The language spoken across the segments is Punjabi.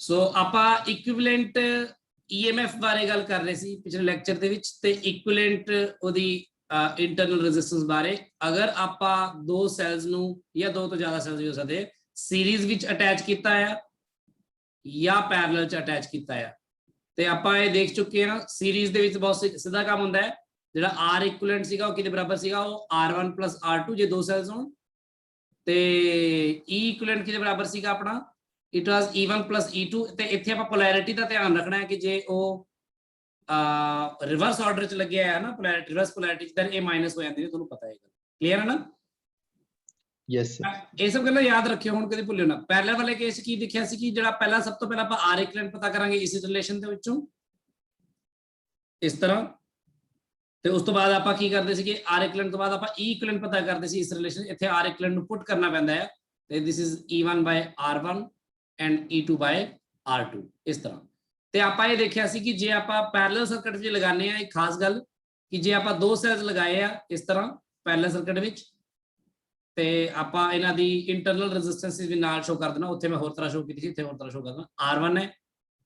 ਸੋ ਆਪਾਂ ਇਕੁਇਵਲੈਂਟ EMF ਬਾਰੇ ਗੱਲ ਕਰ ਰਹੇ ਸੀ ਪਿਛਲੇ ਲੈਕਚਰ ਦੇ ਵਿੱਚ ਤੇ ਇਕੁਇਵਲੈਂਟ ਉਹਦੀ ਇੰਟਰਨਲ ਰੈਜ਼ਿਸਟੈਂਸ ਬਾਰੇ। ਅਗਰ ਆਪਾਂ ਦੋ ਸੈਲਸ ਨੂੰ ਜਾਂ ਦੋ ਤੋਂ ਜ਼ਿਆਦਾ ਸੈਲਸ ਹੋ ਸਕਦੇ ਸੀਰੀਜ਼ ਵਿੱਚ ਅਟੈਚ ਕੀਤਾ ਆ ਜਾਂ ਪੈਰਲਲ ਚ ਅਟੈਚ ਕੀਤਾ ਆ ਤੇ ਆਪਾਂ ਇਹ ਦੇਖ ਚੁੱਕੇ ਹਾਂ ਨਾ ਸੀਰੀਜ਼ ਦੇ ਵਿੱਚ ਬਹੁਤ ਸਿੱਧਾ ਕੰਮ ਹੁੰਦਾ ਹੈ। ਜਿਹੜਾ R ਇਕੁਇਵਲੈਂਟ ਸੀਗਾ ਉਹ ਕਿਹਦੇ ਬਰਾਬਰ ਸੀਗਾ, ਉਹ R1 + R2 ਜੇ ਦੋ ਸੈਲਸ ਹੋਣ ਤੇ E ਇਕੁਇਵਲੈਂਟ ਕਿਹਦੇ ਬਰਾਬਰ ਸੀਗਾ ਆਪਣਾ, it was E1 + E2 ਤੇ ਇੱਥੇ ਆਪਾਂ ਪੋਲੈਰਿਟੀ ਦਾ ਧਿਆਨ ਰੱਖਣਾ ਹੈ ਕਿ ਜੇ ਉਹ ਰਿਵਰਸ ਆਰਡਰ ਚ ਲੱਗਿਆ ਹੈ ਨਾ ਪੋਲੈਰਿਟੀ ਰਿਵਰਸ ਪੋਲੈਰਿਟੀ ਤਾਂ ਇਹ ਮਾਈਨਸ ਹੋ ਜਾਂਦੀ ਹੈ, ਤੁਹਾਨੂੰ ਪਤਾ ਹੈ ਕਲੀਅਰ ਹੈ ਨਾ। Yes sir. ਇਹ ਸਭ ਗੱਲਾਂ ਯਾਦ ਰੱਖਿਓ, ਹੁਣ ਕਦੇ ਭੁੱਲਿਓ ਨਾ। ਪੈਰਲਲ ਵਾਲੇ ਕੇਸ ਕੀ ਦੇਖਿਆ ਸੀ ਕਿ ਜਿਹੜਾ ਪਹਿਲਾਂ ਸਭ ਤੋਂ ਪਹਿਲਾਂ ਆਪਾਂ R ਇਕੁਇਵਲੈਂਟ ਪਤਾ ਕਰਾਂਗੇ ਇਸ ਰਿਲੇਸ਼ਨ ਦੇ ਵਿੱਚੋਂ ਇਸ ਤਰ੍ਹਾਂ, ਤੇ ਉਸ ਤੋਂ ਬਾਅਦ ਆਪਾਂ ਕੀ ਕਰਦੇ ਸੀਗੇ R ਇਕੁਇਵਲੈਂਟ ਤੋਂ ਬਾਅਦ ਆਪਾਂ E ਇਕੁਇਵਲੈਂਟ ਪਤਾ ਕਰਦੇ ਸੀ ਇਸ ਰਿਲੇਸ਼ਨ। ਇੱਥੇ R ਇਕੁਇਵਲੈਂਟ ਨੂੰ ਪੁੱਟ ਕਰਨਾ ਪੈਂਦਾ ਹੈ ਤੇ this is E1/R1 and E2/R2 ਇਸ ਤਰ੍ਹਾਂ। ਤੇ ਆਪਾਂ ਇਹ ਦੇਖਿਆ ਸੀ ਕਿ ਜੇ ਆਪਾਂ ਪੈਰਲਲ ਸਰਕਟ ਵਿੱਚ ਲਗਾਉਂਦੇ ਆ, ਇੱਕ ਖਾਸ ਗੱਲ ਕਿ ਜੇ ਆਪਾਂ ਦੋ ਸੈਲਸ ਲਗਾਏ ਆ ਇਸ ਤਰ੍ਹਾਂ ਪੈਰਲਲ ਸਰਕਟ ਵਿੱਚ ਤੇ ਆਪਾਂ ਇਹਨਾਂ ਦੀ ਇੰਟਰਨਲ ਰੈਜ਼ਿਸਟੈਂਸ ਵੀ ਨਾਲ ਸ਼ੋ ਕਰ ਦੇਣਾ। ਉੱਥੇ ਮੈਂ ਹੋਰ ਤਰ੍ਹਾਂ ਸ਼ੋ ਕੀਤੀ ਸੀ, ਇੱਥੇ ਹੋਰ ਤਰ੍ਹਾਂ ਸ਼ੋ ਕਰਨਾ। R1 ਹੈ,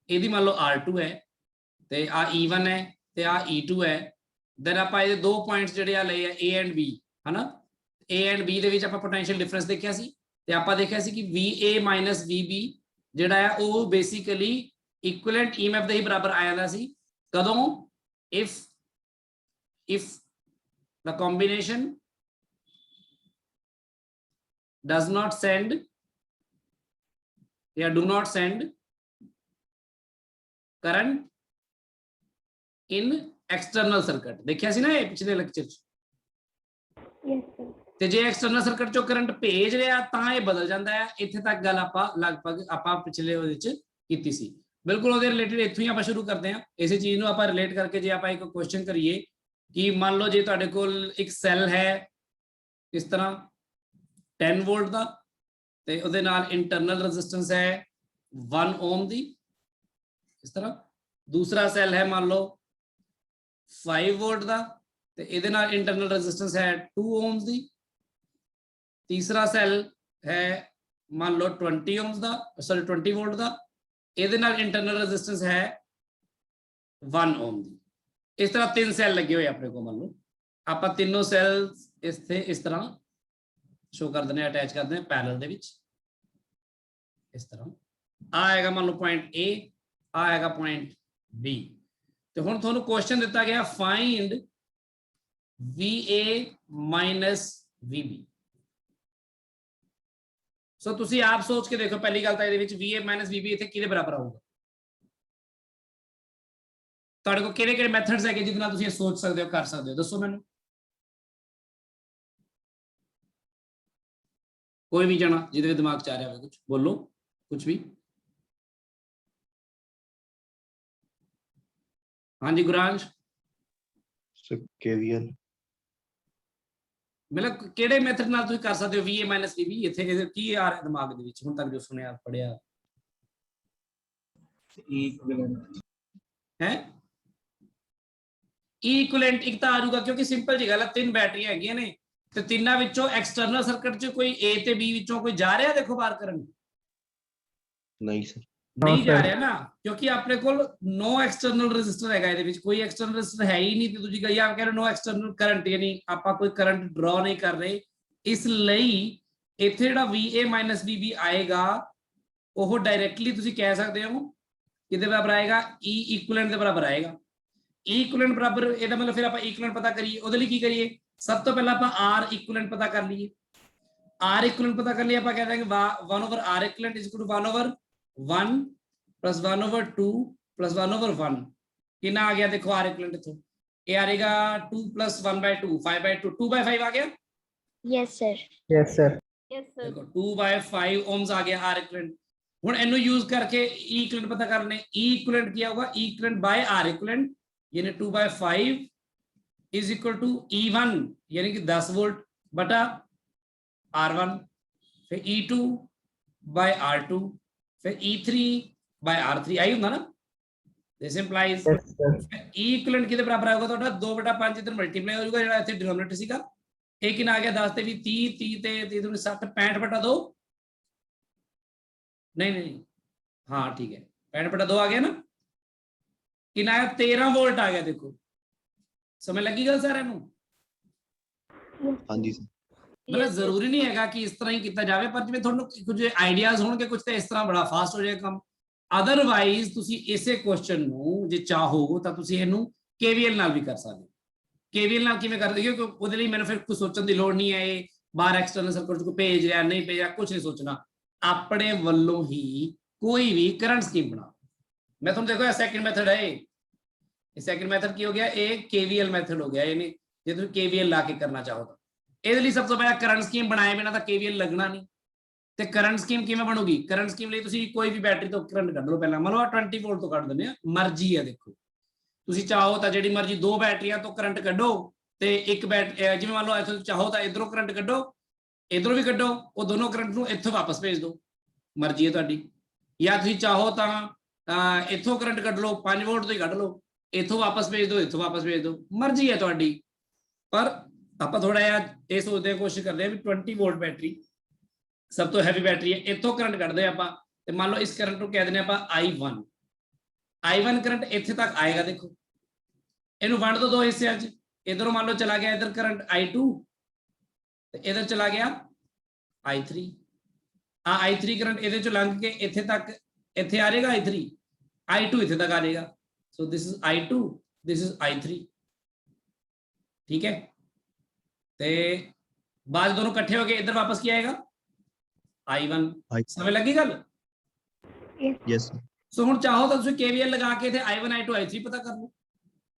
ਇਹਦੀ ਮੰਨ ਲਓ R2 ਹੈ ਤੇ ਆ E1 ਹੈ ਤੇ ਆ E2 ਹੈ। ਦੈਨ ਆਪਾਂ ਇਹਦੇ ਦੋ ਪੁਆਇੰਟਸ ਜਿਹੜੇ ਆ ਲਏ ਆ A ਐਂਡ B ਹਨਾ। A ਐਂਡ B ਦੇ ਵਿੱਚ ਆਪਾਂ ਪੋਟੈਂਸ਼ੀਅਲ ਡਿਫਰੈਂਸ ਦੇਖਿਆ ਸੀ ਤੇ ਆਪਾਂ ਦੇਖਿਆ ਸੀ ਕਿ VA - VB ਜਿਹੜਾ ਆ ਉਹ ਬੇਸਿਕਲੀ ਇਕੁਇਵਲੈਂਟ EMF ਦੇ ਹੀ ਬਰਾਬਰ ਆ ਜਾਂਦਾ ਸੀ। ਕਦੋਂ? if the combination does not send या do not send current in external circuit। देखिया सी ना ये पिछले लेक्चर च। Yes sir. ਤੇ ਜੇ ਐਕਸਟਰਨਲ ਸਰਕਟ ਚੋਂ ਕਰੰਟ ਭੇਜ ਰਿਹਾ ਤਾਂ ਇਹ ਬਦਲ ਜਾਂਦਾ ਹੈ। ਇੱਥੇ ਤੱਕ ਗੱਲ ਆਪਾਂ ਲਗਭਗ ਆਪਾਂ ਪਿਛਲੇ ਉਹਦੇ ਵਿੱਚ ਕੀਤੀ ਸੀ। ਬਿਲਕੁਲ ਉਹਦੇ ਰਿਲੇਟਡ ਇੱਥੋਂ ਹੀ ਆਪਾਂ ਸ਼ੁਰੂ ਕਰਦੇ ਹਾਂ। ਇਸੇ ਚੀਜ਼ ਨੂੰ ਆਪਾਂ ਰਿਲੇਟ ਕਰਕੇ ਜੇ ਆਪਾਂ ਇੱਕ ਕੁਐਸਚਨ ਕਰੀਏ ਕਿ ਮੰਨ ਲਓ ਜੇ ਤੁਹਾਡੇ ਕੋਲ ਇੱਕ ਸੈੱਲ ਹੈ ਇਸ ਤਰ੍ਹਾਂ 10 ਵੋਲਟ ਦਾ ਤੇ ਉਹਦੇ ਨਾਲ ਇੰਟਰਨਲ ਰੈਜ਼ਿਸਟੈਂਸ ਹੈ 1 ਓਮ ਦੀ ਇਸ ਤਰ੍ਹਾਂ। ਦੂਸਰਾ ਸੈੱਲ ਹੈ ਮੰਨ ਲਓ 5 ਵੋਲਟ ਦਾ ਤੇ ਇਹਦੇ ਨਾਲ ਇੰਟਰਨਲ ਰੈਜ਼ਿਸਟੈਂਸ ਹੈ 2 ਓਮਸ ਦੀ। तीसरा सेल है मान लो 20 ohms ਦਾ सॉरी 20 वोल्ट ਦਾ, ਇਹਦੇ ਨਾਲ ਇੰਟਰਨਲ ਰੈਜ਼ਿਸਟੈਂਸ ਹੈ 1 ohm ਦੀ। ਇਸ ਤਰ੍ਹਾਂ ਤਿੰਨ ਸੈੱਲ ਲੱਗੇ ਹੋਏ ਆਪਣੇ ਕੋਲ। ਮੰਨ ਲਓ ਆਪਾਂ ਤਿੰਨੋਂ ਸੈਲਸ ਇੱਥੇ ਇਸ ਤਰ੍ਹਾਂ ਸ਼ੋ ਕਰ ਦਿੰਦੇ, ਅਟੈਚ ਕਰਦੇ ਹਾਂ ਪੈਰਲਲ ਦੇ ਵਿੱਚ ਇਸ ਤਰ੍ਹਾਂ। ਆ ਆਏਗਾ ਮੰਨ ਲਓ ਪੁਆਇੰਟ A, ਆ ਆਏਗਾ ਪੁਆਇੰਟ B। ਤੇ ਹੁਣ ਤੁਹਾਨੂੰ ਕੁਐਸਚਨ ਦਿੱਤਾ ਗਿਆ ਫਾਈਂਡ VA - VB। ਸੋ ਤੁਸੀਂ ਆਪ ਸੋਚ ਕੇ ਦੇਖੋ। ਪਹਿਲੀ ਗੱਲ ਤਾਂ ਇਹਦੇ ਵਿੱਚ VA - VB ਇੱਥੇ ਕਿਹਦੇ ਬਰਾਬਰ ਆਊਗਾ? ਤੁਹਾਡੇ ਕੋਲ ਕਿਹੜੇ ਮੈਥਡਸ ਹੈਗੇ ਜਿਹਦੇ ਨਾਲ ਤੁਸੀਂ ਇਹ ਸੋਚ ਸਕਦੇ ਹੋ, ਕਰ ਸਕਦੇ ਹੋ? ਦੱਸੋ ਮੈਨੂੰ। ਕੋਈ ਵੀ ਜਣਾ ਜਿਹਦੇ ਦਿਮਾਗ ਚ ਆ ਰਿਹਾ ਹੋਵੇ ਕੁਝ ਬੋਲੋ, ਕੁਝ ਵੀ। ਹਾਂਜੀ ਗੁਰਾਂਸ਼। KVL ਮਤਲਬ ਕਿਹੜੇ ਮੈਥਡ ਨਾਲ ਤੁਸੀਂ ਕਰ ਸਕਦੇ ਹੋ VA - VB? ਇੱਥੇ ਕੀ ਆ ਰਿਹਾ ਦਿਮਾਗ ਦੇ ਵਿੱਚ ਹੁਣ ਤੱਕ ਜੋ ਸੁਣਿਆ ਪੜਿਆ ਹੈ? ਇਕੁਇਵਲੈਂਟ ਇੱਕ ਤਾਂ ਆ ਜਾਊਗਾ ਕਿਉਂਕਿ ਸਿੰਪਲ ਜੀ ਗੱਲ ਹੈ, ਤਿੰਨ ਬੈਟਰੀਆਂ ਹੈਗੀਆਂ ਨੇ ਤੇ ਤਿੰਨਾਂ ਵਿੱਚੋਂ ਐਕਸਟਰਨਲ ਸਰਕਟ 'ਚ ਕੋਈ A ਤੇ B ਵਿੱਚੋਂ ਕੋਈ ਜਾ ਰਿਹਾ ਦੇਖੋ ਬਾਹਰ ਕਰਨ? नहीं सर। ਨਹੀਂ ਜਾ ਰਿਹਾ ਨਾ, ਕਿਉਂਕਿ ਆਪਣੇ ਕੋਲ ਨੋ ਐਕਸਟਰਨਲ ਰੈਜ਼ਿਸਟਰ ਹੈਗਾ ਇਹਦੇ ਵਿੱਚ, ਕੋਈ ਐਕਸਟਰਨਲ ਰੈਜ਼ਿਸਟਰ ਹੈ ਹੀ ਨਹੀਂ। ਤੇ ਦੂਜੀ ਗੱਲ ਆਪ ਕਹਿ ਰਹੇ ਨੋ ਐਕਸਟਰਨਲ ਕਰੰਟ, ਯਾਨੀ ਆਪਾਂ ਕੋਈ ਕਰੰਟ ਡਰਾ ਨਹੀਂ ਕਰ ਰਹੇ। ਇਸ ਲਈ ਇੱਥੇ ਜਿਹੜਾ VA - VB ਆਏਗਾ ਉਹ ਡਾਇਰੈਕਟਲੀ ਤੁਸੀਂ ਕਹਿ ਸਕਦੇ ਹੋ ਕਿਹਦੇ ਬਰਾਬਰ ਆਏਗਾ? E ਇਕੁਇਵਲੈਂਟ ਦੇ ਬਰਾਬਰ ਆਏਗਾ। E ਇਕੁਇਵਲੈਂਟ ਬਰਾਬਰ ਇਹਦਾ ਮਤਲਬ ਫਿਰ ਆਪਾਂ ਇਕੁਇਵਲੈਂਟ ਪਤਾ ਕਰੀਏ। ਉਹਦੇ ਲਈ ਕੀ ਕਰੀਏ? ਸਭ ਤੋਂ ਪਹਿਲਾਂ ਆਪਾਂ R ਇਕੁਇਵਲੈਂਟ ਪਤਾ ਕਰ ਲਈਏ। R ਇਕੁਇਵਲੈਂਟ ਪਤਾ ਕਰ ਲਈ ਆਪਾਂ ਕਹਿ ਦਾਂਗੇ 1/R ਇਕੁਇਵਲੈਂਟ = 1/1 + 1/2 + 1/1। ਕਿੰਨਾ ਆ ਗਿਆ ਦੇਖੋ R ਇਕੁਇਵਲੈਂਟ ਇੱਥੋਂ? ਇਹ ਆ ਜਾਏਗਾ 2 + 1/2 5/2 2/5 ਆ ਗਿਆ। Yes sir. Yes sir. Yes sir. देखो 2/5 ohms आ गया R इक्विवेलेंट। ਹੁਣ ਇਹਨੂੰ ਯੂਜ਼ ਕਰਕੇ E ਇਕੁਇਵਲੈਂਟ ਪਤਾ ਕਰਨੇ। E ਇਕੁਇਵਲੈਂਟ ਕੀ ਆਊਗਾ? E ਇਕੁਇਵਲੈਂਟ ਬਾय R ਇਕੁਇਵਲੈਂਟ यानी 2/5 = E1 यानी कि 10 वोल्ट बटा R1, फिर E2/R2, फिर E3/R3 आई ਹੁੰਦਾ ਨਾ। दिस इंप्लाइज E इक्विवेलेंट किहदे बराबर आएगा ਤੁਹਾਡਾ? 2/5 इधर मल्टीप्लाई हो जाएगा ਜਿਹੜਾ ਇੱਥੇ डिनोमिनेटर ਸੀਗਾ। ਇਹ ਕਿੰਨਾ ਆ ਗਿਆ? 10 ਤੇ ਵੀ 30 30 ਤੇ 30 60 65/2। नहीं नहीं हाँ ठीक है, 65/2 आ गया ना, कितना आया 13 वोल्ट आ गया। देखो समझ लगी गल सारे नूं? हाँ जी सर। मतलब Yes, जरूरी नहीं है कि इस तरह ही किया जाए, पर जिवें तुहानूं कुछ आइडियाज होणगे कुछ तो इस तरह बड़ा फास्ट हो जाएगा काम। अदरवाइज तुसी इसे क्वेश्चन ਨੂੰ ਜੇ ਚਾਹੋ ਤਾਂ ਤੁਸੀਂ ਇਹਨੂੰ KVL ਨਾਲ ਵੀ ਕਰ ਸਕਦੇ ਹੋ। KVL ਨਾਲ ਕਿਵੇਂ ਕਰਦੇ ਹੋ, ਕਿਉਂਕਿ ਉਹਦੇ ਲਈ ਮੈਨੂੰ ਫਿਰ ਕੁਝ ਸੋਚਣ ਦੀ ਲੋੜ ਨਹੀਂ ਹੈ, ਇਹ ਬਾਹਰ ਐਕਸਟਰਨਲ ਸਰਕਟ ਚ ਕੋਈ ਭੇਜ ਰਿਹਾ ਨਹੀਂ ਭੇਜ ਰਿਹਾ ਕੁਝ ਨਹੀਂ ਸੋਚਣਾ, ਆਪਣੇ ਵੱਲੋਂ ਹੀ ਕੋਈ ਵੀ ਕਰੰਟ ਸਕੀਮ ਬਣਾ। ਮੈਂ ਤੁਹਾਨੂੰ ਦੇਖੋ ਇਹ ਸੈਕਿੰਡ ਮੈਥਡ ਹੈ, ਇਹ ਸੈਕਿੰਡ ਮੈਥਡ ਕੀ ਹੋ ਗਿਆ, ਇਹ KVL ਮੈਥਡ ਹੋ ਗਿਆ। ਇਹਨੇ ਜੇ ਤੁਸੀਂ KVL ਲਾ ਕੇ ਕਰਨਾ ਚਾਹੋ ਤਾਂ ਇਹਦੇ ਲਈ ਸਭ ਤੋਂ ਪਹਿਲਾਂ ਕਰੰਟ ਸਕੀਮ ਬਣਾਏ ਬਿਨਾਂ ਤਾਂ KVL ਲੱਗਣਾ ਨਹੀਂ। ਤੇ ਕਰੰਟ ਸਕੀਮ ਕਿਵੇਂ ਬਣੂਗੀ, ਕਰੰਟ ਸਕੀਮ ਲਈ ਤੁਸੀਂ ਕੋਈ ਵੀ ਬੈਟਰੀ ਤੋਂ ਕਰੰਟ ਕੱਢ ਲਓ। ਪਹਿਲਾਂ ਮੰਨ ਲਓ 20 ਵੋਲਟ ਤੋਂ ਕੱਢ ਦਿੰਦੇ ਆ, ਮਰਜ਼ੀ ਹੈ। ਦੇਖੋ ਤੁਸੀਂ ਚਾਹੋ ਤਾਂ ਜਿਹੜੀ ਮਰਜ਼ੀ ਦੋ ਬੈਟਰੀਆਂ ਤੋਂ ਕਰੰਟ ਕੱਢੋ, ਤੇ ਇੱਕ ਜਿਵੇਂ ਮੰਨ ਲਓ ਇੱਥੋਂ ਚਾਹੋ ਤਾਂ ਇਧਰੋਂ ਕਰੰਟ ਕੱਢੋ, ਇਧਰੋਂ ਵੀ ਕੱਢੋ, ਉਹ ਦੋਨੋਂ ਕਰੰਟ ਨੂੰ ਇੱਥੋਂ ਵਾਪਸ ਭੇਜ ਦਿਓ, ਮਰਜ਼ੀ ਹੈ ਤੁਹਾਡੀ। ਜਾਂ ਤੁਸੀਂ ਚਾਹੋ ਤਾਂ ਇੱਥੋਂ ਕਰੰਟ ਕੱਢ ਲਓ, 5 ਵੋਲਟ ਤੋਂ ਹੀ ਕੱਢ ਲਓ, ਇੱਥੋਂ ਵਾਪਸ ਭੇਜ ਦਿਓ, ਇੱਥੋਂ ਵਾਪਸ ਭੇਜ ਦਿਓ, ਮਰਜ਼ੀ ਹੈ ਤੁਹਾਡੀ। ਪਰ ਆਪਾਂ ਥੋੜਾ ਜਿਹਾ ਇਹ ਸੋਚਦੇ ਕੋਸ਼ਿਸ਼ ਕਰਦੇ ਆ ਵੀ 20 ਵੋਲਟ ਬੈਟਰੀ ਸਭ ਤੋਂ ਹੈਵੀ ਬੈਟਰੀ ਹੈ, ਇੱਥੋਂ ਕਰੰਟ ਕੱਢਦੇ ਆਪਾਂ, ਤੇ ਮੰਨ ਲਓ ਇਸ ਕਰੰਟ ਨੂੰ ਕਹਿ ਦਿੰਦੇ ਆਪਾਂ I1 ਕਰੰਟ ਇੱਥੇ ਤੱਕ ਆਏਗਾ। ਦੇਖੋ ਇਹਨੂੰ ਵੰਡ ਦੋ ਦੋ ਹਿੱਸਿਆਂ 'ਚ, ਇਧਰੋਂ ਮੰਨ ਲਓ ਚਲਾ ਗਿਆ ਇਧਰ ਕਰੰਟ I2 ਤੇ ਇਧਰ ਚਲਾ ਗਿਆ I3। ਆ I3 ਕਰੰਟ ਇਹਦੇ ਚੋਂ ਲੰਘ ਕੇ ਇੱਥੇ ਤੱਕ ਇੱਥੇ ਆ ਜਾਏਗਾ I2 ਇੱਥੇ ਤੱਕ ਆ ਜਾਏਗਾ। ਸੋ this is I2, this is I3, ਠੀਕ ਹੈ। ਤੇ ਬਾਅਦ दोनों इकट्ठे हो गए, इधर वापस क्या आएगा I1। समझ लगी गल? Yes sir. सो हुण चाहो तो तुसीं KVL लगा के इत्थे I1 I2 I3 पता कर लो।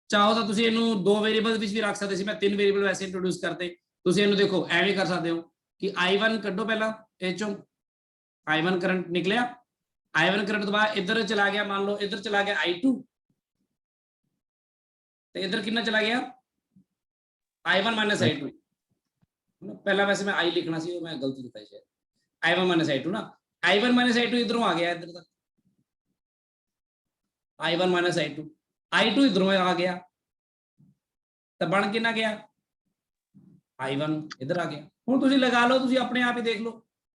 चाहो तो तुसीं इहनूं दो वेरिएबल विच भी रख सकदे सी, मैं तीन वेरिएबल वैसे इंट्रोड्यूस करते। तुसीं इहनूं देखो एवें कर सकदे हो कि I1 कड्डो पहला, इह चों I1 करंट निकलिया, I1 करंट तो बाद इधर चला गया, मान लो इधर चला गया I2, ते इधर कितना चला गया I1 - I2। पहला वैसे मैं I लिखना सी, मैं गलती लिखा है शायद, I1 - I2 ना, I1 - I2 इधरों आ गया इधर तक, I1 - I2, I2 इधरों आ गया, तो बन कितना गया I1 इधर आ गया। हुण तुसीं लगा लो, तुसीं अपने आप ही देख लो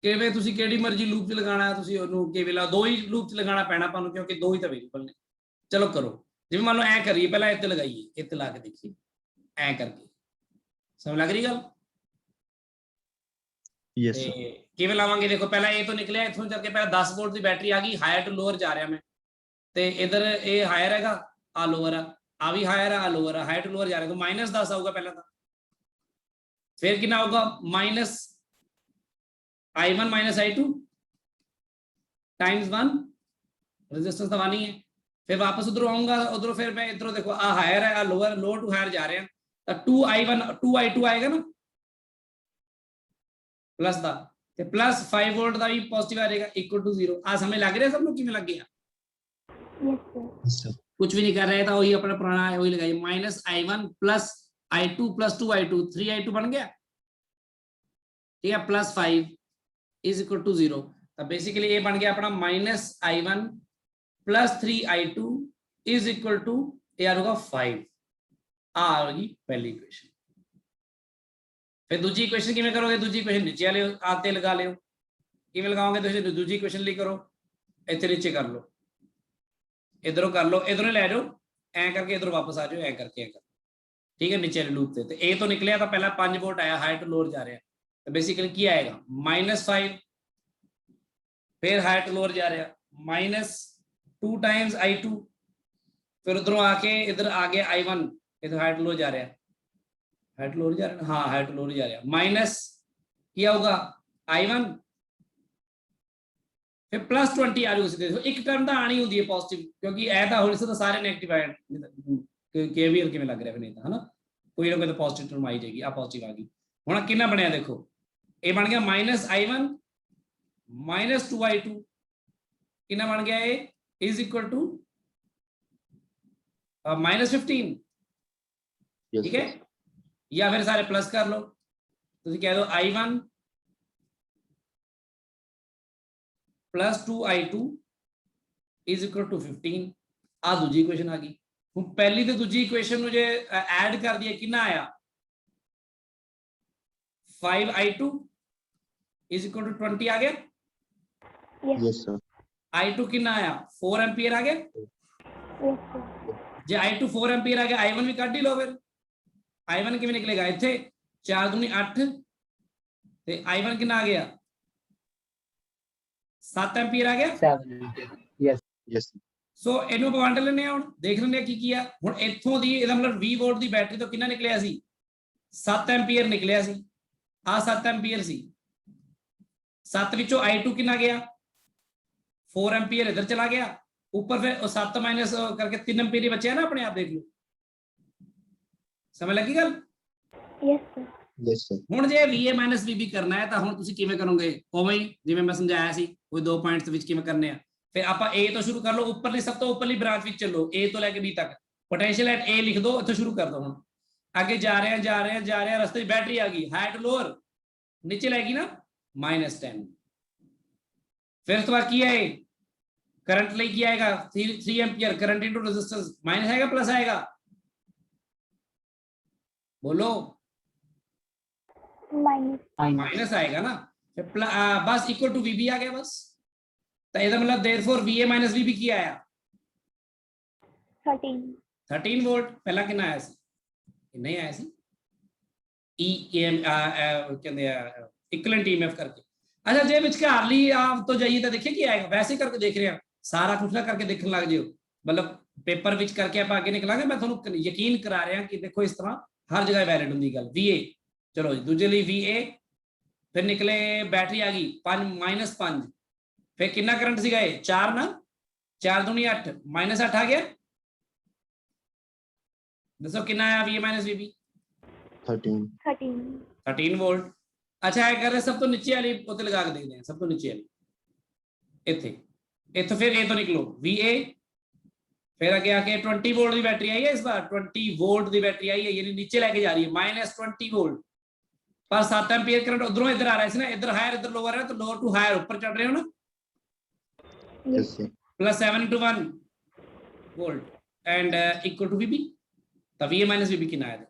किवें तुसीं किहड़ी मर्जी लूप च लगाना है, तुसीं ओनू केवल दो ही लूप च लगाना पैना आपां नूं, क्योंकि दो ही तो वेरिएबल ने। चलो करो, जिवें मान लो ऐ करिए, पहला इत्ते लगाइए, इत्ते ला के देखिए ऐ करके, समझ लग रही गल? Yes sir. किवें लावांगे, देखो पहला ए तो निकलिया, इत्थों चल के पहला 10 वोल्ट की बैटरी आ गई, हायर टू लोअर जा रहा मैं, ते इधर ए हायर हैगा, आ लोअर आ भी हायर है, आ लोअर है, हायर टू लोअर जा रहा है, तो -10 आऊगा पहला तो, फिर कितना होगा -I1 - I2 टाइम्स 1, रेजिस्टेंस तो 1 ही है। फिर वापस उधरों आऊंगा, उधरों फिर मैं इधरों देखो आ हायर है, आ लोअर, लोअर टू हायर जा रहे हैं, तो 2I1 2I2 आएगा ना प्लस का, ते प्लस 5 वोल्ट का भी पॉजिटिव आ जाएगा, इक्वल टू 0। आ समझ लग रहा है सब लोग किवें लग गया? Yes, sir. कुछ भी नहीं कर रहे था, वही अपना पुराना है वही लगाइए, -I1 + I2 + 2I2, 3I2 बन गया, ठीक है, +5 = 0। तो बेसिकली ये बन गया अपना -I1 + 3I2 = ये आ जाएगा 5। आ होगी पहली इक्वेशन। फिर दूसरी इक्वेशन किवें करोगे, दूसरी इक्वेशन नीचे वाले आते लगा लियो, किवें लगाओगे, तो दूसरी इक्वेशन ली करो, इतने नीचे कर लो, इधरों कर लो, इधरों ले जाओ, ऐ करके इधरों वापस आ जाओ, ऐ करके ऐ कर, ठीक है, नीचे वाले लूप से। ए तो निकलिया, तो पहला 5 वोल्ट आया, हायर टू लोअर जा रहा है, तो बेसिकली क्या आएगा -5, फिर हायर टू लोअर जा रहा है -2 टाइम्स I2, फिर उधरों आके इधर आ गया I1, इधर हायर टू लोअर जा रहा है, हायर टू लोअर जा रहा है, हाँ हायर टू लोअर जा रहा है, माइनस क्या होगा I1, फिर +20 आ जाएगा सीधे। एक टर्म तो आनी होती है पॉजिटिव, क्योंकि ऐ तो होने से तो सारे नेगेटिव आए, केवीएल किवें लग रहा है नहीं तो, है ना, कोई ना कोई तो पॉजिटिव टर्म आई जाएगी, आ पॉजिटिव आ गई। हुण कितना बनया देखो, ये बन गया -I1 - 2I2, कितना बन गया, ये = -15, ठीक है। या फिर सारे प्लस कर लो, तो कह दो I1 + 2I2 = 15। आ दूजी इक्वेशन आ गई। हुण पहली ते दूजी इक्वेशन नु जे ऐड कर दिया, कितना आया 5I2 = 20 आ गया। Yes sir. I2 कितना आया 4 एम्पीयर आ गया। Yes, sir. जे I2 4 एम्पीयर आ गया I1 भी ਕੱਢ ਹੀ ਲਓ ਫਿਰ। I1 ਕਿਵੇਂ ਨਿਕਲੇਗਾ ਇੱਥੇ 4 दूनी 8 ਤੇ I1 ਕਿੰਨਾ ਆ ਗਿਆ 7 एम्पीयर आ गया। 7 yes yes sir. ਸੋ ਇਹਨੂੰ ਆਪਾਂ ਵੰਡ ਲੈਂਦੇ ਹਾਂ ਹੁਣ ਦੇਖ ਲੈਂਦੇ ਹਾਂ ਕੀ ਆ। ਹੁਣ ਇੱਥੋਂ ਦੀ ਇਹਦਾ ਮਤਲਬ 20 ਵੋਲਟ ਦੀ ਬੈਟਰੀ ਤੋਂ ਕਿੰਨਾ ਨਿਕਲਿਆ ਸੀ 7 एम्पीयर ਨਿਕਲਿਆ ਸੀ। ਆ 7 एम्पीयर ਸੀ 7 ਵਿੱਚੋਂ I2 ਕਿੰਨਾ ਗਿਆ 4 एम्पीयर इधर चला गया ऊपर फिर 7 माइनस करके 3 एम्पीयर ही बचे ना अपने आप देख लो। समझ लगी गल। Yes, sir. yes sir. ਹੁਣ ਜੇ VA - VB ਕਰਨਾ ਹੈ ਤਾਂ ਹੁਣ ਤੁਸੀਂ ਕਿਵੇਂ ਕਰੋਗੇ ਉਵੇਂ ਹੀ ਜਿਵੇਂ ਮੈਂ ਸਮਝਾਇਆ ਸੀ ਕੋਈ ਦੋ ਪੁਆਇੰਟਸ ਵਿੱਚ ਕਿਵੇਂ ਕਰਨੇ ਆ। ਫਿਰ ਆਪਾਂ A ਤੋਂ ਸ਼ੁਰੂ ਕਰ ਲਓ ਉੱਪਰਲੀ ਸਭ ਤੋਂ ਉੱਪਰਲੀ ਬ੍ਰਾਂਚ ਵਿੱਚ ਚੱਲੋ A ਤੋਂ ਲੈ ਕੇ B ਤੱਕ ਪੋਟੈਂਸ਼ੀਅਲ ਐਟ A ਲਿਖ ਦਿਓ ਇੱਥੋਂ ਸ਼ੁਰੂ ਕਰ ਦਿਓ। ਹੁਣ ਅੱਗੇ ਜਾ ਰਹੇ ਆ ਰਸਤੇ 'ਚ ਬੈਟਰੀ ਆ ਗਈ ਹਾਈ ਟੂ ਲੋਅਰ नीचे लाएगी ना -10। फिर उसके बाद किया है करंट ले किया आएगा 3 ampere current into resistance minus आएगा प्लस आएगा बोलो Minus. माइनस आएगा ना। फिर बस इक्वल टू VB आ गया बस। तो इसका मतलब देयरफॉर VA - VB किया आया 13 वोल्ट। पहला कितना आया सी नहीं आया सी कहते इक्विवेलेंट EMF करके। अच्छा जे विचकारली आप तो जाइए तो देखिए क्या आएगा वैसे करके देख रहे हैं सारा कुछ ना करके देखने लग जाओ मतलब पेपर विच करके आप आगे निकलांगे। मैं थोड़ा यकीन करा रहा कि देखो इस तरह हर जगह वैलिड होंगी गल। VA चलो जी दूजे लिए VA फिर निकले बैटरी आ गई 5 फिर कितना करंट सी गए 4 ना 4 दूनी 8 -8 आ गया। दसो कितना आया VA - VB 13 वोल्ट। अच्छा है कर रहे सब तो नीचे वाली उत्ते लगा के देखते हैं सब तो नीचे वाली इत्थे इत्थों फिर ए तो निकलो VA फिर आगे आके 20 वोल्ट की बैटरी आई है इस बार 20 वोल्ट की बैटरी आई है यानी नीचे लेके जा रही है -20 वोल्ट पर 7 एम्पीयर करंट उधरों इधर आ रहा है ना इधर हायर इधर लोअर है तो लोअर टू हायर ऊपर चढ़ रहे हो ना yes sir. +7 × 1 volt and equal to VB। तो VA - VB कितना आया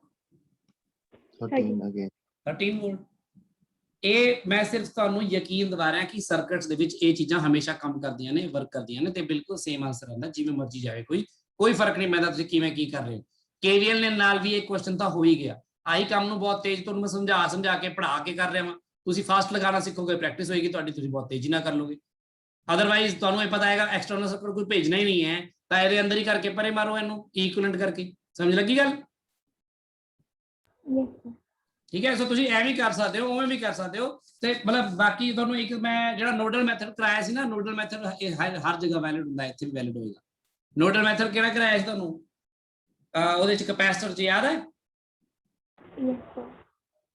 13 again 13 वोल्ट। ਇਹ ਮੈਂ ਸਿਰਫ ਤੁਹਾਨੂੰ ਯਕੀਨ ਦਿਵਾ ਰਿਹਾ ਕਿ ਸਰਕਟਸ ਦੇ ਵਿੱਚ ਇਹ ਚੀਜ਼ਾਂ ਹਮੇਸ਼ਾ ਕੰਮ ਕਰਦੀਆਂ ਨੇ ਵਰਕ ਕਰਦੀਆਂ ਨੇ ਤੇ ਬਿਲਕੁਲ ਸੇਮ ਆਨਸਰ ਆਉਂਦਾ ਜਿਵੇਂ ਮਰਜ਼ੀ ਜਾਵੇ ਕੋਈ ਫਰਕ ਨਹੀਂ ਪੈਂਦਾ ਤੁਸੀਂ ਕਿਵੇਂ ਕੀ ਕਰ ਰਹੇ ਹੋ। KVL ਨੇ ਨਾਲ ਵੀ ਇਹ ਕੁਐਸਚਨ ਤਾਂ ਹੋ ਹੀ ਗਿਆ। ਆਹੀ ਕੰਮ ਨੂੰ ਬਹੁਤ ਤੇਜ਼ ਤੁਹਾਨੂੰ ਮੈਂ ਸਮਝਾ ਕੇ ਪੜ੍ਹਾ ਕੇ ਕਰ ਰਿਹਾ ਹਾਂ। ਤੁਸੀਂ ਫਾਸਟ ਲਗਾਉਣਾ ਸਿੱਖੋਗੇ ਪ੍ਰੈਕਟਿਸ ਹੋਏਗੀ ਤੁਹਾਡੀ ਤੁਸੀਂ ਬਹੁਤ ਤੇਜ਼ੀ ਨਾਲ ਕਰ ਲੋਗੇ। ਅਦਰਵਾਈਜ਼ ਤੁਹਾਨੂੰ ਇਹ ਪਤਾ ਹੈਗਾ ਐਕਸਟਰਨਲ ਸਰਕਟ ਕੋਈ ਭੇਜਣਾ ਹੀ ਨਹੀਂ ਹੈ ਤਾਂ ਇਹਦੇ ਅੰਦਰ ਹੀ ਕਰਕੇ ਪਰੇ ਮਾਰੋ ਇਹਨੂੰ ਇਕੁਇਵਲੈਂਟ ਕਰਕੇ। ਸਮਝ ਲੱਗੀ ਗੱਲ। Yes, sir. ठीक है सो ਤੁਸੀਂ ਐਵੇਂ ਕਰ ਸਕਦੇ ਹੋ ਉਵੇਂ ਵੀ ਕਰ ਸਕਦੇ ਹੋ ਤੇ ਮਤਲਬ ਬਾਕੀ ਤੁਹਾਨੂੰ ਇੱਕ ਮੈਂ ਜਿਹੜਾ ਨੋਡਲ ਮੈਥਡ ਕਰਾਇਆ ਸੀ ਨਾ ਨੋਡਲ ਮੈਥਡ ਹਰ ਜਗ੍ਹਾ ਵੈਲਿਡ ਹੁੰਦਾ ਇੱਥੇ ਵੀ ਵੈਲਿਡ ਹੋਏਗਾ। ਨੋਡਲ ਮੈਥਡ ਕਿਹੜਾ ਕਰਾਇਆ ਸੀ ਤੁਹਾਨੂੰ ਉਹਦੇ ਚ ਕੈਪੈਸਿਟਰ ਚ ਯਾਦ ਹੈ Yes, sir.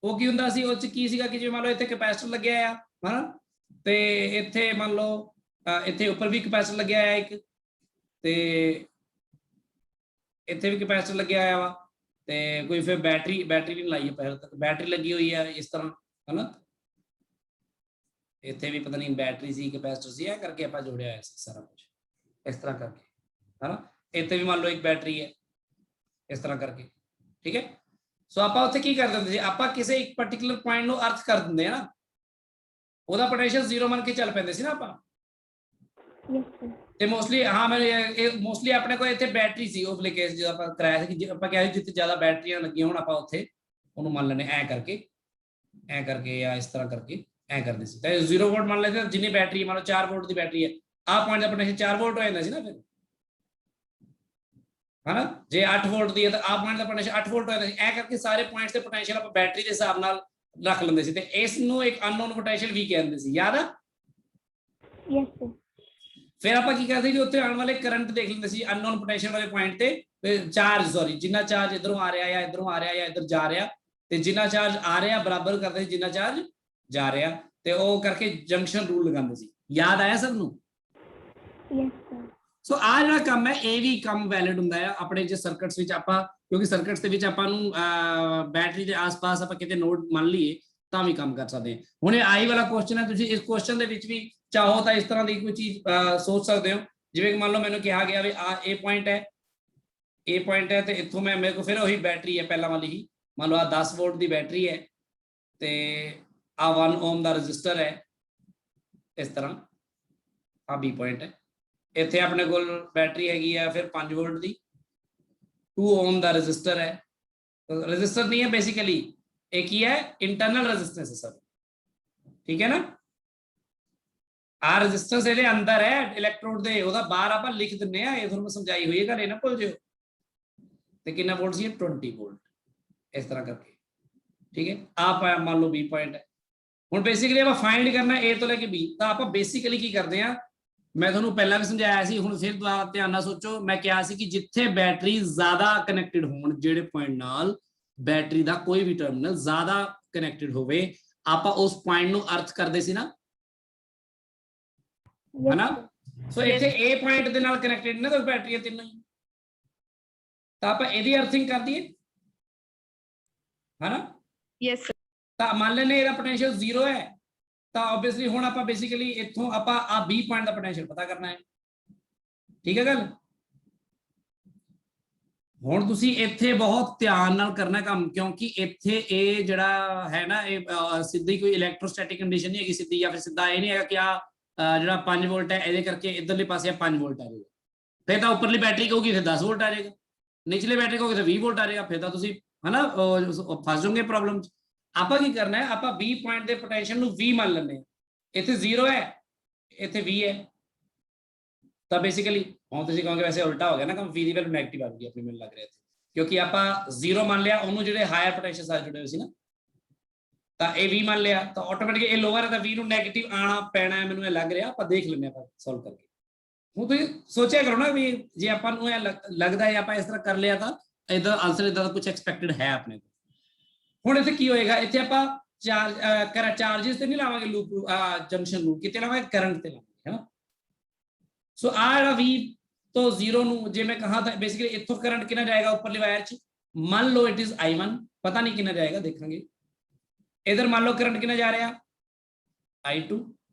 ਉਹ ਕੀ ਹੁੰਦਾ ਸੀ ਉਹ ਚ ਕੀ ਸੀਗਾ ਕਿ ਜਿਵੇਂ ਮੰਨ ਲਓ ਇੱਥੇ ਕੈਪੈਸਿਟਰ ਲੱਗਿਆ ਆ ਹਨਾ ਤੇ ਇੱਥੇ ਮੰਨ ਲਓ ਇੱਥੇ ਉੱਪਰ ਵੀ ਕੈਪੈਸਿਟਰ ਲੱਗਿਆ ਆ ਇੱਕ ਤੇ ਇੱਥੇ ਵੀ ਕੈਪੈਸਿਟਰ ਲੱਗਿਆ ਆ ਵਾ ਤੇ ਕੋਈ ਫਿਰ बैटरी नहीं लाई है पहले तक बैटरी लगी हुई है इस तरह है ना इतने भी पता नहीं बैटरी सी कैपेसिटर सी है करके आप जोड़िया है सारा कुछ इस तरह करके है ना। इतने भी मान लो एक बैटरी है इस तरह करके ठीक है। सो आप उत्थे की कर देंगे आप किसी एक पर्टिकुलर पॉइंट ਨੂੰ अर्थ कर देंगे ना ਉਹਦਾ पोटेंशियल 0 ਮੰਨ ਕੇ ਚੱਲ ਪੈਂਦੇ ਸੀ ਨਾ ਆਪਾਂ। Yes, sir. ਤੇ ਮੋਸਟਲੀ ਹਾਂ ਮੈਂ ਮੋਸਟਲੀ ਆਪਣੇ ਕੋਲ ਇੱਥੇ ਬੈਟਰੀ ਸੀ ਉਹ ਵਾਲੇ ਕੇਸ ਜਦੋਂ ਆਪਾਂ ਕਰਾਇਆ ਸੀ ਕਿ ਆਪਾਂ ਕਿਹਾ ਸੀ ਜਿੱਥੇ ਜ਼ਿਆਦਾ ਬੈਟਰੀਆਂ ਲੱਗੀਆਂ ਹੋਣ ਆਪਾਂ ਉੱਥੇ ਉਹਨੂੰ ਮੰਨ ਲੈਣੇ ਐ ਕਰਕੇ ਜਾਂ ਇਸ ਤਰ੍ਹਾਂ ਕਰਕੇ ਐ ਕਰਦੇ ਸੀ। ਤੇ 0 ਵੋਲਟ ਮੰਨ ਲੈਂਦੇ ਜਿੰਨੀ ਬੈਟਰੀ ਮੰਨ ਲਓ 4 ਵੋਲਟ ਦੀ ਬੈਟਰੀ ਹੈ ਆਹ ਪੁਆਇੰਟ ਦਾ ਪੋਟੈਂਸ਼ੀਅਲ 4 ਵੋਲਟ ਹੋ ਜਾਂਦਾ ਸੀ ਨਾ ਫਿਰ ਹਨਾ। ਜੇ 8 ਵੋਲਟ ਦੀ ਹੈ ਤਾਂ ਆਹ ਪੁਆਇੰਟ ਦਾ ਪੋਟੈਂਸ਼ੀਅਲ 8 ਵੋਲਟ ਹੋ ਜਾਂਦਾ ਸੀ। ਐ ਕਰਕੇ ਸਾਰੇ ਪੁਆਇੰਟਸ ਦੇ ਪੋਟੈਂਸ਼ੀਅਲ ਆਪਾਂ ਬੈਟਰੀ ਦੇ ਹਿਸਾਬ ਨਾਲ ਰੱਖ ਲੈਂਦੇ ਸੀ ਤੇ ਇਸ ਨੂੰ ਇੱਕ ਅਨਨੋਨ ਪੋਟੈਂਸ਼ੀਅਲ ਵੀ ਕਹਿੰਦੇ ਸੀ ਯਾਦ ਆ। Yes, sir. फिर आप की करते कि उत्थे आने वाले करंट देख लेंगे सी अननोन पोटेंशियल वाले पॉइंट ते चार्ज सॉरी जिन्ना चार्ज इधरों आ रहा या इधरों आ रहा या इधर जा रहा ते जिन्ना चार्ज आ रहा बराबर करते जिन्ना चार्ज जा रहा ते वो करके जंक्शन रूल लगाते सी। याद आया सब नूं? Yes, sir. सो आ जिहड़ा काम है ये भी काम वैलिड हुंदा है अपने जे सर्किट्स विच आपां क्योंकि सर्किट्स दे विच आपां नूं बैटरी दे आस-पास आपां किते नोड मान लईए तां भी काम कर सकते हैं। हुण आई वाला क्वेश्चन है तुसीं इस क्वेश्चन दे विच भी चाहो तो इस तरह की कोई चीज सोच सकते हो जिवें मान लो मैंने कहा गया भी आ ए पॉइंट है तो इत्थों मैं मेरे को फिर वही बैटरी है पहला वाली ही मान लो आ 10 वोल्ट की बैटरी है तो आ 1 ओम का रजिस्टर है इस तरह आ बी पॉइंट है ਇੱਥੇ ਆਪਣੇ ਕੋਲ ਬੈਟਰੀ ਹੈਗੀ ਆ ਫਿਰ 5 ਵੋਲਟ ਦੀ, 2 ओम ਦਾ ਰੈਜ਼ਿਸਟਰ ਹੈ, ਰੈਜ਼ਿਸਟਰ ਨਹੀਂ ਹੈ ਬੇਸਿਕਲੀ, ਇਹ ਕੀ ਹੈ ਇੰਟਰਨਲ ਰੈਜ਼ਿਸਟੈਂਸ ਹੈ ਸਰ, ਠੀਕ ਹੈ ਨਾ। ਆ ਰੈਜ਼ਿਸਟੈਂਸ ਇਹਦੇ ਅੰਦਰ ਹੈ ਇਲੈਕਟ੍ਰੋਡ ਦੇ, ਉਹਦਾ ਬਾਹਰ ਆਪਾਂ ਲਿਖ ਦਿੰਨੇ ਆ, ਇਹ ਤੁਹਾਨੂੰ ਮੈਂ ਸਮਝਾਈ ਹੋਈ ਹੈ ਗੱਲ, ਇਹ ਨਾ ਭੁੱਲ ਜਿਓ। ਤੇ ਕਿੰਨਾ ਵੋਲਟ ਸੀ 20 ਵੋਲਟ, ਇਸ ਤਰ੍ਹਾਂ ਕਰਕੇ, ਠੀਕ ਹੈ। ਆਪ ਮੰਨ ਲਓ 20 ਪੁਆਇੰਟ ਹੈ। ਹੁਣ ਬੇਸਿਕਲੀ ਆਪਾਂ ਫਾਈਂਡ ਕਰਨਾ A ਤੋਂ ਲੈ ਕੇ B, ਤਾਂ ਆਪਾਂ ਬੇਸਿਕਲੀ ਕੀ ਕਰਦੇ ਆ, ਮੈਂ ਤੁਹਾਨੂੰ ਪਹਿਲਾਂ ਵੀ ਸਮਝਾਇਆ ਸੀ, ਹੁਣ ਫਿਰ ਦੁਬਾਰਾ ਧਿਆਨ ਨਾਲ ਸੋਚੋ। ਮੈਂ ਕਿਹਾ ਸੀ ਕਿ ਜਿੱਥੇ ਬੈਟਰੀ ਜ਼ਿਆਦਾ ਕਨੈਕਟਡ ਹੋਣ, ਜਿਹੜੇ ਪੁਆਇੰਟ ਨਾਲ ਬੈਟਰੀ ਦਾ ਕੋਈ ਵੀ ਟਰਮੀਨਲ ਜ਼ਿਆਦਾ ਕਨੈਕਟਡ ਹੋਵੇ, ਆਪਾਂ ਉਸ ਪੁਆਇੰਟ ਨੂੰ ਅਰਥ ਕਰਦੇ ਸੀ ਨਾ, Yes, ਹਨਾ। sir. ਸੋ ਇੱਥੇ A ਪੁਆਇੰਟ ਦੇ ਨਾਲ ਕਨੈਕਟਡ ਨੇ ਤਾਂ ਬੈਟਰੀਆਂ ਤਿੰਨੋਂ ਹੀ, ਤਾਂ ਆਪਾਂ ਇਹਦੀ ਅਰਥਿੰਗ ਕਰ ਦਈਏ, ਹਨਾ। Yes, sir. ਤਾਂ ਮੰਨ ਲੈਣੇ ਇਹਦਾ ਪੋਟੈਂਸ਼ੀਅਲ 0 ਹੈ, ਤਾਂ ਆਬਵੀਅਸਲੀ ਹੁਣ ਆਪਾਂ ਬੇਸਿਕਲੀ ਇੱਥੋਂ ਆਪਾਂ ਆ B ਪੁਆਇੰਟ ਦਾ ਪੋਟੈਂਸ਼ੀਅਲ ਪਤਾ ਕਰਨਾ ਹੈ, ਠੀਕ ਹੈ ਗੱਲ। ਹੁਣ ਤੁਸੀਂ ਇੱਥੇ ਬਹੁਤ ਧਿਆਨ ਨਾਲ ਕਰਨਾ ਕੰਮ, ਕਿਉਂਕਿ ਇੱਥੇ ਇਹ ਜਿਹੜਾ ਹੈ ਨਾ, ਇਹ ਸਿੱਧੀ ਕੋਈ ਇਲੈਕਟ੍ਰੋਸਟੈਟਿਕ ਕੰਡੀਸ਼ਨ ਨਹੀਂ ਹੈਗੀ ਸਿੱਧੀ, ਜਾਂ ਫਿਰ ਸਿੱਧਾ ਇਹ ਨਹੀਂ ਹੈਗਾ ਕਿ ਆ ਜਿਹੜਾ 5 ਵੋਲਟ ਹੈ ਇਹਦੇ ਕਰਕੇ ਇਧਰਲੇ ਪਾਸੇ 5 ਵੋਲਟ ਆ ਜਾਏਗਾ, ਫਿਰ ਤਾਂ ਉੱਪਰਲੀ ਬੈਟਰੀ ਕਹੂਗੀ ਫਿਰ 10 ਵੋਲਟ ਆ ਜਾਏਗਾ, ਨਿਚਲੇ ਬੈਟਰੀ ਕਹੂਗੀ ਫਿਰ 20 ਵੋਲਟ ਆ ਜਾਏਗਾ, ਫਿਰ ਤਾਂ ਤੁਸੀਂ ਹਨਾ ਫਸ ਜਾਓਗੇ ਪ੍ਰੋਬਲਮ 'ਚ। ਆਪਾਂ ਕੀ ਕਰਨਾ ਹੈ, ਆਪਾਂ 20 ਪੁਆਇੰਟ ਦੇ ਪੋਟੈਂਸ਼ੀਅਲ ਨੂੰ 20 ਮੰਨ ਲੈਂਦੇ ਹਾਂ, ਇੱਥੇ 0 ਹੈ ਇੱਥੇ 20 ਹੈ, ਤਾਂ ਬੇਸਿਕਲੀ ਹੁਣ ਤੁਸੀਂ ਕਹੋਗੇ ਵੈਸੇ ਉਲਟਾ ਹੋ ਗਿਆ ਨਾ ਕੰਮ, V ਦੀ ਵੈਲਿਊ ਨੈਗੇਟਿਵ ਆ ਗਈ ਆਪਣੀ, ਮੈਨੂੰ ਲੱਗ ਰਿਹਾ ਇੱਥੇ, ਕਿਉਂਕਿ ਆਪਾਂ 0 ਮੰਨ ਲਿਆ, ਉਹਨੂੰ ਜਿਹੜੇ ਹਾਇਰ ਪੋਟੈਂਸ਼ੀਅਲ ਨਾਲ ਜੁੜੇ ਹੋਏ ਸੀ ਨਾ, ਤਾਂ ਇਹ 20 ਮੰਨ ਲਿਆ, ਤਾਂ ਆਟੋਮੈਟਿਕਲੀ ਇਹ ਲੋਅਰ ਹੈ ਤਾਂ 20 ਨੂੰ ਨੈਗੇਟਿਵ ਆਣਾ ਪੈਣਾ ਹੈ, ਮੈਨੂੰ ਇਹ ਲੱਗ ਰਿਹਾ। ਆਪਾਂ ਦੇਖ ਲੈਂਦੇ ਆਪਾਂ ਸੋਲਵ ਕਰਕੇ। ਹੁਣ ਤੁਸੀਂ ਸੋਚਿਆ ਕਰੋ ਨਾ ਵੀ ਜੇ ਆਪਾਂ ਨੂੰ ਇਹ ਲੱਗਦਾ ਹੈ ਆਪਾਂ ਇਸ ਤਰ੍ਹਾਂ ਕਰ ਲਿਆ ਤਾਂ ਇਹਦਾ ਆਨਸਰ ਇਹਦਾ ਕੁਝ ਐਕਸਪੈਕਟਡ ਹੈ ਆਪਣੇ ਕੋਲ। ਹੁਣ ਇੱਥੇ ਕੀ ਹੋਏਗਾ, ਇੱਥੇ ਆਪਾਂ ਚਾਰजेस ਤੇ ਨਹੀਂ ਲਾਵਾਂਗੇ ਲੂਪ ਜੰਕਸ਼ਨ ਨੂੰ, ਕਿਤੇ ਲਾਵਾਂਗੇ ਕਰੰਟ ਤੇ ਲਾਵਾਂਗੇ, ਹੈਨਾ। ਸੋ ਆ ਜਿਹੜਾ V ਤੋਂ 0 ਨੂੰ ਜੇ ਮੈਂ ਕਹਾਂ ਤਾਂ ਬੇਸਿਕਲੀ ਇੱਥੋਂ ਕਰੰਟ ਕਿੰਨਾ ਜਾਏਗਾ ਉੱਪਰਲੀ ਵਾਇਰ 'ਚ, ਮੰਨ ਲਓ ਇਟ ਇਜ਼ I1, ਪਤਾ ਨਹੀਂ ਕਿੰਨਾ ਜਾਏਗਾ ਦੇਖਾਂਗੇ। इधर मान लो करंट कितना जा रहा I2,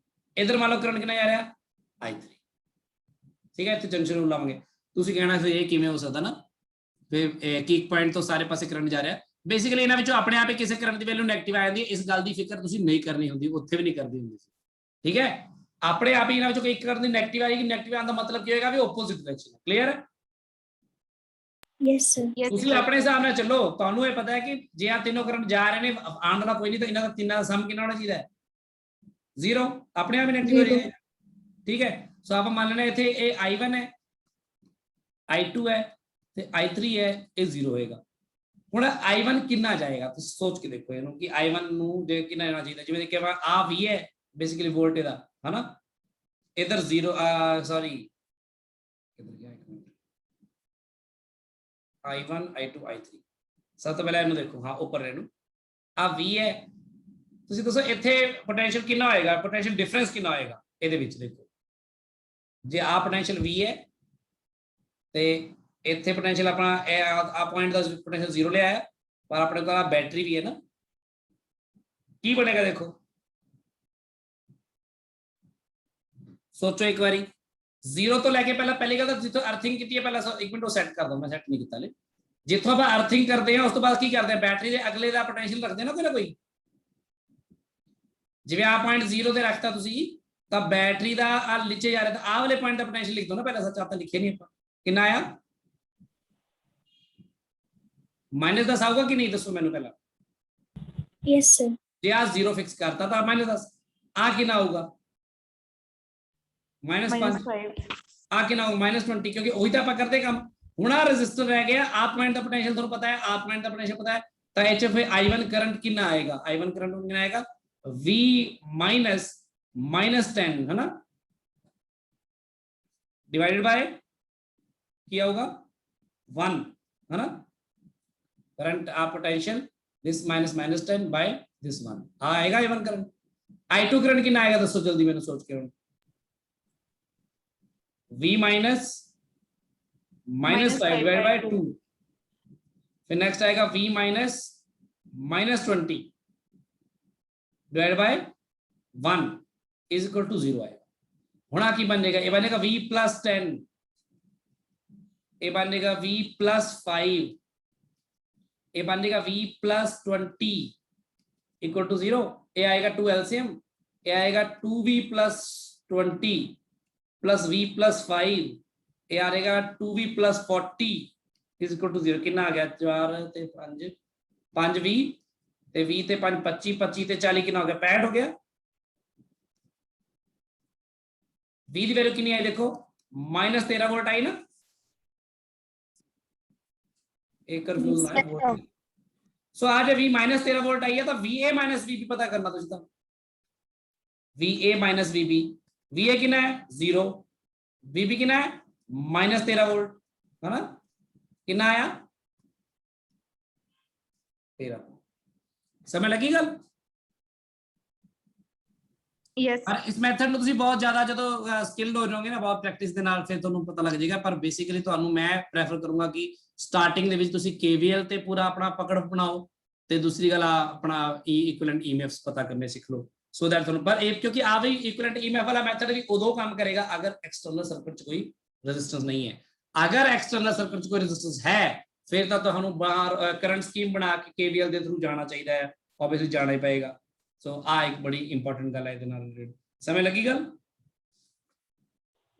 इधर मान लो करंट कितना जा रहा I3, ठीक है। इतने जंक्शन रूल लावांगे, ਤੁਸੀਂ ਕਹਿਣਾ ਫਿਰ ਇਹ ਕਿਵੇਂ ਹੋ ਸਕਦਾ ਨਾ, ਫਿਰ ਇੱਕ ਪੁਆਇੰਟ ਤੋਂ ਸਾਰੇ ਪਾਸੇ ਕਰੰਟ ਜਾ ਰਿਹਾ। ਬੇਸਿਕਲੀ ਇਹਨਾਂ ਵਿੱਚੋਂ ਆਪਣੇ ਆਪ ਹੀ ਕਿਸੇ ਕਰੰਟ ਦੀ ਵੈਲਿਊ ਨੈਗੇਟਿਵ ਆ ਜਾਂਦੀ ਹੈ, ਇਸ ਗੱਲ ਦੀ ਫਿਕਰ ਤੁਸੀਂ ਨਹੀਂ ਕਰਨੀ ਹੁੰਦੀ, ਉੱਥੇ ਵੀ ਨਹੀਂ ਕਰਦੀ ਹੁੰਦੀ ਸੀ, ਠੀਕ ਹੈ। ਆਪਣੇ ਆਪ ਹੀ ਇਹਨਾਂ ਵਿੱਚੋਂ ਕੋਈ ਇੱਕ ਕਰੰਟ ਦੀ ਨੈਗੇਟਿਵ ਆਏਗੀ, ਨੈਗੇਟਿਵ ਆਉਣ ਦਾ ਮਤਲਬ ਕੀ ਹੋਏਗਾ ਵੀ ਆਪੋਜ਼ਿਟ ਡਾਇਰੈਕਸ਼ਨ ਹੈ, ਕਲੀਅਰ ਹੈ। Yes, sir. Yes, ਤੁਸੀਂ sir. ਆਪਣੇ ਹਿਸਾਬ ਨਾਲ ਚੱਲੋ, ਤੁਹਾਨੂੰ ਇਹ ਪਤਾ ਹੈ ਕਿ ਜੇ ਆ ਤਿੰਨੋਂ ਕਰੰਟ ਜਾ ਰਹੇ ਨੇ, ਆਉਣ ਵਾਲਾ ਕੋਈ ਨਹੀਂ, ਤਾਂ ਇਹਨਾਂ ਦਾ ਤਿੰਨਾਂ ਦਾ ਸਮ ਕਿੰਨਾ ਹੋਣਾ ਚਾਹੀਦਾ ਹੈ 0, ਆਪਣੇ ਆਪ ਹੀ ਨੈਗੇਟਿਵ ਹੋ ਜਾਏਗਾ, ਠੀਕ ਹੈ। ਸੋ ਆਪਾਂ ਮੰਨ ਲੈਣਾ ਇੱਥੇ ਇਹ I1 ਹੈ, I2 ਹੈ ਤੇ I3 ਹੈ, ਇਹ 0 ਹੋਏਗਾ। ਹੁਣ I1 ਕਿੰਨਾ ਜਾਏਗਾ, ਤੁਸੀਂ ਸੋਚ ਕੇ ਦੇਖੋ ਇਹਨੂੰ ਕਿ I1 ਨੂੰ ਜੇ ਕਿੰਨਾ ਜਾਣਾ ਚਾਹੀਦਾ, ਜਿਵੇਂ ਕਿ ਆ V ਹੈ ਬੇਸਿਕਲੀ ਵੋਲਟ ਦਾ, ਹਨਾ। ਇਧਰ 0 ਸੌਰੀ ਕਿੱਧਰ ਗਿਆ, ਇੱਕ ਮਿੰਟ, I1 I2 I3, ਸਭ ਤੋਂ ਪਹਿਲਾਂ ਇਹਨੂੰ ਦੇਖੋ, ਹਾਂ ਉੱਪਰ ਇਹਨੂੰ ਆ V ਹੈ, ਤੁਸੀਂ ਦੱਸੋ ਇੱਥੇ ਪੋਟੈਂਸ਼ੀਅਲ ਕਿੰਨਾ ਹੋਏਗਾ, ਪੋਟੈਂਸ਼ੀਅਲ ਡਿਫਰੈਂਸ ਕਿੰਨਾ ਹੋਏਗਾ ਇਹਦੇ ਵਿੱਚ। ਦੇਖੋ ਜੇ ਆ ਪੋਟੈਂਸ਼ੀਅਲ V ਹੈ ਤੇ ਇੱਥੇ ਪੋਟੈਂਸ਼ੀਅਲ ਆਪਣਾ ਆ ਪੁਆਇੰਟ ਦਾ ਪੋਟੈਂਸ਼ੀਅਲ 0 ਲਿਆ ਹੈ, ਪਰ ਆਪਣੇ ਕੋਲ ਬੈਟਰੀ ਵੀ ਹੈ ਨਾ, ਕੀ ਬਣੇਗਾ ਦੇਖੋ, ਸੋਚੋ ਇੱਕ ਵਾਰੀ। 0 ਤੋਂ ਲੈ ਕੇ ਪਹਿਲੀ ਗੱਲ ਤਾਂ ਜਿੱਥੋਂ ਅਰਥਿੰਗ ਕੀਤੀ ਹੈ, ਪਹਿਲਾਂ ਇੱਕ ਮਿੰਟ ਉਹ ਸੈੱਟ ਕਰ ਦੋ, ਮੈਂ ਸੈੱਟ ਨਹੀਂ ਕੀਤਾ ਲੈ। ਜਿੱਥੋਂ ਆਪਾਂ ਅਰਥਿੰਗ ਕਰਦੇ ਹਾਂ ਉਸ ਤੋਂ ਬਾਅਦ ਕੀ ਕਰਦੇ ਹਾਂ, ਬੈਟਰੀ ਦੇ ਅਗਲੇ ਦਾ ਪੋਟੈਂਸ਼ੀਅਲ ਰੱਖਦੇ ਨਾ ਕੋਈ ਨਾ ਕੋਈ, ਜਿਵੇਂ ਆ ਪੁਆਇੰਟ 0 ਤੇ ਰੱਖਤਾ ਤੁਸੀਂ, ਤਾਂ ਬੈਟਰੀ ਦਾ ਆ ਨੀਚੇ ਜਾ ਰਿਹਾ, ਤਾਂ ਆਹ ਵਾਲੇ ਪੁਆਇੰਟ ਦਾ ਪੋਟੈਂਸ਼ੀਅਲ ਲਿਖ ਦੋ ਨਾ ਪਹਿਲਾਂ, ਸੱਚ ਆਪਾਂ ਲਿਖਿਆ ਨਹੀਂ, ਆਪਾਂ ਕਿੰਨਾ ਆਇਆ -10 ਆਊਗਾ ਕਿ ਨਹੀਂ, ਦੱਸੋ ਮੈਨੂੰ ਪਹਿਲਾਂ। Yes, sir. ਜੇ ਆ 0 ਫਿਕਸ ਕਰਤਾ ਤਾਂ -10, ਆ ਕਿੰਨਾ ਆਊਗਾ -5, ਆ ਕਿੰਨਾ ਆਊਗਾ -20, ਕਿਉਂਕਿ ਉਹੀ ਤਾਂ ਆਪਾਂ ਕਰਦੇ ਕੰਮ। ਹੁਣ ਆ ਰੈਜ਼ਿਸਟਰ ਰਹਿ ਗਿਆ, ਆ ਪੁਆਇੰਟ ਦਾ ਪੋਟੈਂਸ਼ੀਅਲ ਤੁਹਾਨੂੰ ਪਤਾ ਹੈ, ਆ ਪੁਆਇੰਟ ਦਾ ਪੋਟੈਂਸ਼ੀਅਲ ਪਤਾ ਹੈ, ਤਾਂ ਇਹ 'ਚ ਫਿਰ I1 ਕਰੰਟ ਕਿੰਨਾ ਆਏਗਾ, I1 ਕਰੰਟ ਕਿੰਨਾ ਆਏਗਾ V -10 है ना, डिवाइडेड बाय क्या होगा 1, है ना। करंट आप पोटेंशियल दिस -10 बाय दिस 1 आएगा I1 करंट। I2 करंट कितना आएगा दोस्तों, जल्दी मैंने सोच के V -5 डिवाइडेड बाय 2, फिर नेक्स्ट आएगा V -20 divide by 1 is equal to 0 आएगा। होना की बन जाएगा, ये बनेगा V +10, ये बनेगा V +5, ये बनेगा V +20 इक्वल टू 0, ये आएगा 2 LCM, ये आएगा 2V +20 प्लस v प्लस 5 ये आ जाएगा 2v plus 40 is equal to 0 कितना आ गया 4 ते 5 5v ते v ते 5 25 25 ते 40 कितना हो गया 65 हो गया। v की वैल्यू कितनी आई देखो -13 वोल्ट आई ना एक कंफ्यूज ना है वोल्ट सो आज v -13 वोल्ट आई है तो va माइनस vb पता करना तो सीधा va माइनस vb va कितना है 0 vb कितना है -13 वोल्ट है ना कितना आया 13 समय लगी गल यस पर इस मैथड ਨੂੰ ਤੁਸੀਂ ਬਹੁਤ ਜ਼ਿਆਦਾ ਜਦੋਂ ਸਕਿਲਡ ਹੋ ਜਾਓਗੇ ਨਾ ਬਹੁਤ ਪ੍ਰੈਕਟਿਸ ਦੇ ਨਾਲ ਫਿਰ ਤੁਹਾਨੂੰ ਪਤਾ ਲੱਗ ਜਾਏਗਾ ਪਰ ਬੇਸਿਕਲੀ ਤੁਹਾਨੂੰ ਮੈਂ ਪ੍ਰੈਫਰ ਕਰੂੰਗਾ ਕਿ ਸਟਾਰਟਿੰਗ ਦੇ ਵਿੱਚ ਤੁਸੀਂ KVL ਤੇ ਪੂਰਾ ਆਪਣਾ ਪਕੜ ਬਣਾਓ ਤੇ ਦੂਸਰੀ ਗੱਲ ਆਪਣਾ ਇਕੁਇਵਲੈਂਟ EMFs ਪਤਾ ਕਰਨੇ ਸਿੱਖ ਲਓ ਸੋ ਦੈਟ ਤੁਹਾਨੂੰ ਪਰ ਇਹ ਕਿਉਂਕਿ ਆ ਵੀ ਇਕੁਇਵਲੈਂਟ EMF ਵਾਲਾ ਮੈਥਡ ਵੀ ਉਦੋਂ ਕੰਮ ਕਰੇਗਾ ਅਗਰ ਐਕਸਟਰਨਲ ਸਰਕਟ 'ਚ ਕੋਈ ਰੈਜ਼ਿਸਟੈਂਸ ਨਹੀਂ ਹੈ ਅਗਰ ਐਕਸਟਰਨਲ ਸਰਕਟ 'ਚ ਕੋਈ ਰੈਜ਼ਿਸਟੈਂਸ ਹੈ ਫਿਰ ਤਾਂ ਤੁਹਾਨੂੰ ਬਾਹਰ ਕਰੰਟ ਸਕੀਮ ਬਣਾ ਕੇ KVL ਦੇ ਥਰੂ ਜਾਣਾ ਚਾਹੀਦਾ ਹੈ ਆਬਵੀਅਸਲੀ ਜਾਣਾ ਹੀ ਪਏਗਾ ਸੋ ਆ ਇੱਕ ਬੜੀ ਇੰਪੋਰਟੈਂਟ ਗੱਲ ਹੈ ਇਹਦੇ ਨਾਲ ਰਿਲੇਟਡ ਸਮਝ ਲੱਗੀ ਗੱਲ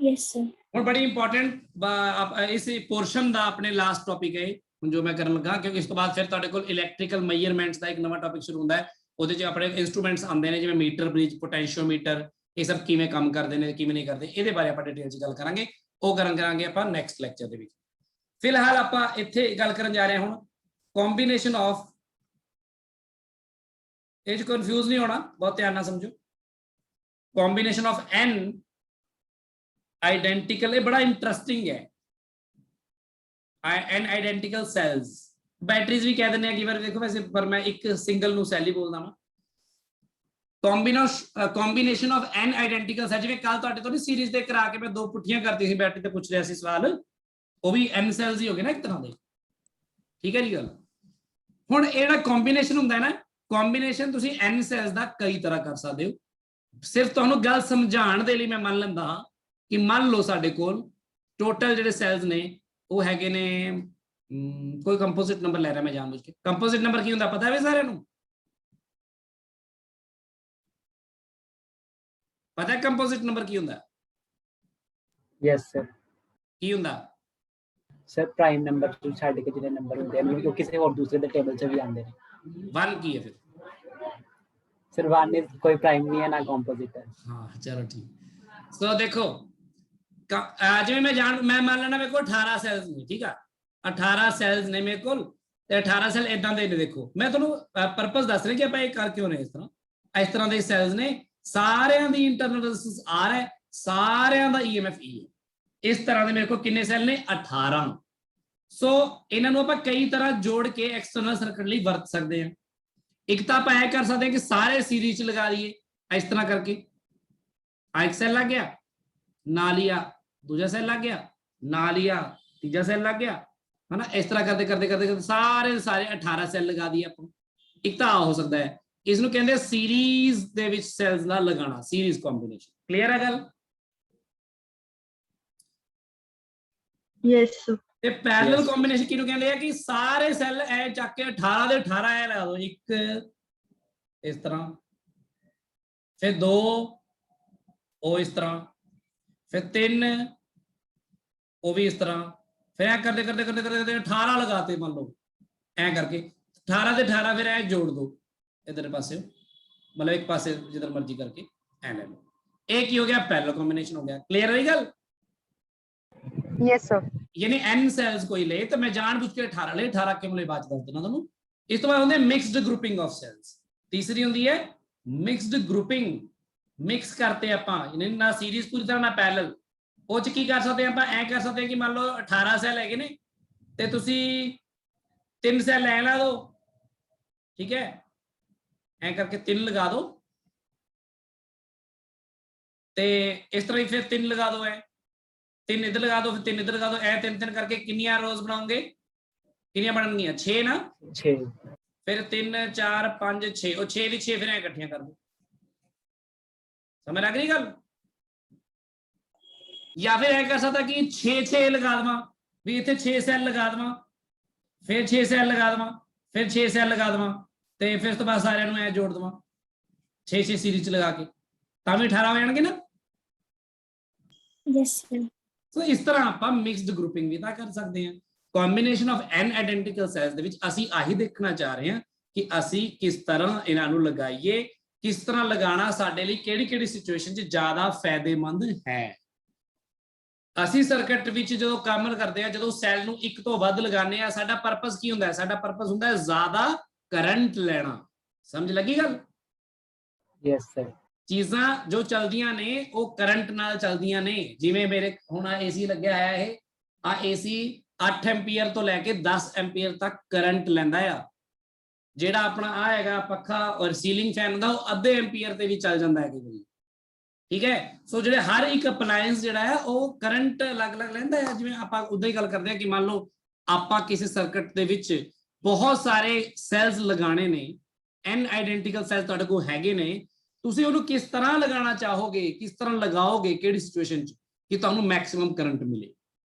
Yes, sir. ਹੁਣ ਬੜੀ ਇੰਪੋਰਟੈਂਟ ਇਸ ਪੋਰਸ਼ਨ ਦਾ ਆਪਣੇ ਲਾਸਟ ਟੌਪਿਕ ਹੈ ਹੁਣ ਜੋ ਮੈਂ ਕਰਨ ਲੱਗਾ ਕਿਉਂਕਿ ਇਸ ਤੋਂ ਬਾਅਦ ਫਿਰ ਤੁਹਾਡੇ ਕੋਲ ਇਲੈਕਟ੍ਰੀਕਲ ਮੈਜ਼ਰਮੈਂਟਸ ਦਾ ਇੱਕ ਨਵਾਂ ਟੌਪਿਕ ਸ਼ੁਰੂ ਹੁੰਦਾ ਹੈ ਉਹਦੇ 'ਚ ਆਪਣੇ ਇੰਸਟਰੂਮੈਂਟਸ ਆਉਂਦੇ ਨੇ ਜਿਵੇਂ ਮੀਟਰ ਬ੍ਰਿਜ ਪੋਟੈਂਸ਼ੀਓਮੀਟਰ ਇਹ ਸਭ ਕਿਵੇਂ ਕੰਮ ਕਰਦੇ ਨੇ ਕਿਵੇਂ ਨਹੀਂ ਕਰਦੇ ਇਹਦੇ ਬਾਰੇ ਆਪਾਂ ਡਿਟੇਲ 'ਚ ਗੱਲ ਕਰਾਂਗੇ ਉਹ ਕਰਾਂਗੇ ਆਪਾਂ ਨੈਕਸਟ ਲੈਕਚਰ ਦੇ ਵਿੱਚ ਫਿਲਹਾਲ ਆਪਾਂ ਇੱਥੇ ਗੱਲ ਕਰਨ ਜਾ ਰਹੇ ਹਾਂ ਹੁਣ ਕੰਬੀਨੇਸ਼ਨ ਆਫ ਇਹ 'ਚ ਕਨਫਿਊਜ਼ ਨਹੀਂ ਹੋਣਾ ਬਹੁਤ ਧਿਆਨ ਨਾਲ ਸਮਝੋ ਕੰਬੀਨੇਸ਼ਨ ਆਫ n आइडेंटिकल ये बड़ा इंटरेस्टिंग है एन आइडेंटिकल सेल्स बैटरीज भी कह देने हैं देखो वैसे पर मैं एक सिंगल नु सेल ही बोलदा ना combination of N identical cell जिवें कल ਤੁਹਾਡੇ ਤੋਂ ਨਹੀਂ ਸੀਰੀਜ਼ ਦੇ ਕਰਾ ਕੇ ਮੈਂ ਦੋ ਪੁੱਠੀਆਂ ਕਰਦੀ ਸੀ ਬੈਟਰੀ ਤੇ ਪੁੱਛ ਰਿਹਾ ਸੀ ਸਵਾਲ ਉਹ ਵੀ n ਸੈਲਸ ਹੀ ਹੋ ਗਏ ਨਾ ਇੱਕ ਤਰ੍ਹਾਂ ਦੇ ਠੀਕ ਹੈ ਜੀ ਗੱਲ ਹੁਣ ਇਹ ਜਿਹੜਾ ਕੰਬੀਨੇਸ਼ਨ ਹੁੰਦਾ ਹੈ ਨਾ ਕੰਬੀਨੇਸ਼ਨ ਤੁਸੀਂ n ਸੈਲਸ ਦਾ ਕਈ ਤਰ੍ਹਾਂ ਕਰ ਸਕਦੇ ਹੋ ਸਿਰਫ ਤੁਹਾਨੂੰ ਗੱਲ ਸਮਝਾਉਣ ਦੇ ਲਈ ਮੈਂ ਮੰਨ ਲੈਂਦਾ ਹਾਂ ਕਿ ਮੰਨ ਲਓ ਸਾਡੇ ਕੋਲ ਟੋਟਲ ਜਿਹੜੇ ਸੈਲਸ ਨੇ ਉਹ ਹੈਗੇ ਨੇ ਕੋਈ ਕੰਪੋਜ਼ਿਟ ਨੰਬਰ ਲੈ ਰਿਹਾ ਮੈਂ ਜਾਣਬੁੱਝ ਕੇ ਕੰਪੋਜ਼ਿਟ ਨੰਬਰ ਕੀ ਹੁੰਦਾ ਪਤਾ ਹੈ ਸਾਰਿਆਂ ਨੂੰ ਪਤਾ ਹੈ ਕੰਪੋਜ਼ਿਟ ਨੰਬਰ ਕੀ ਹੁੰਦਾ ਯੈਸ ਸਰ ਕੀ ਹੁੰਦਾ ਸਰ ਪ੍ਰਾਈਮ ਨੰਬਰ ਤੋਂ ਛੱਡ ਕੇ ਜਿਹੜੇ ਨੰਬਰ ਹੁੰਦੇ ਨੇ ਉਹ ਕਿਸੇ ਹੋਰ ਦੂਸਰੇ ਦੇ ਟੇਬਲ 'ਚ ਵੀ ਆਉਂਦੇ ਨੇ 1 ਕੀ ਹੈ ਫਿਰ ਸਰ 1 ਇਜ਼ ਕੋਈ ਪ੍ਰਾਈਮ ਨਹੀਂ ਹੈ ਨਾ ਕੰਪੋਜ਼ਿਟ ਹੈ ਹਾਂ ਚਲੋ ਠੀਕ ਸੋ ਦੇਖੋ ਜਿਵੇਂ ਮੈਂ ਮੰਨ ਲੈਣਾ ਮੇਰੇ ਕੋਲ 18 ਸੈਲਸ ਨੇ ਠੀਕ ਆ 18 ਸੈਲਸ ਨੇ ਮੇਰੇ ਕੋਲ ਤੇ 18 ਸੈਲ ਇਦਾਂ ਦੇ ਨੇ ਦੇਖੋ ਮੈਂ ਤੁਹਾਨੂੰ ਪਰਪਸ ਦੱਸ ਰਿਹਾ ਕਿ ਆਪਾਂ ਇਹ ਕਰ ਕਿਉਂ ਰਹੇ ਇਸ ਤਰ੍ਹਾਂ ਦੇ ਸੈਲਸ ਨੇ ਸਾਰਿਆਂ ਦੀ ਇੰਟਰਨਲ ਰੈਜ਼ਿਸਟੈਂਸ R ਹੈ ਸਾਰਿਆਂ ਦਾ EMF E ਹੈ ਇਸ ਤਰ੍ਹਾਂ ਦੇ ਮੇਰੇ ਕੋਲ ਕਿੰਨੇ ਸੈਲ ਨੇ 18 ਸੋ ਇਹਨਾਂ ਨੂੰ ਆਪਾਂ ਕਈ ਤਰ੍ਹਾਂ ਜੋੜ ਕੇ ਐਕਸਟਰਨਲ ਸਰਕਟ ਲਈ ਵਰਤ ਸਕਦੇ ਹਾਂ ਇੱਕ ਤਾਂ ਆਪਾਂ ਇਹ ਕਰ ਸਕਦੇ ਹਾਂ ਕਿ ਸਾਰੇ ਸੀਰੀਜ਼ ਚ ਲਗਾ ਦਈਏ ਇਸ ਤਰ੍ਹਾਂ ਕਰਕੇ ਆ ਇੱਕ ਸੈਲ ਲੱਗ ਗਿਆ ਨਾਲ ਹੀ ਆ ਦੂਜਾ ਸੈੱਲ ਲੱਗ ਗਿਆ ਨਾਲ ਹੀ ਆ ਤੀਜਾ ਸੈੱਲ ਲੱਗ ਗਿਆ ਹਨਾ ਇਸ ਤਰ੍ਹਾਂ ਕਰਦੇ ਸਾਰੇ 18 ਸੈੱਲ ਲਗਾ ਦਈਏ ਆਪਾਂ ਇੱਕ ਤਾਂ ਹੋ ਸਕਦਾ ਹੈ ਇਸ ਨੂੰ ਕਹਿੰਦੇ ਸੀਰੀਜ਼ ਦੇ ਵਿੱਚ ਸੈਲਸ ਨਾਲ ਲਗਾਉਣਾ ਸੀਰੀਜ਼ ਕੰਬੀਨੇਸ਼ਨ ਕਲੀਅਰ ਹੈ ਗੱਲ यस ਤੇ ਪੈਰਲਲ ਕੰਬੀਨੇਸ਼ਨ ਕਿਹਨੂੰ ਕਹਿੰਦੇ ਆ ਕਿ ਸਾਰੇ ਸੈੱਲ ਐ ਚੱਕ ਕੇ 18 ਦੇ 18 ਐ ਲਾ ਦੋ ਇੱਕ ਇਸ ਤਰ੍ਹਾਂ ਫਿਰ 2 ਉਹ ਇਸ ਤਰ੍ਹਾਂ फिर 3 वो भी इस तरह फिर करते 18 लगाते मान लो ऐ करके 18 से 18 फिर ऐ जोड़ दो इधर पासे मतलब एक पासे जिधर मर्जी करके ऐ ले लो एक ही हो गया पैरेलल कॉम्बिनेशन हो गया क्लियर है गल यस सर यानी n सेल्स कोई ले तो मैं जानबूझ के 18 ले 18 क्यों ले बात कर देना ਤੁਹਾਨੂੰ ਇਸ ਤੋਂ ਬਾਅਦ ਹੁੰਦੇ ਮਿਕਸਡ ਗਰੁੱਪਿੰਗ ਆਫ ਸੈਲਸ ਤੀਸਰੀ ਹੁੰਦੀ ਹੈ ਮਿਕਸਡ ਗਰੁੱਪਿੰਗ ਮਿਕਸ ਕਰਤੇ ਆਪਾਂ ਯਾਨੀ ਨਾ ਸੀਰੀਜ਼ ਪੂਰੀ ਤਰ੍ਹਾਂ ਨਾ ਪੈਰਲਲ ਉਹ ਚ ਕੀ ਕਰ ਸਕਦੇ ਆਪਾਂ ਐ ਕਰ ਸਕਦੇ ਕਿ ਮੰਨ ਲਓ 18 ਸੈੱਲ ਹੈਗੇ ਨੇ ਤੇ ਤੁਸੀਂ 3 ਸੈੱਲ ਲੈ ਲਾ ਦੋ ਠੀਕ ਹੈ ਐ ਕਰਕੇ 3 ਲਗਾ ਦੋ ਤੇ ਇਸ ਤਰ੍ਹਾਂ ਹੀ ਫਿਰ 3 ਲਗਾ ਦੋ ਐ 3 ਇੱਧਰ ਲਗਾ ਦੋ ਫਿਰ 3 ਇੱਧਰ ਲਗਾ ਦੋ ਐ 3 ਕਰਕੇ ਕਿੰਨੀਆਂ ਰੋਜ਼ ਬਣਾਉਂਗੇ ਕਿੰਨੀਆਂ ਬਣਨਗੀਆਂ 6 ਨਾ 6 ਫਿਰ 3 4 5 6 ਉਹ 6 ਦੀ 6 ਫਿਰ ਐ ਇਕੱਠੀਆਂ ਕਰ ਦੋ समझ लग रही गल या फिर ऐ कर सकता कि 6 लगा देव भी इतने 6 सैल लगा देव फिर 6 सैल लगा देव फिर 6 सैल लगा देव तो फिर उस तो बाद सारे ऐ जोड़ देव 6 सीरीज लगा के भी 18 हो जाएंगे ना Yes, sir. ਸੋ ਇਸ ਤਰ੍ਹਾਂ ਆਪਾਂ ਮਿਕਸਡ ਗਰੁੱਪਿੰਗ ਵੀ ਤਾਂ ਕਰ ਸਕਦੇ ਹਾਂ। Combination of n identical cells ਦੇ ਵਿੱਚ ਅਸੀਂ ਆਹੀ ਦੇਖਣਾ ਚਾਹ ਰਹੇ ਹਾਂ ਕਿ ਅਸੀਂ ਕਿਸ ਤਰ੍ਹਾਂ ਇਹਨਾਂ ਨੂੰ ਲਗਾਈਏ, ਕਿਸ ਤਰ੍ਹਾਂ ਲਗਾਉਣਾ ਸਾਡੇ ਲਈ ਕਿਹੜੀ ਸਿਚੁਏਸ਼ਨ 'ਚ ਜ਼ਿਆਦਾ ਫਾਇਦੇਮੰਦ ਹੈ। ਅਸੀਂ ਸਰਕਟ ਵਿੱਚ ਜਦੋਂ ਕੰਮ ਕਰਦੇ ਆ, ਜਦੋਂ ਸੈੱਲ ਨੂੰ ਇੱਕ ਤੋਂ ਵੱਧ ਲਗਾਉਂਦੇ ਆ, ਸਾਡਾ ਪਰਪਸ ਕੀ ਹੁੰਦਾ ਹੈ? ਸਾਡਾ ਪਰਪਸ ਹੁੰਦਾ ਹੈ ਜ਼ਿਆਦਾ ਕਰੰਟ ਲੈਣਾ। ਸਮਝ ਲੱਗੀ ਗੱਲ? Yes, sir. ਚੀਜ਼ਾਂ ਜੋ ਚਲਦੀਆਂ ਨੇ ਉਹ ਕਰੰਟ ਨਾਲ ਚਲਦੀਆਂ ਨੇ। ਜਿਵੇਂ ਮੇਰੇ ਹੁਣ ਆ ਏਸੀ ਲੱਗਿਆ ਹੋਇਆ, ਇਹ ਆ ਏਸੀ 8 ਐਂਪੀਅਰ ਤੋਂ ਲੈ ਕੇ 10 ਐਂਪੀਅਰ ਤੱਕ ਕਰੰਟ ਲੈਂਦਾ ਆ। ਜਿਹੜਾ ਆਪਣਾ ਆ ਹੈਗਾ ਪੱਖਾ ਔਰ ਸੀਲਿੰਗ ਫੈਨ ਹੁੰਦਾ, ਉਹ ਅੱਧੇ ਐਂਪੀਅਰ ਤੇ ਵੀ ਚੱਲ ਜਾਂਦਾ ਹੈ ਕਈ ਵਾਰੀ। ਠੀਕ ਹੈ, ਸੋ ਜਿਹੜੇ ਹਰ ਇੱਕ ਅਪਲਾਈਐਂਸ ਜਿਹੜਾ ਹੈ ਉਹ ਕਰੰਟ ਅਲੱਗ-ਅਲੱਗ ਲੈਂਦਾ ਹੈ। ਜਿਵੇਂ ਆਪਾਂ ਉਦਾਂ ਹੀ ਗੱਲ ਕਰਦੇ ਹਾਂ ਕਿ ਮੰਨ ਲਓ ਆਪਾਂ ਕਿਸੇ ਸਰਕਟ ਦੇ ਵਿੱਚ ਬਹੁਤ ਸਾਰੇ ਸੈਲਸ ਲਗਾਣੇ ਨੇ, n ਆਇਡੈਂਟੀਕਲ ਸੈਲਸ ਤੁਹਾਡੇ ਕੋਲ ਹੈਗੇ ਨੇ, ਤੁਸੀਂ ਉਹਨੂੰ ਕਿਸ ਤਰ੍ਹਾਂ ਲਗਾਉਣਾ ਚਾਹੋਗੇ, ਕਿਸ ਤਰ੍ਹਾਂ ਲਗਾਓਗੇ, ਕਿਹੜੀ ਸਿਚੁਏਸ਼ਨ 'ਚ ਕਿ ਤੁਹਾਨੂੰ ਮੈਕਸਿਮਮ ਕਰੰਟ ਮਿਲੇ।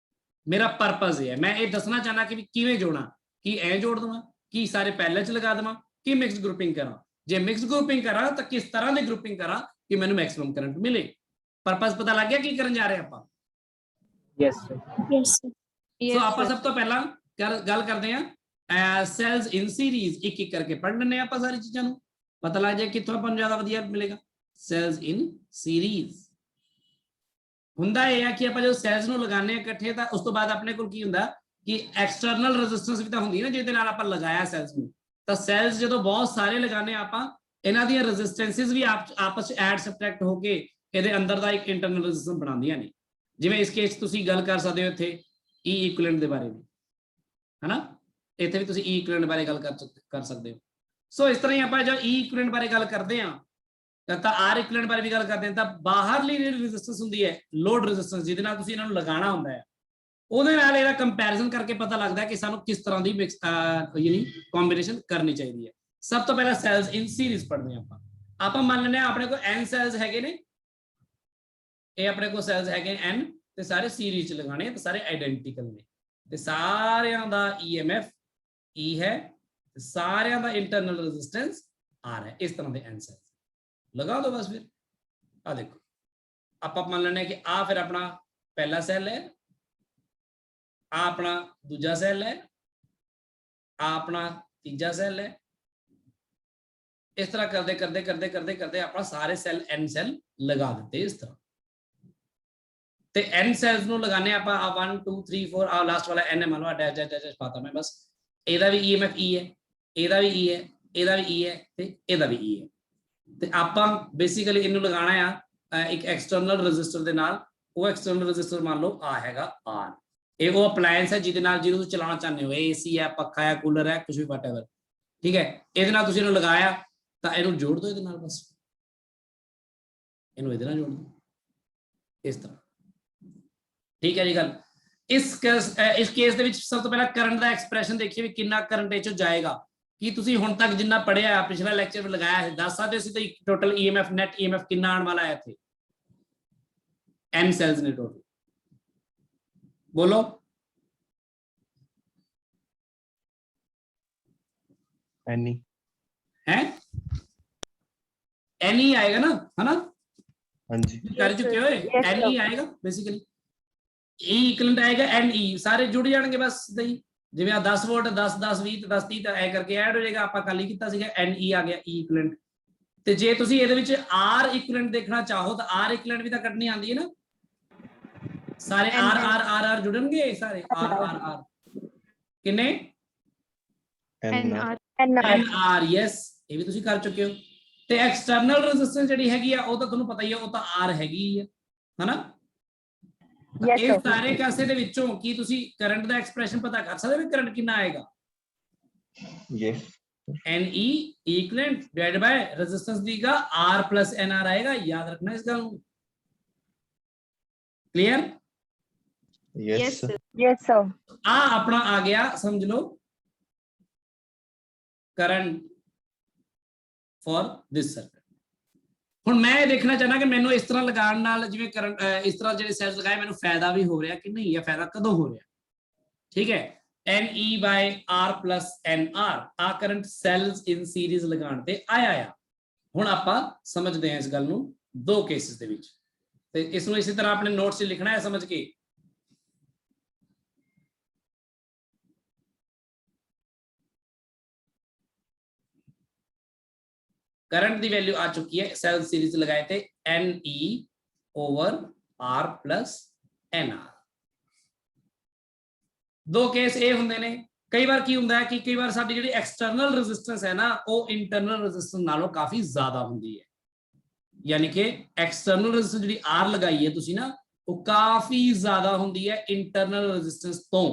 ਮੇਰਾ ਪਰਪਸ ਇਹ ਹੈ, ਮੈਂ ਇਹ ਦੱਸਣਾ ਚਾਹਨਾ ਕਿ ਵੀ ਕਿਵੇਂ ਜੋੜਾਂ, ਕਿ ਐ ਜੋੜ ਦੇਵਾਂ, ਕਿ ਸਾਰੇ ਪੈਰਲਲ 'ਚ ਲਗਾ ਦੇਵਾਂ, ਕਿ ਮਿਕਸਡ ਗਰੁੱਪਿੰਗ ਕਰਾਂ। ਜੇ ਮਿਕਸਡ ਗਰੁੱਪਿੰਗ ਕਰਾਂ ਤਾਂ ਕਿਸ ਤਰ੍ਹਾਂ ਦੀ ਗਰੁੱਪਿੰਗ ਕਰਾਂ ਕਿ ਮੈਨੂੰ ਮੈਕਸਿਮਮ ਕਰੰਟ ਮਿਲੇ। ਪਰਪਸ ਪਤਾ ਲੱਗ ਗਿਆ ਕੀ ਕਰਨ ਜਾ ਰਹੇ ਆਪਾਂ? Yes, sir. Yes, sir. ਸੋ ਆਪਾਂ ਸਭ ਤੋਂ ਪਹਿਲਾਂ ਗੱਲ ਕਰਦੇ ਹਾਂ ਸੈਲਸ ਇਨ ਸੀਰੀਜ਼। ਇੱਕ ਇੱਕ ਕਰਕੇ ਪੜ੍ਹ ਲੈਂਦੇ ਹਾਂ ਆਪਾਂ ਸਾਰੀ ਚੀਜ਼ਾਂ ਨੂੰ, ਪਤਾ ਲੱਗ ਜਾਏ ਕਿੱਥੋਂ ਆਪਾਂ ਨੂੰ ਜ਼ਿਆਦਾ ਵਧੀਆ ਮਿਲੇਗਾ। ਸੈਲਸ ਇਨ ਸੀਰੀਜ਼ ਹੁੰਦਾ ਇਹ ਆ ਕਿ ਆਪਾਂ ਜਦੋਂ ਸੈਲਸ ਨੂੰ ਲਗਾਉਂਦੇ ਹਾਂ ਇਕੱਠੇ, ਤਾਂ ਉਸ ਤੋਂ ਬਾਅਦ ਆਪਣੇ ਕੋਲ ਕੀ ਹੁੰਦਾ ਕਿ ਐਕਸਟਰਨਲ ਰੈਜ਼ਿਸਟੈਂਸ ਵੀ ਤਾਂ ਹੁੰਦੀ ਨਾ, ਜਿਹਦੇ ਨਾਲ ਆਪਾਂ ਲਗਾਇਆ ਸੈਲਸ ਨੂੰ। ਤਾਂ ਸੈਲਸ ਜਦੋਂ ਬਹੁਤ ਸਾਰੇ ਲਗਾਉਂਦੇ ਆ ਆਪਾਂ, ਇਹਨਾਂ ਦੀਆਂ ਰੈਜ਼ਿਸਟੈਂਸਿਸ ਵੀ ਆਪਸ ਵਿੱਚ ਐਡ ਸਬਟ੍ਰੈਕਟ ਹੋ ਕੇ ਇਹਦੇ ਅੰਦਰ ਦਾ ਇੱਕ ਇੰਟਰਨਲ ਰੈਜ਼ਿਸਟੈਂਸ ਬਣਾਉਂਦੀਆਂ ਨੇ। ਜਿਵੇਂ ਇਸ ਕੇਸ ਤੁਸੀਂ ਗੱਲ ਕਰ ਸਕਦੇ ਹੋ ਇੱਥੇ E ਇਕੁਇਵਲੈਂਟ ਦੇ ਬਾਰੇ ਵੀ, ਹਨਾ? ਇੱਥੇ ਵੀ ਤੁਸੀਂ E ਇਕੁਇਵਲੈਂਟ ਬਾਰੇ ਗੱਲ ਕਰ ਸਕਦੇ ਹੋ। ਸੋ ਇਸ ਤਰ੍ਹਾਂ ਹੀ ਆਪਾਂ ਜਦ E ਇਕੁਇਵਲੈਂਟ ਬਾਰੇ ਗੱਲ ਕਰਦੇ ਹਾਂ ਤਾਂ R ਇਕੁਇਵਲੈਂਟ ਬਾਰੇ ਵੀ ਗੱਲ ਕਰਦੇ ਹਾਂ, ਤਾਂ ਬਾਹਰਲੀ ਜਿਹੜੀ ਰੈਜ਼ਿਸਟੈਂਸ ਹੁੰਦੀ ਹੈ, ਲੋਡ ਰੈਜ਼ਿਸਟੈਂਸ, ਜਿਹਦੇ ਨਾਲ ਤੁਸੀਂ ਇਹਨਾਂ ਨੂੰ ਲਗਾਉਣਾ ਹੁੰਦਾ ਹੈ, ਉਹਦੇ ਨਾਲ ਇਹਦਾ ਕੰਪੈਰੀਜ਼ਨ ਕਰਕੇ ਪਤਾ ਲੱਗਦਾ ਕਿ ਸਾਨੂੰ ਕਿਸ ਤਰ੍ਹਾਂ ਦੀ ਮਿਕਸ ਯਾਨੀ ਕੰਬੀਨੇਸ਼ਨ ਕਰਨੀ ਚਾਹੀਦੀ ਹੈ। ਸਭ ਤੋਂ ਪਹਿਲਾਂ ਸੈਲਸ ਇਨ ਸੀਰੀਜ਼ ਪੜ੍ਹਦੇ ਹਾਂ ਆਪਾਂ ਮੰਨ ਲੈਂਦੇ ਹਾਂ ਆਪਣੇ ਕੋਲ n ਸੈਲਸ ਹੈਗੇ ਨੇ, ਇਹ ਆਪਣੇ ਕੋਲ ਸੈਲਸ ਹੈਗੇ n, ਤੇ ਸਾਰੇ ਸੀਰੀਜ਼ 'ਚ ਲਗਾਣੇ, ਤੇ ਸਾਰੇ ਆਇਡੈਂਟੀਕਲ ਨੇ, ਤੇ ਸਾਰਿਆਂ ਦਾ EMF E ਹੈ, ਤੇ ਸਾਰਿਆਂ ਦਾ ਇੰਟਰਨਲ ਰੈਜ਼ਿਸਟੈਂਸ R ਹੈ। ਇਸ ਤਰ੍ਹਾਂ ਦੇ n ਸੈਲਸ ਲਗਾ ਦੋ ਬਸ। ਫਿਰ ਆ ਦੇਖੋ, ਆਪਾਂ ਮੰਨ ਲੈਂਦੇ ਕਿ ਆ ਫਿਰ ਆਪਣਾ ਪਹਿਲਾ ਸੈੱਲ ਹੈ, ਆ ਆਪਣਾ ਦੂਜਾ ਸੈੱਲ ਹੈ, ਆ ਆਪਣਾ ਤੀਜਾ ਸੈੱਲ ਹੈ। ਇਸ ਤਰ੍ਹਾਂ ਕਰਦੇ ਆਪਾਂ ਸਾਰੇ ਸੈੱਲ n ਸੈੱਲ ਲਗਾ ਦਿੱਤੇ ਇਸ ਤਰ੍ਹਾਂ। ਤੇ n ਸੈਲਸ ਨੂੰ ਲਗਾਣੇ ਆਪਾਂ 1 2 3 4, ਆ ਲਾਸਟ ਵਾਲਾ n ਹੈ, ਮੰਨ ਲਓ ਡੈਸ਼ ਪਾਤਾ ਮੈਂ ਬਸ। ਇਹਦਾ ਵੀ EMF E ਹੈ, ਇਹਦਾ ਵੀ E ਹੈ, ਇਹਦਾ ਵੀ E ਹੈ, ਤੇ ਇਹਦਾ ਵੀ E ਹੈ। ਤੇ ਆਪਾਂ ਬੇਸਿਕਲੀ ਇਹਨੂੰ ਲਗਾਉਣਾ ਆ ਇੱਕ ਐਕਸਟਰਨਲ ਰੈਜ਼ਿਸਟਰ ਦੇ ਨਾਲ। ਉਹ ਐਕਸਟਰਨਲ ਰੈਜ਼ਿਸਟਰ ਮੰਨ ਲਓ ਆ ਹੈਗਾ R। ਇਹ ਉਹ ਅਪਲਾਈਐਂਸ ਹੈ ਜਿਹਦੇ ਨਾਲ ਜਿਹਨੂੰ ਤੁਸੀਂ ਚਲਾਉਣਾ ਚਾਹੁੰਦੇ ਹੋ, AC ਹੈ, ਪੱਖਾ ਹੈ, ਕੂਲਰ ਹੈ, ਕੁਝ ਵੀ ਵਟਐਵਰ। ਠੀਕ ਹੈ, ਇਹਦੇ ਨਾਲ ਤੁਸੀਂ ਇਹਨੂੰ ਲਗਾਇਆ ਤਾਂ ਇਹਨੂੰ ਜੋੜ ਦਿਓ ਇਹਦੇ ਨਾਲ, ਬਸ ਇਹਨੂੰ ਇਹਦੇ ਨਾਲ ਜੋੜ ਦਿਓ ਇਸ ਤਰ੍ਹਾਂ। ਠੀਕ ਹੈ ਜੀ ਗੱਲ। ਇਸ ਕੇਸ ਦੇ ਵਿੱਚ ਸਭ ਤੋਂ ਪਹਿਲਾਂ ਕਰੰਟ ਦਾ ਐਕਸਪ੍ਰੈਸ਼ਨ ਦੇਖੀਏ ਵੀ ਕਿੰਨਾ ਕਰੰਟ ਇਹ ਚੋਂ ਜਾਏਗਾ। ਕੀ ਤੁਸੀਂ ਹੁਣ ਤੱਕ ਜਿੰਨਾ ਪੜ੍ਹਿਆ, ਪਿਛਲਾ ਲੈਕਚਰ ਵਿੱਚ ਲਗਾਇਆ ਹੈ, ਦੱਸ ਸਕਦੇ ਸੀ ਤਾਂ ਟੋਟਲ EMF ਨੈਟ EMF ਕਿੰਨਾ ਆਉਣ ਵਾਲਾ ਹੈ ਇੱਥੇ? n ਸੈਲਸ ਨੇ ਟੋਟਲ, ਬੋਲੋ। ਐਨੀ ਹੈ n ਆਏਗਾ ਨਾ, ਹਨਾ? ਹਾਂਜੀ ਕਰ ਚੁੱਕੇ ਹੋਏ, n ਆਏਗਾ ਬੇਸਿਕਲੀ। E ਇਕੁਇਵਲੈਂਟ ਆਏਗਾ NE, ਸਾਰੇ ਜੁੜ ਜਾਣਗੇ ਬਸ ਸਹੀ। ਜਿਵੇਂ ਆ 10 ਵੋਲਟ 10 10 20 10 30 ਤਾਂ ਐ ਕਰਕੇ ਐਡ ਹੋ ਜਾਏਗਾ। ਆਪਾਂ ਕੱਲ ਹੀ ਕੀਤਾ ਸੀਗਾ, NE ਆ ਗਿਆ E ਇਕੁਇਵਲੈਂਟ। ਤੇ ਜੇ ਤੁਸੀਂ ਇਹਦੇ ਵਿੱਚ R ਇਕੁਇਵਲੈਂਟ ਦੇਖਣਾ ਚਾਹੋ ਤਾਂ R ਇਕੁਇਵਲੈਂਟ ਵੀ ਤਾਂ ਕੱਢਣੀ ਆਉਂਦੀ ਹੈ ਨਾ। ਸਾਰੇ R ਜੁੜਨਗੇ, ਸਾਰੇ R ਕਿੰਨੇ? NR, ਯੈਸ, ਇਹ ਵੀ ਤੁਸੀਂ ਕਰ ਚੁੱਕੇ ਹੋ। ਤੇ ਐਕਸਟਰਨਲ ਰੈਜ਼ਿਸਟੈਂਸ ਜਿਹੜੀ ਹੈਗੀ ਆ ਉਹ ਤਾਂ ਤੁਹਾਨੂੰ ਪਤਾ ਹੀ ਆ, ਉਹ ਤਾਂ R ਹੈਗੀ ਹੈ, ਹਨਾ? ਇਸ ਸਾਰੇ ਕਾਸੇ ਦੇ ਵਿੱਚੋਂ ਕੀ ਤੁਸੀਂ ਕਰੰਟ ਦਾ ਐਕਸਪ੍ਰੈਸ਼ਨ ਪਤਾ ਕਰ ਸਕਦੇ ਹੋ? ਕਰੰਟ ਕਿੰਨਾ ਆਏਗਾ? Yes, NE equivalent divide by resistance ਦੀਗਾ R plus NR ਆਏਗਾ। ਯਾਦ ਰੱਖਣਾ ਇਸ ਗੱਲ ਨੂੰ। ਕਲੀਅਰ? Yes Yes, sir. ਆ ਆਪਣਾ ਆ ਗਿਆ, ਸਮਝ ਲਓ, ਕਰੰਟ ਫॉर ਦਿਸ ਸਰਕਟ। ਹੁਣ ਮੈਂ ਇਹ ਦੇਖਣਾ ਚਾਹਨਾ ਕਿ ਮੈਨੂੰ ਇਸ ਤਰ੍ਹਾਂ ਲਗਾਉਣ ਨਾਲ, ਜਿਵੇਂ ਕਰੰਟ ਇਸ ਤਰ੍ਹਾਂ ਜਿਹੜੇ ਸੈਲਸ ਲਗਾਏ, ਮੈਨੂੰ ਫਾਇਦਾ ਵੀ ਹੋ ਰਿਹਾ ਕਿ ਨਹੀਂ, ਹੈ ਫਾਇਦਾ ਕਦੋਂ ਹੋ ਰਿਹਾ? ਠੀਕ ਹੈ, NE by R plus NR ਆ ਕਰੰਟ ਸੈਲਸ ਇਨ ਸੀਰੀਜ਼ ਲਗਾਉਣ ਤੇ ਆਇਆ ਆ। ਹੁਣ ਆਪਾਂ ਸਮਝਦੇ ਹਾਂ ਇਸ ਗੱਲ ਨੂੰ ਦੋ ਕੇਸਿਸ ਦੇ ਵਿੱਚ। ਤੇ ਇਸ ਨੂੰ ਇਸੇ ਤਰ੍ਹਾਂ ਆਪਣੇ ਨੋਟਸ 'ਚ ਲਿਖਣਾ ਹੈ ਸਮਝ ਕੇ। करंट की वैल्यू आ चुकी है, सेल सीरीज लगाए थे NE over R plus NR। दो केस ए हुंदे ने। कई बार की हुंदा है कि कई बार साडी जिहड़ी एक्सटर्नल रेजिस्टेंस है ना वो इंटरनल रेजिस्टेंस नालों काफी ज्यादा हुंदी है, यानी कि एक्सटर्नल रेजिस्टेंस जिहड़ी R लगाई है तुसी ना वो काफी ज्यादा हुंदी है इंटरनल रेजिस्टेंस तो।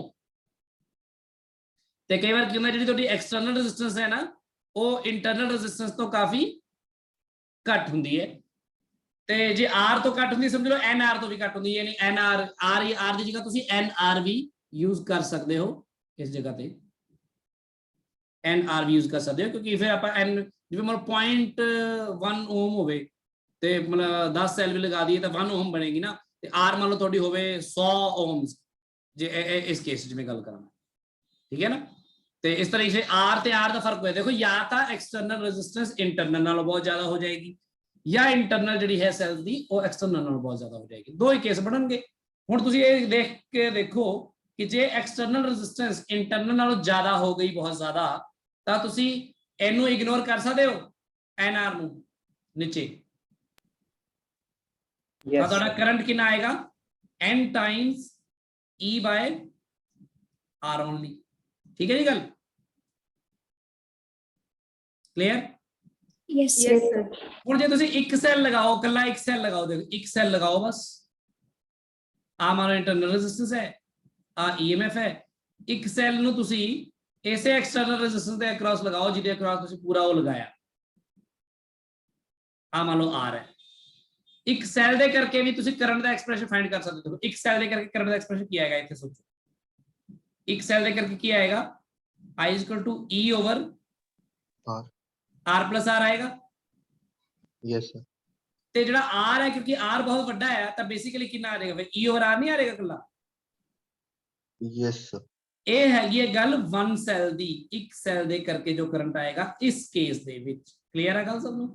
ते कई बार की हुंदा जिहड़ी तुहाडी एक्सटर्नल रेजिस्टेंस है ना वो इंटरनल रेजिस्टेंस तो काफी घट हुंदी है। ते जे R तो घट हुंदी समझ लो NR तो भी घट हुंदी है, यानी NR R की जगह तुसी NR भी यूज कर सकते हो इस जगह पे NR भी यूज कर सकते हो, क्योंकि फिर आप N जिवें मतलब 0.1 ओम होवे ते मतलब 10 सेल भी लगा दिए तो 1 ओम बनेगी ना, ते R मान लो थोड़ी होवे 100 ओम्स जे इस केस में गल करा, ठीक है ना। तो इस तरीके से R ते R का फर्क है, देखो या तो एक्सटर्नल रेजिस्टेंस इंटरनल नालों बहुत ज्यादा हो जाएगी या इंटरनल जिहड़ी है सेल दी वो एक्सटर्नल नालों बहुत ज्यादा हो जाएगी, दो ही केस बनणगे। हुण तुसीं ये देख के देखो कि जे एक्सटर्नल रेजिस्टेंस इंटरनल नालों ज्यादा हो गई बहुत ज्यादा तो तुसीं इहनूं इग्नोर कर सकते हो NR नूं नीचे, Yes, तो करंट कितना आएगा N times E by R only, ठीक है जी गल clear. Yes, Yes, sir. sir. हुण जे तुसीं एक सेल लगाओ, कल्ला एक सेल लगाओ, देखो एक सेल लगाओ बस, आ मानो इंटरनल रेजिस्टेंस है, आ EMF है, एक सेल नूं तुसीं ऐसे एक्सटर्नल रेजिस्टेंस दे अक्रॉस लगाओ जिहदे अक्रॉस तुसीं पूरा वो लगाया, आ मान लो R है। एक सेल दे करके भी तुसीं करंट दा एक्सप्रेशन फाइंड कर सकते हो। एक सेल दे करके करंट दा एक्सप्रेशन क्या आएगा इत्थे सोचो, एक सेल दे करके क्या आएगा I = E over R R plus R आएगा। yes sir ते जिहड़ा R है क्योंकि R बहुत बड़ा है तो बेसिकली कितना आ जाएगा फिर E ओवर R नहीं आ जाएगा कल्ला। yes sir ਇਹ ਹੈਗੀ ਹੈ ਗੱਲ वन ਸੈਲ ਦੀ, ਇੱਕ ਸੈਲ ਦੇ ਕਰਕੇ ਜੋ ਕਰੰਟ ਆਏਗਾ ਇਸ ਕੇਸ ਦੇ ਵਿੱਚ, ਕਲੀਅਰ ਹੈ ਗੱਲ ਸਭ ਨੂੰ।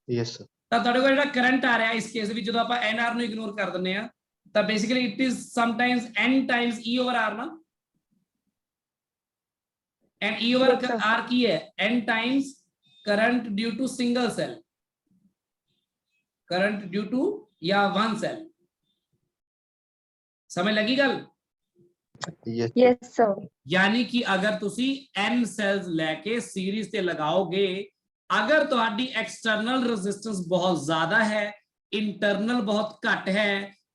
yes sir ਤਾਂ ਤੁਹਾਡੇ ਕੋਲ ਜਿਹੜਾ ਕਰੰਟ ਆ ਰਿਹਾ ਇਸ ਕੇਸ ਵਿੱਚ ਜਦੋਂ ਆਪਾਂ NR ਨੂੰ ਇਗਨੋਰ ਕਰ ਦਿੰਨੇ ਆ ਤਾਂ basically it is sometimes N Times E over R ਨਾ, and E over Yes, sir. R की है N times current due to single cell, current due to या one cell, समझ लगी गल। yes sir Yes, sir. यानी कि अगर तुसी N सेल्स लेके सीरीज ते लगाओगे, अगर तुम्हारी एक्सटर्नल रेजिस्टेंस बहुत ज्यादा है इंटरनल बहुत घट है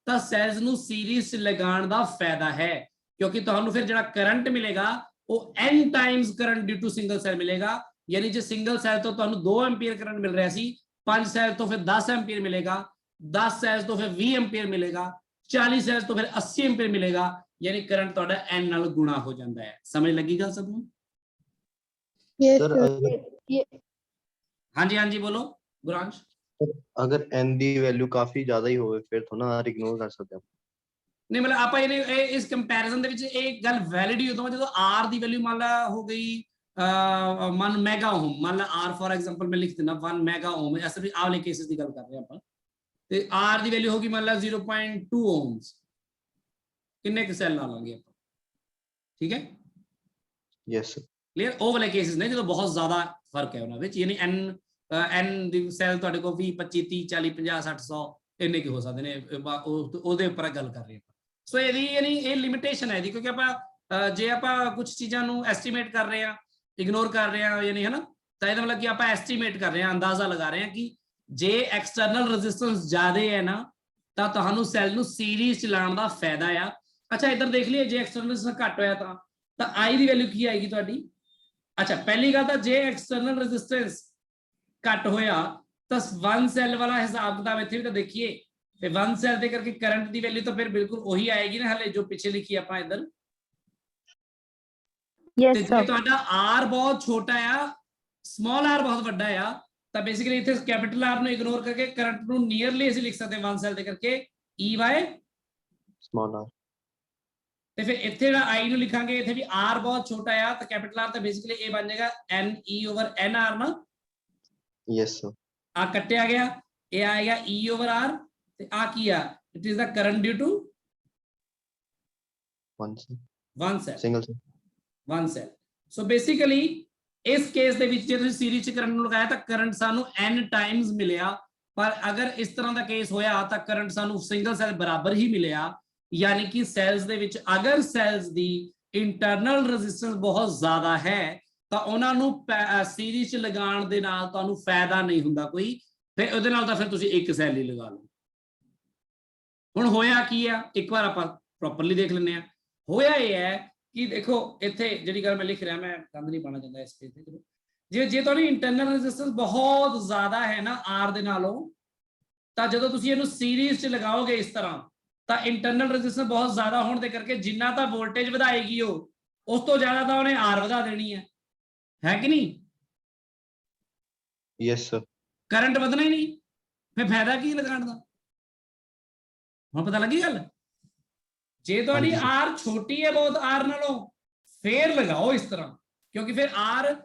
तो सेल्स नू सीरीज लगाने का फायदा है, क्योंकि तुहानू फिर जिहड़ा करंट मिलेगा वो N times current due to single cell मिलेगा। यानी जो सिंगल सेल तो तुहानू 2 एम्पीयर करंट मिल रहा सी, 5 सेल तो फिर 10 एम्पीयर मिलेगा, 10 सेल तो फिर 20 एम्पीयर मिलेगा, 40 सेल तो फिर 80 एम्पीयर मिलेगा, यानी करंट तुहाडा N नाल गुणा हो जाता है। समझ लगी गल सबनू? Yes, Sir, sir. हाँ जी बोलो गुरांश। अगर n ਦੀ ਵੈਲਿਊ ਕਾਫੀ ਜ਼ਿਆਦਾ ਹੀ ਹੋਵੇ ਫਿਰ ਤੋਂ ਨਾ R ਇਗਨੋਰ ਕਰ ਸਕਦੇ ਆਪਾਂ। नहीं मतलब आप इस कंपैरिजन ਦੇ ਵਿੱਚ एक गल वैलिड ही होता है जो R ਦੀ वैल्यू मान ला हो गई 1 मेगा ओम, मान ला R फॉर एग्जांपल मैं लिख देना 1 मेगा ओम, ऐसे भी आले केसेस ਦੀ ਗੱਲ कर रहे हैं अपन, ਤੇ R ਦੀ वैल्यू होगी मान ला 0.2 ओम्स, किन्ने क सेल ला लांगे अपन, ठीक है yes sir क्लियर। ਉਹ ਵਾਲੇ ਕੇਸਿਸ ਨੇ ਜਦੋਂ ਬਹੁਤ ਜ਼ਿਆਦਾ ਫਰਕ ਹੈ ਉਹਨਾਂ ਵਿੱਚ, ਯਾਨੀ n ਦੀ ਸੈਲ ਤੁਹਾਡੇ ਕੋਲ 20 25 30 40 50 60 100 ਇੰਨੇ ਕੀ ਹੋ ਸਕਦੇ ਨੇ, ਉਹਦੇ ਉੱਪਰ ਗੱਲ ਕਰ ਰਹੇ ਹਾਂ। ਸੋ ਇਹਦੀ ਯਾਨੀ ਇਹ ਲਿਮਿਟੇਸ਼ਨ ਹੈ ਇਹਦੀ, ਕਿਉਂਕਿ ਆਪਾਂ ਜੇ ਆਪਾਂ ਕੁਝ ਚੀਜ਼ਾਂ ਨੂੰ ਐਸਟੀਮੇਟ ਕਰ ਰਹੇ ਹਾਂ ਇਗਨੋਰ ਕਰ ਰਹੇ ਹਾਂ ਯਾਨੀ ਹੈ ਨਾ, ਤਾਂ ਇਹਦਾ ਮਤਲਬ ਕਿ ਆਪਾਂ ਐਸਟੀਮੇਟ ਕਰ ਰਹੇ ਹਾਂ, ਅੰਦਾਜ਼ਾ ਲਗਾ ਰਹੇ ਹਾਂ ਕਿ ਜੇ ਐਕਸਟਰਨਲ ਰੈਜ਼ਿਸਟੈਂਸ ਜ਼ਿਆਦਾ ਹੈ ਨਾ ਤਾਂ ਤੁਹਾਨੂੰ ਸੈੱਲ ਨੂੰ ਸੀਰੀਜ਼ ਚਲਾਉਣ ਦਾ ਫਾਇਦਾ ਆ। ਅੱਛਾ ਇੱਧਰ ਦੇਖ ਲਈਏ ਜੇ ਐਕਸਟਰਨਲ ਰੈਜ਼ਿਸਟੈਂਸ ਘੱਟ ਹੋਇਆ ਤਾਂ I ਦੀ ਵੈਲਿਊ ਕੀ ਆਏਗੀ ਤੁਹਾਡੀ। अच्छा पहली गल तो जे एक्सटर्नल रेजिस्टेंस घट होया तो वन सेल वाला हिसाब किताब इत्थे भी तो देखिए, फिर वन सेल दे करके करंट दी वैल्यू तो फिर बिल्कुल वही आएगी ना हले जो पीछे लिखी आपां इधर। Yes, ते sir. जे तुहाडा R बहुत छोटा है, स्मॉल R बहुत बड़ा है, तो बेसिकली इत्थे कैपिटल R नु इग्नोर करके करंट नु नियरली ऐसे लिख सकते हैं वन सेल दे करके E बाय small r ਤੇ ਫਿਰ ਇੱਥੇ ਜਿਹੜਾ I ਨੂੰ ਲਿਖਾਂਗੇ ਇੱਥੇ ਵੀ R ਬਹੁਤ ਛੋਟਾ ਆ ਤਾਂ ਕੈਪੀਟਲ R ਤਾਂ ਬੇਸਿਕਲੀ ਇਹ ਬਣ ਜਾਏਗਾ NE ਓਵਰ NR ਨਾ, yes sir ਆ ਕੱਟਿਆ ਗਿਆ ਇਹ ਆਏਗਾ E ਓਵਰ R ਤੇ ਆ ਕੀ ਆ, it is the current due to one cell, one cell, single cell. one cell. So basically ਇਸ ਕੇਸ ਦੇ ਵਿੱਚ ਜੇ ਤੁਸੀਂ ਸੀਰੀਜ਼ ਚ ਕਰੰਟ ਨੂੰ ਲਗਾਇਆ ਤਾਂ ਕਰੰਟ ਸਾਨੂੰ n ਟਾਈਮਸ ਮਿਲਿਆ, ਪਰ ਅਗਰ ਇਸ ਤਰ੍ਹਾਂ ਦਾ ਕੇਸ ਹੋਇਆ ਤਾਂ ਕਰੰਟ ਸਾਨੂੰ ਸਿੰਗਲ ਸੈਲ ਬਰਾਬਰ ਹੀ ਮਿਲਿਆ। ਯਾਨੀ ਕਿ ਸੈਲਸ ਦੇ ਵਿੱਚ ਅਗਰ ਸੈਲਸ ਦੀ ਇੰਟਰਨਲ ਰੈਜ਼ਿਸਟੈਂਸ ਬਹੁਤ ਜ਼ਿਆਦਾ ਹੈ ਤਾਂ ਉਹਨਾਂ ਨੂੰ ਸੀਰੀਜ਼ ਚ ਲਗਾਉਣ ਦੇ ਨਾਲ ਤੁਹਾਨੂੰ ਫਾਇਦਾ ਨਹੀਂ ਹੁੰਦਾ ਕੋਈ, ਫਿਰ ਉਹਦੇ ਨਾਲ ਤਾਂ ਫਿਰ ਤੁਸੀਂ ਇੱਕ ਸੈਲ ਹੀ ਲਗਾ ਲਓ। ਹੁਣ ਹੋਇਆ ਕੀ ਆ, ਇੱਕ ਵਾਰ ਆਪਾਂ ਪ੍ਰੋਪਰਲੀ ਦੇਖ ਲੈਂਦੇ ਆ। ਹੋਇਆ ਇਹ ਹੈ ਕਿ ਦੇਖੋ ਇੱਥੇ ਜਿਹੜੀ ਗੱਲ ਮੈਂ ਲਿਖ ਰਿਹਾ, ਮੈਂ ਕੰਧ ਨਹੀਂ ਪਾਣਾ ਚਾਹੁੰਦਾ ਇਸ ਪੇਜ ਤੇ, ਚਲੋ ਜੇ ਤੁਹਾਡੀ ਇੰਟਰਨਲ ਰੈਜ਼ਿਸਟੈਂਸ ਬਹੁਤ ਜ਼ਿਆਦਾ ਹੈ ਨਾ R ਦੇ ਨਾਲੋਂ, ਤਾਂ ਜਦੋਂ ਤੁਸੀਂ ਇਹਨੂੰ ਸੀਰੀਜ਼ 'ਚ ਲਗਾਓਗੇ ਇਸ ਤਰ੍ਹਾਂ, ਤਾਂ ਇੰਟਰਨਲ ਰੈਜ਼ਿਸਟੈਂਸ ਬਹੁਤ ਜ਼ਿਆਦਾ ਹੋਣ ਦੇ ਕਰਕੇ ਜਿੰਨਾ ਤਾਂ ਵੋਲਟੇਜ ਵਧਾਏਗੀ ਉਹ, ਉਸ ਤੋਂ ਜ਼ਿਆਦਾ ਤਾਂ ਉਹਨੇ R ਵਧਾ ਦੇਣੀ ਹੈ ਕਿ ਨਹੀਂ? Yes sir. ਕਰੰਟ ਵਧਣਾ ਹੀ ਨਹੀਂ, ਫਿਰ ਫਾਇਦਾ ਕੀ ਲਗਾਉਣ ਦਾ? ਹੁਣ ਪਤਾ ਲੱਗੀ ਗੱਲ? ਜੇ ਤੁਹਾਡੀ R ਛੋਟੀ ਹੈ ਬਹੁਤ R ਨਾਲੋਂ, ਫੇਰ ਲਗਾਓ ਇਸ ਤਰ੍ਹਾਂ, ਕਿਉਂਕਿ ਫਿਰ R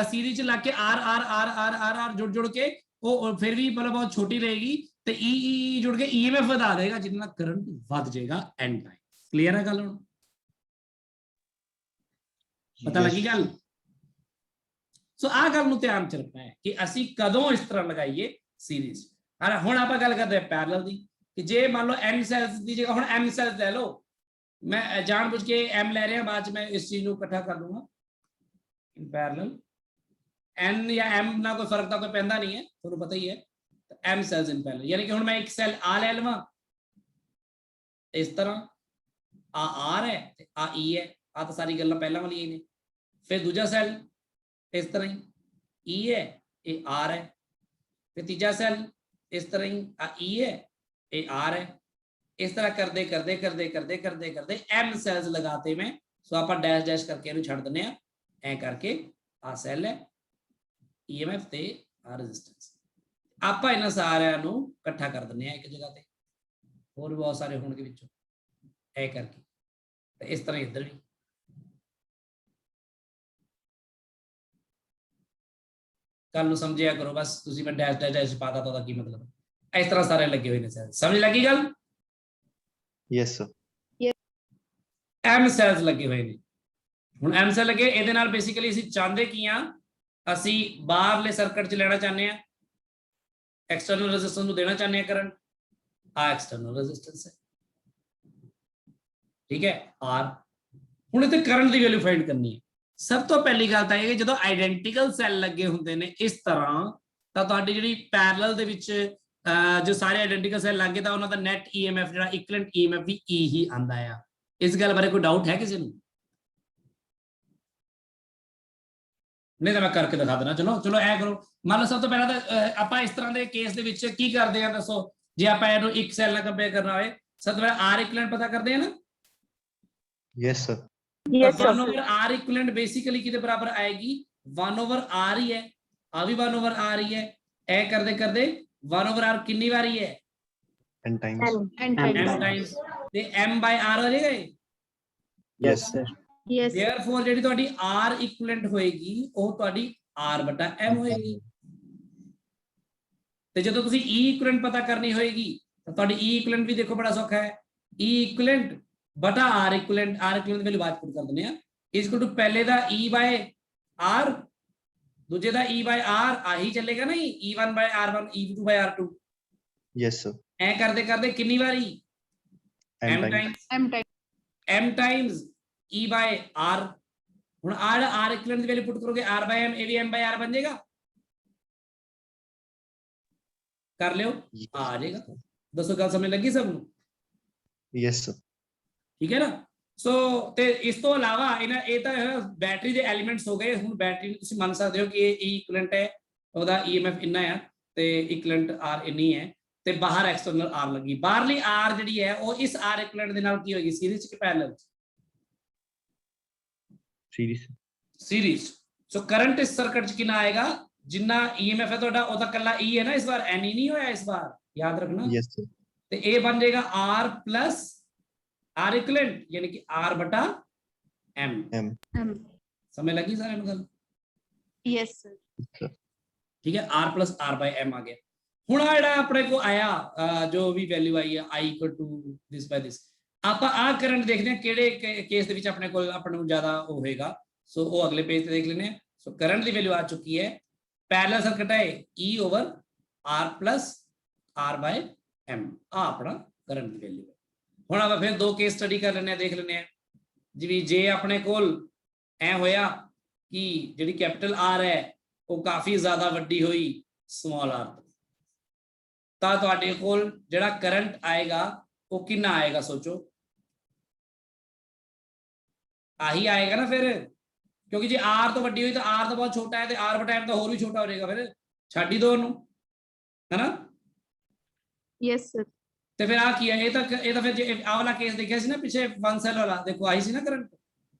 ਸੀਰੀਜ਼ ਚ ਲੱਗ ਕੇ R ਜੁੜ ਕੇ ਉਹ ਫਿਰ ਵੀ ਮਤਲਬ ਬਹੁਤ ਛੋਟੀ ਰਹੇਗੀ ਤੇ E ਜੁੜ ਕੇ EMF ਵਧਾ ਦੇਗਾ, ਜਿਹਦੇ ਨਾਲ ਕਰੰਟ ਵੱਧ ਜਾਏਗਾ ਐਂਡ ਟਾਈਮ। ਕਲੀਅਰ ਹੈ ਗੱਲ? ਹੁਣ ਪਤਾ ਲੱਗੀ ਗੱਲ? ਸੋ ਆਹ ਗੱਲ ਨੂੰ ਧਿਆਨ ਚ ਰੱਖਣਾ ਹੈ ਕਿ ਅਸੀਂ ਕਦੋਂ ਇਸ ਤਰ੍ਹਾਂ ਲਗਾਈਏ ਸੀਰੀਜ਼। ਹੁਣ ਆਪਾਂ ਗੱਲ ਕਰਦੇ ਹਾਂ ਪੈਰਲਲ ਦੀ, ਕਿ ਜੇ ਮੰਨ ਲਓ n ਸੈਲਸ ਦੀ ਜਗ੍ਹਾ ਹੁਣ m ਸੈਲਸ ਲੈ ਲਓ, ਮੈਂ ਜਾਣਬੁੱਝ ਕੇ m ਲੈ ਰਿਹਾ, ਬਾਅਦ ਚ ਮੈਂ ਇਸ ਚੀਜ਼ ਨੂੰ ਇਕੱਠਾ ਕਰ ਲੂੰਗਾ ਇਨ ਪੈਰਲਲ। n ਜਾਂ m ਨਾਲ ਕੋਈ ਫਰਕ ਤਾਂ ਕੋਈ ਪੈਂਦਾ ਨਹੀਂ ਹੈ, ਤੁਹਾਨੂੰ ਪਤਾ ਹੀ ਹੈ। m ਸੈਲਸ ਇਨ ਪੈਰਲਲ, ਯਾਨੀ ਕਿ ਹੁਣ ਮੈਂ ਇੱਕ ਸੈੱਲ ਆ ਲੈ ਲਵਾਂ ਇਸ ਤਰ੍ਹਾਂ, ਆ r ਹੈ ਤੇ ਆ e ਹੈ, ਆ ਤਾਂ ਸਾਰੀ ਗੱਲਾਂ ਪਹਿਲਾਂ ਵਾਲੀਆਂ ਹੀ ਨੇ। ਫਿਰ ਦੂਜਾ ਸੈੱਲ ਇਸ ਤਰ੍ਹਾਂ ਹੀ e ਹੈ, ਇਹ r ਹੈ। ਫਿਰ ਤੀਜਾ ਸੈੱਲ ਇਸ ਤਰ੍ਹਾਂ ਹੀ, ਆ e ਹੈ, ਇਹ R है। इस तरह करते करते करते करते करते करते M सेल्स लगाते में, सो आप डैश डैश करके इन्हें छड़ देने ऐ करके आ सेल है, EMF ते आ रेजिस्टेंस, आप इन्हां सारिਆਂ ਨੂੰ ਇਕੱਠਾ ਕਰ ਦਿੰਨੇ ਆ ਇੱਕ ਜਗ੍ਹਾ ਤੇ, ਹੋਰ ਬਹੁਤ ਸਾਰੇ ਹੋਣਗੇ ਵਿੱਚੋਂ ਐ ਕਰਕੇ, ਤੇ ਇਸ ਤਰ੍ਹਾਂ ਇੱਧਰ ਵੀ। ਕੱਲ ਨੂੰ ਸਮਝਿਆ ਕਰੋ ਬਸ, ਤੁਸੀਂ ਮੈਂ ਡੈਸ਼ ਡੈਸ਼ ਡੈਸ਼ ਪਾਤਾ ਤਾਂ ਉਹਦਾ ਕੀ ਮਤਲਬ? ਇਸ ਤਰ੍ਹਾਂ ਸਾਰੇ ਲੱਗੇ ਹੋਏ ਨੇ ਸੈਲ, ਸਮਝ ਲੱਗੀ ਗੱਲ? Yes sir. M ਸੈਲਸ ਲੱਗੇ ਹੋਏ ਨੇ। ਹੁਣ M ਸੈਲ ਲੱਗੇ, ਇਹਦੇ ਨਾਲ ਬੇਸਿਕਲੀ ਅਸੀਂ ਚਾਹੁੰਦੇ ਕੀ ਆ, ਅਸੀਂ ਬਾਹਰਲੇ ਸਰਕਟ 'ਚ ਲੈਣਾ ਚਾਹੁੰਦੇ ਆ, ਐਕਸਟਰਨਲ ਰੈਜ਼ਿਸਟੈਂਸ ਨੂੰ ਦੇਣਾ ਚਾਹੁੰਦੇ ਆ ਕਰੰਟ, ਆ ਐਕਸਟਰਨਲ ਰੈਜ਼ਿਸਟੈਂਸ ਹੈ, ਠੀਕ ਹੈ R। ਹੁਣ ਇੱਥੇ ਕਰੰਟ ਦੀ ਵੈਲਿਊ ਫਾਈਂਡ ਕਰਨੀ ਹੈ। ਸਭ ਤੋਂ ਪਹਿਲੀ ਗੱਲ ਤਾਂ ਇਹ ਕਿ ਜਦੋਂ ਆਇਡੈਂਟੀਕਲ ਸੈੱਲ ਲੱਗੇ ਹੁੰਦੇ ਨੇ ਇਸ ਤਰ੍ਹਾਂ, ਤਾਂ ਤੁਹਾਡੀ ਜਿਹੜੀ ਪੈਰਲਲ ਦੇ ਵਿੱਚ ਜੋ ਸਾਰੇ ਆਇਡੈਂਟੀਕਲ ਸੈੱਲ ਲੱਗੇ ਤਾਂ ਉਹਨਾਂ ਦਾ ਨੈਟ EMF ਜਿਹੜਾ ਇਕੁਇਵਲੈਂਟ EMF ਵੀ E ਹੀ ਆਂਦਾ ਆ। ਇਸ ਗੱਲ ਬਾਰੇ ਕੋਈ ਡਾਊਟ ਹੈ ਕਿਸੇ ਨੂੰ? ਨਹੀਂ ਤਾਂ ਮੈਂ ਕਰਕੇ ਦਿਖਾ ਦੇਣਾ। ਚਲੋ ਐ ਕਰੋ, ਮੰਨ ਲਓ ਸਭ ਤੋਂ ਪਹਿਲਾਂ ਤਾਂ ਆਪਾਂ ਇਸ ਤਰ੍ਹਾਂ ਦੇ ਕੇਸ ਦੇ ਵਿੱਚ ਕੀ ਕਰਦੇ ਆ ਦੱਸੋ? ਜੇ ਆਪਾਂ ਇਹਨੂੰ ਇੱਕ ਸੈੱਲ ਨਾਲ ਕੰਪੇਅਰ ਕਰਨਾ ਹੋਵੇ, ਸਭ ਤੋਂ ਪਹਿਲਾਂ R ਇਕੁਇਵਲੈਂਟ ਪਤਾ ਕਰਦੇ ਆ ਨਾ? Yes sir. 1/R equivalent basically ਕਿਹਦੇ ਬਰਾਬਰ ਆਏਗੀ? 1/R ਹੀ ਹੈ, ਆ ਵੀ 1/R ਹੀ ਹੈ। ਐ ਕਰਦੇ ਕਰਦੇ 1/R ਕਿੰਨੀ ਵਾਰੀ ਹੈ? N times. and M times, ਤੇ M/R ਹੋ ਜਾਏਗਾ। Yes sir. yes Therefore ਜਿਹੜੀ ਤੁਹਾਡੀ R ਇਕੁਇਵਲੈਂਟ ਹੋਏਗੀ ਉਹ ਤੁਹਾਡੀ R/M ਹੋਏਗੀ। ਤੇ ਜਦੋਂ ਤੁਸੀਂ E ਇਕੁਇਵਲੈਂਟ ਪਤਾ ਕਰਨੀ ਹੋਏਗੀ ਤਾਂ ਤੁਹਾਡੀ E ਇਕੁਇਵਲੈਂਟ ਵੀ ਦੇਖੋ ਬੜਾ ਸੌਖਾ ਹੈ, E ਇਕੁਇਵਲੈਂਟ ਬਟਾ R ਇਕੁਇਵਲੈਂਟ ਦੀ ਵੈਲਿਊ ਬਾਅਦ ਪੁੱਟ ਕਰ ਦਿੰਦੇ ਆ, ਇਕੁਅਲ ਟੂ ਪਹਿਲੇ ਦਾ E/R, ਦੂਜੇ ਦਾ E/R, ਆਹੀ ਚੱਲੇਗਾ ਨਾ, E1/R1 E2/R2। Yes sir. ਐ ਕਰਦੇ ਕਰਦੇ ਕਿੰਨੀ ਵਾਰੀ? M times M times E/R। ਹੁਣ R ਇਕੁਇਵਲੈਂਟ ਦੀ ਵੈਲਿਊ ਪੁੱਟ ਕਰੋਗੇ R/M, ਇਹ ਵੀ M/R ਬਣ ਜਾਏਗਾ। ਕਰ ਲਿਓ, ਆ ਜਾਏਗਾ। ਦੱਸੋ ਗੱਲ ਸਮਝ ਲੱਗੀ ਸਭ ਨੂੰ? Yes sir. ਠੀਕ ਹੈ ਨਾ? ਸੋ ਤੇ ਇਸ ਤੋਂ ਇਲਾਵਾ ਇਹ ਤਾਂ ਬੈਟਰੀ ਦੇ ਐਲੀਮੈਂਟਸ ਹੋ ਗਏ। ਹੁਣ ਬੈਟਰੀ ਤੁਸੀਂ ਮੰਨ ਸਕਦੇ ਹੋ ਕਿ ਇਹ E ਇਕੁਇਵਲੈਂਟ ਹੈ, ਉਹਦਾ EMF ਇੰਨਾ ਆ ਤੇ ਇਕੁਇਵਲੈਂਟ R ਇੰਨੀ ਹੈ, ਤੇ ਬਾਹਰ ਐਕਸਟਰਨਲ R ਲੱਗੀ। ਬਾਹਰਲੀ R ਜਿਹੜੀ ਹੈ ਉਹ ਇਸ R ਇਕੁਇਵਲੈਂਟ ਦੇ ਨਾਲ ਕੀ ਹੋਏਗੀ? ਸੀਰੀਜ਼ ਕਿ ਪੈਰਲਲ? ਸੀਰੀਜ਼। ਸੋ ਕਰੰਟ ਇਸ ਸਰਕਟ 'ਚ ਕਿੰਨਾ ਆਏਗਾ? ਜਿੰਨਾ EMF ਹੈ ਤੁਹਾਡਾ ਉਹ ਤਾਂ ਕੱਲਾ E ਹੈ ਨਾ, ਇਸ ਵਾਰ N ਹੀ ਨਹੀਂ ਹੋਇਆ ਇਸ ਵਾਰ, ਯਾਦ ਰੱਖਣਾ। Yes sir. ਤੇ ਇਹ ਬਣ ਜਾਏਗਾ R plus R ਇਕੁਇਵਲੈਂਟ, ਯਾਨੀ ਕਿ R/M। ਸਮਝ ਲੱਗੀ ਸਾਰਿਆਂ ਨੂੰ ਗੱਲ? yes sir ਠੀਕ ਹੈ, R plus R/M ਆ ਗਿਆ। ਹੁਣ ਆ ਜਿਹੜਾ ਆਪਣੇ ਕੋ ਆਇਆ ਜੋ ਵੀ ਵੈਲਿਊ ਆਈ ਹੈ i ਇਕੁਅਲ ਟੂ ਦਿਸ ਬਾਈ ਦਿਸ, ਆਪਾਂ ਆ ਕਰੰਟ ਦੇਖਦੇ ਹਾਂ ਕਿਹੜੇ ਕੇਸ ਦੇ ਵਿੱਚ ਆਪਣੇ ਕੋਲ ਆਪਾਂ ਨੂੰ ਜ਼ਿਆਦਾ ਹੋਏਗਾ। ਸੋ ਉਹ ਅਗਲੇ ਪੇਜ ਤੇ ਦੇਖ ਲੈਂਦੇ ਹਾਂ। ਸੋ ਕਰੰਟ ਦੀ ਵੈਲਿਊ ਆ ਚੁੱਕੀ ਹੈ, ਪੈਰਲਲ ਸਰਕਟ ਹੈ E over R plus R ਬਾਈ M, ਆ ਆਪਣਾ ਕਰੰਟ ਦੀ ਵੈਲਿਊ ਹੈ। ਹੁਣ ਆਪਾਂ ਫਿਰ ਦੋ ਕੇਸ ਸਟੱਡੀ ਕਰ ਲੈਂਦੇ ਹਾਂ, ਦੇਖ ਲੈਂਦੇ ਹਾਂ। ਜਿਵੇਂ ਜੇ ਆਪਣੇ ਕੋਲ ਐ ਹੋਇਆ ਕਿ ਜਿਹੜੀ ਕੈਪੀਟਲ R ਹੈ ਉਹ ਕਾਫੀ ਜ਼ਿਆਦਾ ਵੱਡੀ ਹੋਈ ਸਮਾਲ r ਤੋਂ, ਤਾਂ ਤੁਹਾਡੇ ਕੋਲ ਜਿਹੜਾ ਕਰੰਟ ਆਏਗਾ ਉਹ ਕਿੰਨਾ ਆਏਗਾ, ਸੋਚੋ। ਆਹੀ ਆਏਗਾ ਨਾ ਫਿਰ, ਕਿਉਂਕਿ ਜੇ r ਤੋਂ ਵੱਡੀ ਹੋਈ ਤਾਂ r ਤਾਂ ਬਹੁਤ ਛੋਟਾ ਹੈ ਤੇ r ਬਟਾ m ਤਾਂ ਹੋਰ ਵੀ ਛੋਟਾ ਹੋ ਜਾਏਗਾ, ਫਿਰ ਛੱਡ ਹੀ ਦੋ ਉਹਨੂੰ, ਹੈ ਨਾ। Yes sir. ਤੇ ਫਿਰ ਆ ਕੀ ਹੈ, ਇਹ ਤਾਂ ਫਿਰ ਜੇ ਆਹ ਵਾਲਾ ਕੇਸ ਦੇਖਿਆ ਸੀ ਨਾ ਪਿੱਛੇ 1 ਸੈਲ ਵਾਲਾ, ਦੇਖੋ ਆਹੀ ਸੀ ਨਾ ਕਰੰਟ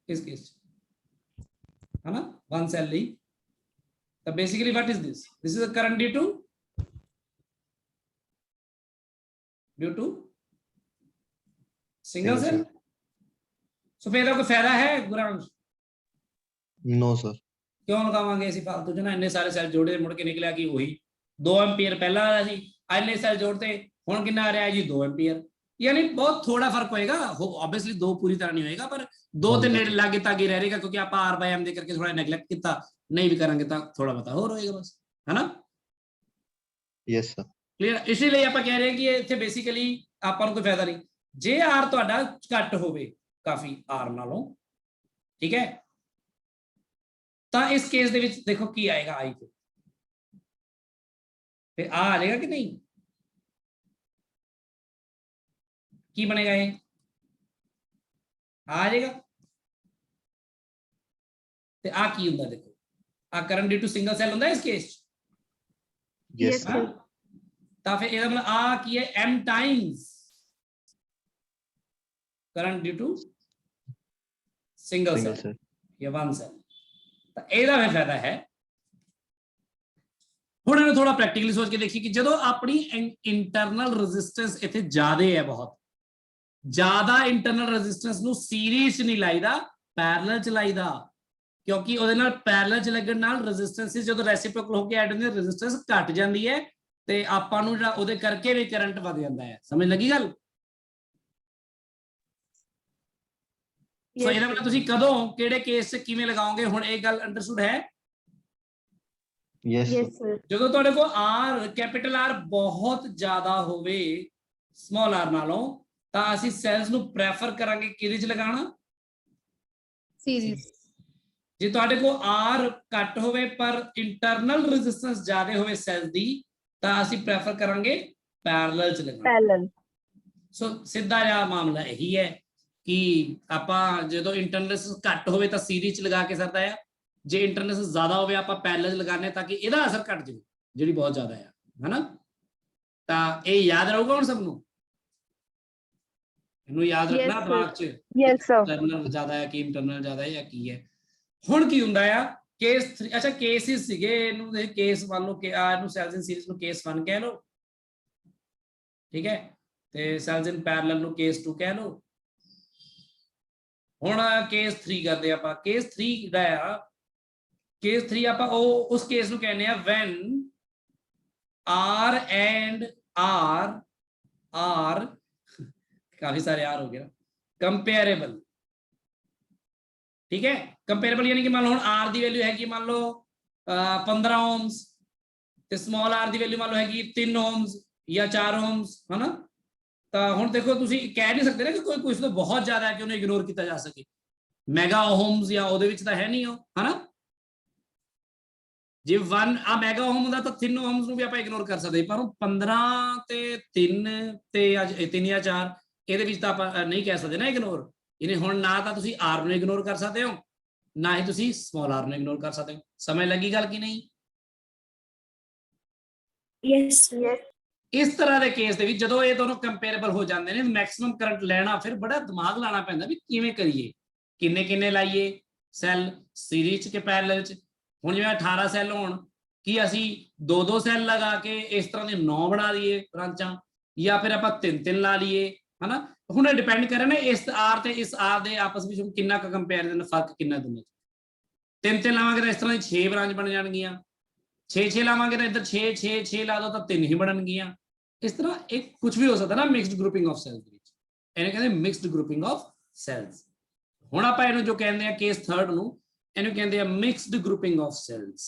ਇਸ ਕੇਸ ਚ, है ना, 1 cell ਲਈ। ਤਾਂ basically what is this is a current due to single cell। so ਫਿਰ ਇਹਦਾ ਕੋਈ ਫਾਇਦਾ ਹੈ ਗੁਰਾਂਸ਼? No sir. ਕਿਉਂ ਲਗਾਵਾਂਗੇ ਅਸੀਂ ਫालतू ਚ ਨਾ, ਇੰਨੇ ਸਾਰੇ ਸੈੱਲ ਜੋੜੇ ਮੁੜ ਕੇ ਨਿਕਲਿਆ ਕਿ ਉਹੀ 2 ਐਂਪੀਅਰ ਪਹਿਲਾਂ ਆ ਰਿਹਾ ਸੀ, ਇੰਨੇ ਸੈੱਲ ਜੋੜਤੇ ਹੁਣ ਕਿੰਨਾ ਆ ਰਿਹਾ ਜੀ 2 ਐਂਪੀਅਰ, यानी बहुत थोड़ा फर्क होएगा, ऑब्वियसली दो पूरी तरह नहीं होएगा पर दो ते नेड़े लागे ताकि रह रहेगा, क्योंकि आप r बाय m दे करके थोड़ा नेगलेक्ट किया नहीं भी करेंगे तो थोड़ा बहुत और होएगा बस, है ना। Yes sir. क्लियर। इसीलिए आप कह रहे हैं कि इत्थे बेसिकली ਆਪਾਂ ਨੂੰ ਕੋਈ ਫਾਇਦਾ ਨਹੀਂ ਜੇ r ਤੁਹਾਡਾ ਘੱਟ ਹੋਵੇ ਕਾਫੀ r ਨਾਲੋਂ, ਠੀਕ ਹੈ, ਤਾਂ ਇਸ ਕੇਸ ਦੇ ਵਿੱਚ ਦੇਖੋ ਕੀ ਆਏਗਾ i ਤੇ, ਫਿਰ ਆ ਜਾਏਗਾ ਕਿ ਨਹੀਂ, ਕੀ ਬਣੇਗਾ, ਇਹ ਆ ਜਾਏਗਾ। ਤੇ ਆ ਕੀ ਹੁੰਦਾ, ਦੇਖੋ ਆ current due to single cell ਹੁੰਦਾ ਇਸ ਕੇਸ ਚ, यस सर। ਤਾਂ ਫਿਰ ਇਹਦਾ ਮਤਲਬ ਆ ਕੀ ਹੈ, m times current due to single cell ਜਾਂ 1 ਸੈਲ, ਤਾਂ ਇਹਦਾ ਵੀ ਫਾਇਦਾ ਹੈ। ਹੁਣ ਇਹਨੂੰ ਥੋੜਾ ਪ੍ਰੈਕਟੀਕਲੀ ਸੋਚ ਕੇ ਦੇਖੀਏ ਕਿ ਜਦੋਂ ਆਪਣੀ ਇੰਟਰਨਲ ਰੈਜ਼ਿਸਟੈਂਸ ਇੱਥੇ ਜ਼ਿਆਦਾ ਹੈ, ਬਹੁਤ ਜ਼ਿਆਦਾ ਇੰਟਰਨਲ ਰੈਜ਼ਿਸਟੈਂਸ ਨੂੰ ਸੀਰੀਜ਼ ਚ ਨਹੀਂ ਲਾਈਦਾ, ਪੈਰਲਲ ਚ ਲਾਈਦਾ, ਕਿਉਂਕਿ ਉਹਦੇ ਨਾਲ ਪੈਰਲਲ ਚ ਲੱਗਣ ਨਾਲ ਰੈਜ਼ਿਸਟੈਂਸ ਜਦੋਂ ਰੈਸਿਪਰੋਕਲ ਹੋ ਕੇ ਐਡ ਹੁੰਦੀ ਹੈ ਰੈਜ਼ਿਸਟੈਂਸ ਘਟ ਜਾਂਦੀ ਹੈ ਤੇ ਆਪਾਂ ਨੂੰ ਜਿਹੜਾ ਉਹਦੇ ਕਰਕੇ ਵੀ ਕਰੰਟ ਵਧ ਜਾਂਦਾ ਹੈ। ਸਮਝ ਲੱਗੀ ਗੱਲ? ਸੋ ਇਹਦਾ ਮਤਲਬ ਤੁਸੀਂ ਕਦੋਂ ਕਿਹੜੇ ਕੇਸ 'ਚ ਕਿਵੇਂ ਲਗਾਓਗੇ, ਹੁਣ ਇਹ ਗੱਲ ਅੰਡਰਸਟੂਡ ਹੈ? Yes yes sir. ਜਦੋਂ ਤੁਹਾਡੇ ਕੋਲ r ਕੈਪੀਟਲ R ਬਹੁਤ ਜ਼ਿਆਦਾ ਹੋਵੇ ਸਮਾਲ r ਨਾਲੋਂ, ਤਾਂ ਅਸੀਂ ਸੈਲਸ ਨੂੰ ਪ੍ਰੈਫਰ ਕਰਾਂਗੇ ਕਿਹਦੇ 'ਚ ਲਗਾਉਣਾ, सीरीज। ਜੇ ਤੁਹਾਡੇ ਕੋਲ r ਘੱਟ ਹੋਵੇ ਪਰ ਇੰਟਰਨਲ ਰੈਜ਼ਿਸਟੈਂਸ ਜ਼ਿਆਦਾ ਹੋਵੇ ਸੈਲ ਦੀ, ਤਾਂ ਅਸੀਂ ਪ੍ਰੈਫਰ ਕਰਾਂਗੇ ਪੈਰਲਲ 'ਚ ਲਗਾਉਣਾ। पैरेलल। ਸੋ ਸਿੱਧਾ ਜਿਹਾ ਮਾਮਲਾ ਇਹੀ ਹੈ ਕਿ ਆਪਾਂ ਜਦੋਂ ਇੰਟਰਨਲ ਰੈਜ਼ਿਸਟੈਂਸ ਘੱਟ ਹੋਵੇ ਤਾਂ ਸੀਰੀਜ਼ 'ਚ ਲਗਾ ਕੇ ਸਰਦਾ ਆ, ਜੇ ਇੰਟਰਨਲ ਰੈਜ਼ਿਸਟੈਂਸ ਜ਼ਿਆਦਾ ਹੋਵੇ ਆਪਾਂ ਪੈਰਲਲ 'ਚ ਲਗਾਉਂਦੇ ਤਾਂ ਕਿ ਇਹਦਾ ਅਸਰ ਘਟ ਜਾਵੇ ਜਿਹੜੀ ਬਹੁਤ ਜ਼ਿਆਦਾ ਆ, ਹਨਾ। ਤਾਂ ਇਹ ਯਾਦ ਰਹੂਗਾ ਹੁਣ ਸਭ ਨੂੰ, ਇਹਨੂੰ ਯਾਦ ਰੱਖਣਾ ਦਿਮਾਗ 'ਚ, यस सर। ਇੰਟਰਨਲ ਜ਼ਿਆਦਾ ਹੈ ਕਿ ਇੰਟਰਨਲ ਜ਼ਿਆਦਾ ਹੈ ਜਾਂ ਕੀ ਹੈ। ਹੁਣ ਕੀ ਹੁੰਦਾ ਆ ਕੇਸ 3, ਅੱਛਾ ਕੇਸਿਸ ਸੀਗੇ, ਇਹਨੂੰ ਕੇਸ ਮੰਨ ਲਓ ਕਿ ਆ ਇਹਨੂੰ ਸੈਲਸ ਇਨ ਸੀਰੀਜ਼ ਨੂੰ ਕੇਸ 1 ਕਹਿ ਲਓ, ਠੀਕ ਹੈ, ਤੇ ਸੈਲਸ ਇਨ ਪੈਰਲਲ ਨੂੰ ਕੇਸ 2 ਕਹਿ ਲਓ। ਹੁਣ ਕੇਸ 3 ਕਰਦੇ ਆਪਾਂ, ਕੇਸ 3 ਜਿਹੜਾ ਆ, ਕੇਸ 3 ਆਪਾਂ ਉਹ ਉਸ ਕੇਸ ਨੂੰ ਕਹਿੰਦੇ ਆ when r and r काफी सारे r हो गया कंपेरेबल, ठीक है। कंपेरेबल यानी कि मान लो r ਦੀ ਵੈਲਿਊ ਹੈਗੀ ਮੰਨ ਲਓ 15 ohms ਤੇ ਸਮਾਲ r ਦੀ ਵੈਲਿਊ ਮੰਨ ਲਓ ਹੈਗੀ 3 ohms ਜਾਂ 4 ohms, ਹਨਾ। ਤਾਂ ਹੁਣ ਦੇਖੋ ਤੁਸੀਂ ਕਹਿ ਨਹੀਂ ਸਕਦੇ ਨਾ ਕਿ ਕੋਈ ਕੁਝ ਤਾਂ ਬਹੁਤ ਜ਼ਿਆਦਾ ਹੈ ਕਿ ਉਹਨੂੰ ਇਗਨੋਰ ਕੀਤਾ ਜਾ ਸਕੇ, ਮੈਗਾ ohms ਜਾਂ ਉਹਦੇ ਵਿੱਚ ਤਾਂ ਹੈ ਨਹੀਂ ਉਹ, ਹਨਾ। ਜੇ 1 ਆ ਮੈਗਾ ohms ਹੁੰਦਾ ਤਾਂ 3 ohms ਨੂੰ ਵੀ ਆਪਾਂ ਇਗਨੋਰ ਕਰ ਸਕਦੇ, ਪਰ 15 ਤੇ 3 ਤੇ 3 ਜਾਂ 4 ਇਹਦੇ ਵਿੱਚ ਤਾਂ ਆਪਾਂ ਨਹੀਂ ਕਹਿ ਸਕਦੇ ਨਾ ਇਗਨੋਰ। ਇਹਨੇ ਹੁਣ ਨਾ ਤਾਂ ਤੁਸੀਂ r ਨੂੰ ਇਗਨੋਰ ਕਰ ਸਕਦੇ ਹੋ, ਨਾ ਹੀ ਤੁਸੀਂ ਸਮਾਲ r ਨੂੰ ਇਗਨੋਰ ਕਰ ਸਕਦੇ ਹੋ। ਸਮਝ ਲੱਗੀ ਗੱਲ ਕਿ ਨਹੀਂ? Yes, sir. ਇਸ ਤਰ੍ਹਾਂ ਦੇ ਕੇਸ ਦੇ ਵਿੱਚ ਜਦੋਂ ਇਹ ਦੋਨੋਂ ਕੰਪੇਰੇਬਲ ਹੋ ਜਾਂਦੇ ਨੇ, ਮੈਕਸਿਮਮ ਕਰੰਟ ਲੈਣਾ ਫਿਰ ਬੜਾ ਦਿਮਾਗ ਲਾਣਾ ਪੈਂਦਾ ਵੀ ਕਿਵੇਂ ਕਰੀਏ, ਕਿੰਨੇ ਲਾਈਏ ਸੈੱਲ, ਸੀਰੀਜ਼ 'ਚ ਕਿ ਪੈਰਲਲ 'ਚ। ਹੁਣ ਜਿਵੇਂ 18 ਸੈੱਲ ਹੋਣ, ਕੀ ਅਸੀਂ 2 ਸੈੱਲ ਲਗਾ ਕੇ ਇਸ ਤਰ੍ਹਾਂ ਦੇ 9 ਬਣਾ ਲਈਏ ਬ੍ਰਾਂਚਾਂ, ਜਾਂ ਫਿਰ ਆਪਾਂ 3 ਲਾ ਲਈਏ, ਹਨਾ। ਹੁਣ ਇਹ ਡਿਪੈਂਡ ਕਰੇ ਨਾ ਇਸ r ਤੇ ਇਸ r ਦੇ ਆਪਸ ਵਿੱਚ ਕਿੰਨਾ ਕੁ ਕੰਪੈਰੀਜ਼ਨ, ਫਰਕ ਕਿੰਨਾ ਦੋਨਾਂ 'ਚ। 3 ਲਾਵਾਂਗੇ ਤਾਂ ਇਸ ਤਰ੍ਹਾਂ ਦੀ 6 ਬ੍ਰਾਂਚ ਬਣ ਜਾਣਗੀਆਂ, 6 ਲਾਵਾਂਗੇ ਤਾਂ ਇੱਧਰ 6 6 6 ਲਾ ਦੋ ਤਾਂ 3 ਹੀ ਬਣਨਗੀਆਂ। ਇਸ ਤਰ੍ਹਾਂ ਇੱਕ ਕੁਝ ਵੀ ਹੋ ਸਕਦਾ ਨਾ ਮਿਕਸਡ ਗਰੁੱਪਿੰਗ ਆਫ ਸੈਲਸ ਦੇ ਵਿੱਚ, ਇਹਨੂੰ ਕਹਿੰਦੇ ਮਿਕਸਡ ਗਰੁੱਪਿੰਗ ਆਫ ਸੈਲਸ। ਹੁਣ ਆਪਾਂ ਇਹਨੂੰ ਜੋ ਕਹਿੰਦੇ ਆ ਕੇਸ ਥਰਡ ਨੂੰ, ਇਹਨੂੰ ਕਹਿੰਦੇ ਆ mixed grouping of cells.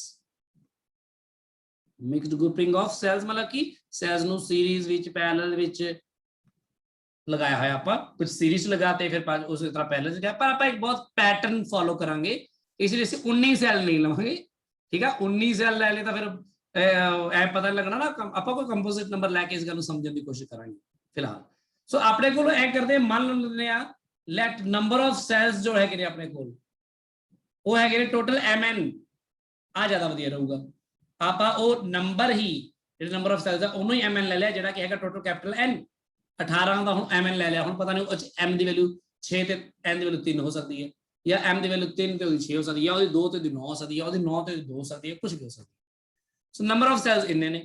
Mixed grouping of cells ਮਤਲਬ ਕਿ ਸੈਲਸ ਨੂੰ ਸੀਰੀਜ਼ ਵਿੱਚ ਪੈਰਲਲ ਵਿੱਚ ਲਗਾਇਆ ਹੋਇਆ, ਆਪਾਂ ਕੁਝ ਸੀਰੀਜ਼ ਲਗਾਤੇ ਫਿਰ ਉਸੇ ਤਰ੍ਹਾਂ ਪੈਰਲਲ ਲਗਾਇਆ, ਪਰ ਆਪਾਂ ਇੱਕ ਬਹੁਤ ਪੈਟਰਨ ਫੋਲੋ ਕਰਾਂਗੇ, ਇਸ ਲਈ ਅਸੀਂ 19 ਸੈਲ ਨਹੀਂ ਲਵਾਂਗੇ, ਠੀਕ ਆ। 19 ਸੈਲ ਲੈ ਲਏ ਤਾਂ ਫਿਰ ਐ ਪਤਾ ਲੱਗਣਾ ਨਾ, ਆਪਾਂ ਕੋਈ ਕੰਪੋਜ਼ਿਟ ਨੰਬਰ ਲੈ ਕੇ ਇਸ ਗੱਲ ਨੂੰ ਸਮਝਣ ਦੀ ਕੋਸ਼ਿਸ਼ ਕਰਾਂਗੇ ਫਿਲਹਾਲ। ਸੋ ਆਪਣੇ ਕੋਲ ਐ ਕਰਦੇ ਮੰਨ ਲੈਂਦੇ ਆ ਲੈਟ ਨੰਬਰ ਆਫ ਸੈਲਸ ਜੋ ਹੈਗੇ ਨੇ ਆਪਣੇ ਕੋਲ ਉਹ ਹੈਗੇ ਨੇ ਟੋਟਲ mn, ਆ ਜ਼ਿਆਦਾ ਵਧੀਆ ਰਹੂਗਾ। ਆਪਾਂ ਉਹ ਨੰਬਰ ਹੀ ਜਿਹੜੇ ਨੰਬਰ ਆਫ ਸੈਲਸ ਆ ਉਹਨੂੰ ਹੀ mn ਲੈ ਲਿਆ, ਜਿਹੜਾ ਕਿ ਹੈਗਾ ਟੋਟਲ ਕੈਪੀਟਲ N। 18 ਦਾ ਹੁਣ mn ਲੈ ਲਿਆ, ਹੁਣ ਪਤਾ ਨਹੀਂ ਉਹ m ਦੀ ਵੈਲਿਊ 6 ਤੇ n ਦੀ ਵੈਲਿਊ 3 ਹੋ ਸਕਦੀ ਹੈ, ਜਾਂ m ਦੀ ਵੈਲਿਊ 3 ਤੇ ਉਹਦੀ 6 ਹੋ ਸਕਦੀ ਹੈ, ਉਹਦੀ 2 ਤੇ ਉਹਦੀ 9 ਹੋ ਸਕਦੀ ਹੈ, ਉਹਦੀ 9 ਤੇ ਉਹਦੀ 2 ਹੋ ਸਕਦੀ ਹੈ, ਕੁਝ ਵੀ ਹੋ ਸਕਦਾ। ਸੋ ਨੰਬਰ ਆਫ ਸੈਲਸ ਇੰਨੇ ਨੇ।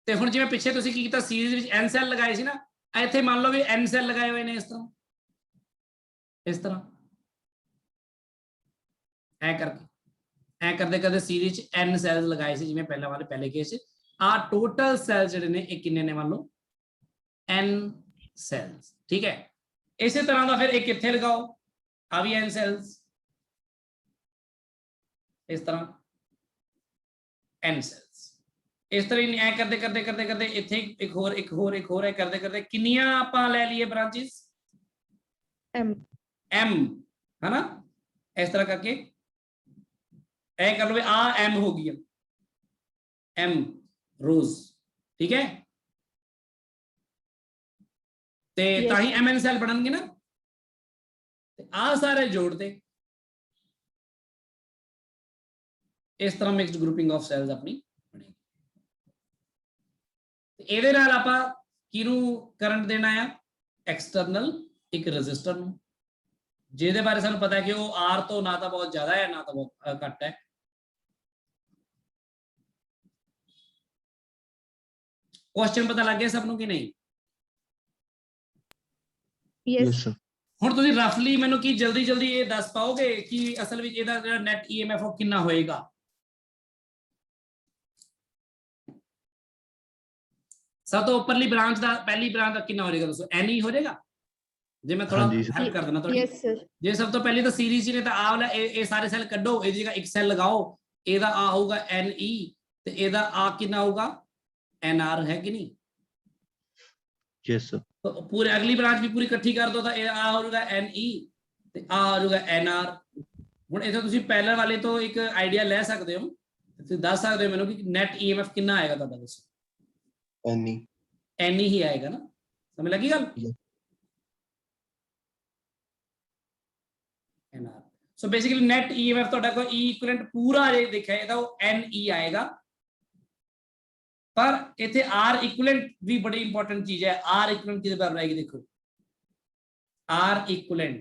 ਤੇ ਹੁਣ ਜਿਵੇਂ ਪਿੱਛੇ ਤੁਸੀਂ ਕੀ ਕੀਤਾ, ਸੀਰੀਜ਼ ਵਿੱਚ n ਸੈਲ ਲਗਾਏ ਸੀ ਨਾ, ਇੱਥੇ ਮੰਨ ਲਓ ਵੀ n ਸੈਲ ਲਗਾਏ ਹੋਏ ਨੇ ਇਸ ਤਰ੍ਹਾਂ ਐ ਕਰਕੇ, ਐ ਕਰਦੇ ਕਰਦੇ ਸੀਰੀਜ਼ ਚ n ਸੈਲਸ ਲਗਾਏ ਸੀ, ਜਿਵੇਂ ਪਹਿਲਾਂ ਵਾਲੇ ਪਹਿਲੇ ਕੇਸ ਚ। ਆ ਟੋਟਲ ਸੈਲ ਜਿਹੜੇ ਨੇ ਇਹ ਕਿੰਨੇ ਨੇ, ਮੰਨ ਲਓ n ਸੈਲਸ, ਠੀਕ ਹੈ। ਇਸੇ ਤਰ੍ਹਾਂ ਦਾ ਫਿਰ ਇੱਕ ਇੱਥੇ ਲਗਾਓ, ਆ ਵੀ n ਸੈਲਸ, ਇਸ ਤਰ੍ਹਾਂ n ਸੈਲਸ। ਇਸ ਤਰ੍ਹਾਂ ਹੀ ਐ ਕਰਦੇ ਕਰਦੇ ਕਰਦੇ ਕਰਦੇ ਇੱਥੇ ਇੱਕ ਹੋਰ ਐ ਕਰਦੇ ਕਰਦੇ ਕਿੰਨੀਆਂ ਆਪਾਂ ਲੈ ਲਈਏ ਬ੍ਰਾਂਚਿਸ, M ਹੈ ਨਾ। ਇਸ ਤਰ੍ਹਾਂ ਕਰਕੇ ਐ ਕਰ ਲਓ, ਆ m ਹੋ ਗਈ, m ਰੋਜ਼, ਠੀਕ ਹੈ। ਤੇ ਤਾਂ ਹੀ mn ਸੈਲ ਬਣਨਗੇ ਨਾ, ਤੇ ਆ ਸਾਰੇ ਜੋੜ ਦੇ ਇਸ ਤਰ੍ਹਾਂ ਮਿਕਸਡ ਗਰੁੱਪਿੰਗ ਆਫ ਸੈਲਸ ਆਪਣੀ ਬਣੇਗੀ। ਤੇ ਇਹਦੇ ਨਾਲ ਆਪਾਂ ਕਿਹਨੂੰ ਕਰੰਟ ਦੇਣਾ ਆ, ਐਕਸਟਰਨਲ ਇੱਕ ਰੈਜ਼ਿਸਟਰ ਨੂੰ, ਜਿਹਦੇ ਬਾਰੇ ਸਾਨੂੰ ਪਤਾ ਹੈ ਕਿ ਉਹ R ਤੋਂ ਨਾ ਤਾਂ ਬਹੁਤ ਜ਼ਿਆਦਾ ਹੈ ਨਾ ਤਾਂ ਬਹੁਤ ਘੱਟ ਹੈ। ਕੁਐਸਚਨ ਪਤਾ ਲੱਗ ਗਿਆ ਸਭ ਨੂੰ ਕਿ ਨਹੀਂ? yes ਹੁਣ ਤੁਸੀਂ ਰਫਲੀ ਮੈਨੂੰ ਕੀ ਜਲਦੀ ਜਲਦੀ ਇਹ ਦੱਸ ਪਾਓਗੇ ਕਿ ਅਸਲ ਵਿੱਚ ਇਹਦਾ ਜਿਹੜਾ ਨੈਟ EMF ਉਹ ਕਿੰਨਾ ਹੋਏਗਾ? ਸਭ ਤੋਂ ਉੱਪਰਲੀ ਬ੍ਰਾਂਚ ਦਾ, ਪਹਿਲੀ ਬ੍ਰਾਂਚ ਦਾ ਕਿੰਨਾ ਹੋ ਜਾਏਗਾ ਦੱਸੋ? n ਹੀ ਹੋ ਜਾਏਗਾ। ਜੇ ਮੈਂ ਥੋੜਾ ਹੈਲਪ ਕਰ ਦੇਣਾ ਤੁਹਾਡੀ, yes sir ਜੇ ਸਭ ਤੋਂ ਪਹਿਲੀ ਤਾਂ ਸੀਰੀਜ਼ ਨੇ ਤਾਂ ਆ ਵਾਲਾ ਇਹ ਸਾਰੇ ਸੈੱਲ ਕੱਢੋ, ਇਹਦੀ ਜਗ੍ਹਾ ਇੱਕ ਸੈੱਲ ਲਗਾਓ, ਇਹਦਾ ਆ ਹੋਊਗਾ Ne ਤੇ ਇਹਦਾ ਆ ਕਿੰਨਾ ਹੋਊਗਾ Nr, ਹੈ ਕਿ ਨਹੀਂ? Yes sir. पूरे अगली ब्रांच भी पूरी इकट्ठी कर दो, आ हो जाएगा Ne ਤੇ ਆ ਹੋ ਜਾਊਗਾ Nr। ਹੁਣ ਇਥੇ ਤੁਸੀਂ ਪੈਰਲਲ ਵਾਲੇ ਤੋਂ ਇੱਕ ਆਈਡੀਆ ਲੈ ਸਕਦੇ ਹੋ, ਤੁਸੀਂ ਦੱਸ ਸਕਦੇ ਹੋ ਮੈਨੂੰ ਕਿ ਨੈਟ EMF ਕਿੰਨਾ ਆਏਗਾ ਤੁਹਾਡਾ, ਦੱਸੋ? N ਹੀ ਆਏਗਾ ਨਾ, ਸਮਝ ਲੱਗੀ ਗੱਲ? Nr। So basically net EMF ਤੁਹਾਡਾ ਕੋਈ E ਇਕੁਇਵਲੈਂਟ ਪੂਰਾ ਜੇ ਦੇਖਿਆ ਇਹਦਾ ਉਹ Ne ਆਏਗਾ, पर इथे R इक्विवेलेंट भी बड़ी इंपॉर्टेंट चीज है। R इक्विवेलेंट किसके बराबर आएगी? देखो R इक्विवेलेंट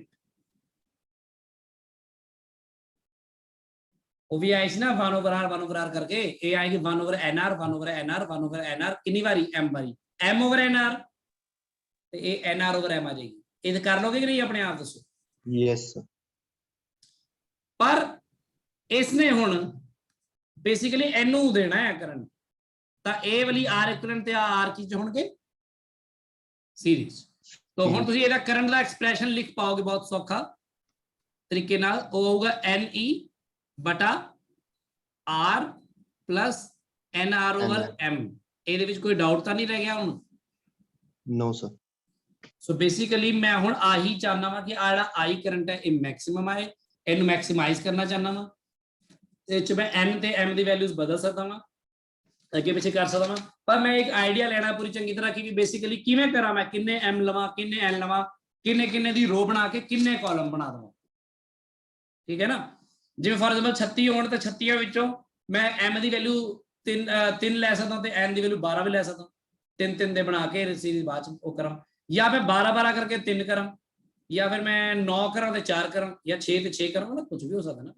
वो भी आई ना 1/R करके, ये आएगी 1/NR 1/NR 1/NR कितनी बारी? M बारी, M/NR ते ये NR/M आ जाएगी। ये कर लोगे कि नहीं अपने आप, दसो? Yes sir. पर इसने हुण बेसिकली एनू देना है करंट, ਤਾਂ ਇਹ ਵਾਲੀ R ਇਕੁਇਵਲੈਂਟ ਤੇ R ਕੀ ਚ ਹੋਣਗੇ? ਸੀਰੀਜ਼। ਤਾਂ ਹੁਣ ਤੁਸੀਂ ਇਹਦਾ ਕਰੰਟ ਦਾ ਐਕਸਪ੍ਰੈਸ਼ਨ ਲਿਖ ਪਾਓਗੇ ਬਹੁਤ ਸੌਖਾ ਤਰੀਕੇ ਨਾਲ, ਉਹ ਹੋਊਗਾ Ne ਬਟਾ R ਪਲਸ NR/M। ਇਹਦੇ ਵਿੱਚ ਕੋਈ ਡਾਊਟ ਤਾਂ ਨਹੀਂ ਰਹਿ ਗਿਆ ਹੁਣ? No sir. ਸੋ ਬੇਸਿਕਲੀ ਮੈਂ ਹੁਣ ਆਹੀ ਚਾਹਨਾ ਵਾ ਕਿ ਆ ਜਿਹੜਾ I ਕਰੰਟ ਹੈ ਇਹ ਮੈਕਸਿਮਮ ਆਏ, ਇਹਨੂੰ ਮੈਕਸਿਮਾਈਜ਼ ਕਰਨਾ ਚਾਹਨਾ ਵਾ। ਇਹ ਚ ਮੈਂ N ਤੇ M ਦੀ ਵੈਲਿਊਜ਼ ਬਦਲ ਸਕਦਾ ਵਾਂ, ਅੱਗੇ ਪਿੱਛੇ ਕਰ ਸਕਦਾ ਵਾਂ, ਪਰ ਮੈਂ ਇੱਕ ਆਈਡੀਆ ਲੈਣਾ ਪੂਰੀ ਚੰਗੀ ਤਰ੍ਹਾਂ ਕਿ ਬੇਸਿਕਲੀ ਕਿਵੇਂ ਕਰਾਂ ਮੈਂ, ਕਿੰਨੇ M ਲਵਾਂ, ਕਿੰਨੇ N ਲਵਾਂ, ਕਿੰਨੇ ਕਿੰਨੇ ਦੀ ਰੋ ਬਣਾ ਕੇ ਕਿੰਨੇ ਕਾਲਮ ਬਣਾ ਦਵਾਂ, ਠੀਕ ਹੈ ਨਾ। ਜਿਵੇਂ ਫॉर ਐਗਜ਼ਾਮਪਲ 36 ਹੋਣ ਤੇ 36 ਵਿੱਚੋਂ ਮੈਂ M ਦੀ ਵੈਲਿਊ 3 ਲੈ ਸਕਦਾ ਤੇ N ਦੀ ਵੈਲਿਊ 12 ਵੀ ਲੈ ਸਕਦਾ, 3 ਦੇ ਬਣਾ ਕੇ ਸੀਰੀਜ਼ ਬਾਅਦ ਚ ਉਹ ਕਰਾਂ, ਜਾਂ ਫਿਰ 12 ਕਰਕੇ 3 ਕਰਾਂ, ਜਾਂ ਫਿਰ ਮੈਂ 9 ਕਰਾਂ ਤੇ 4 ਕਰਾਂ, ਜਾਂ 6 ਤੇ 6 ਕਰਾਂ, ਕੁਝ ਵੀ ਹੋ ਸਕਦਾ ਨਾ।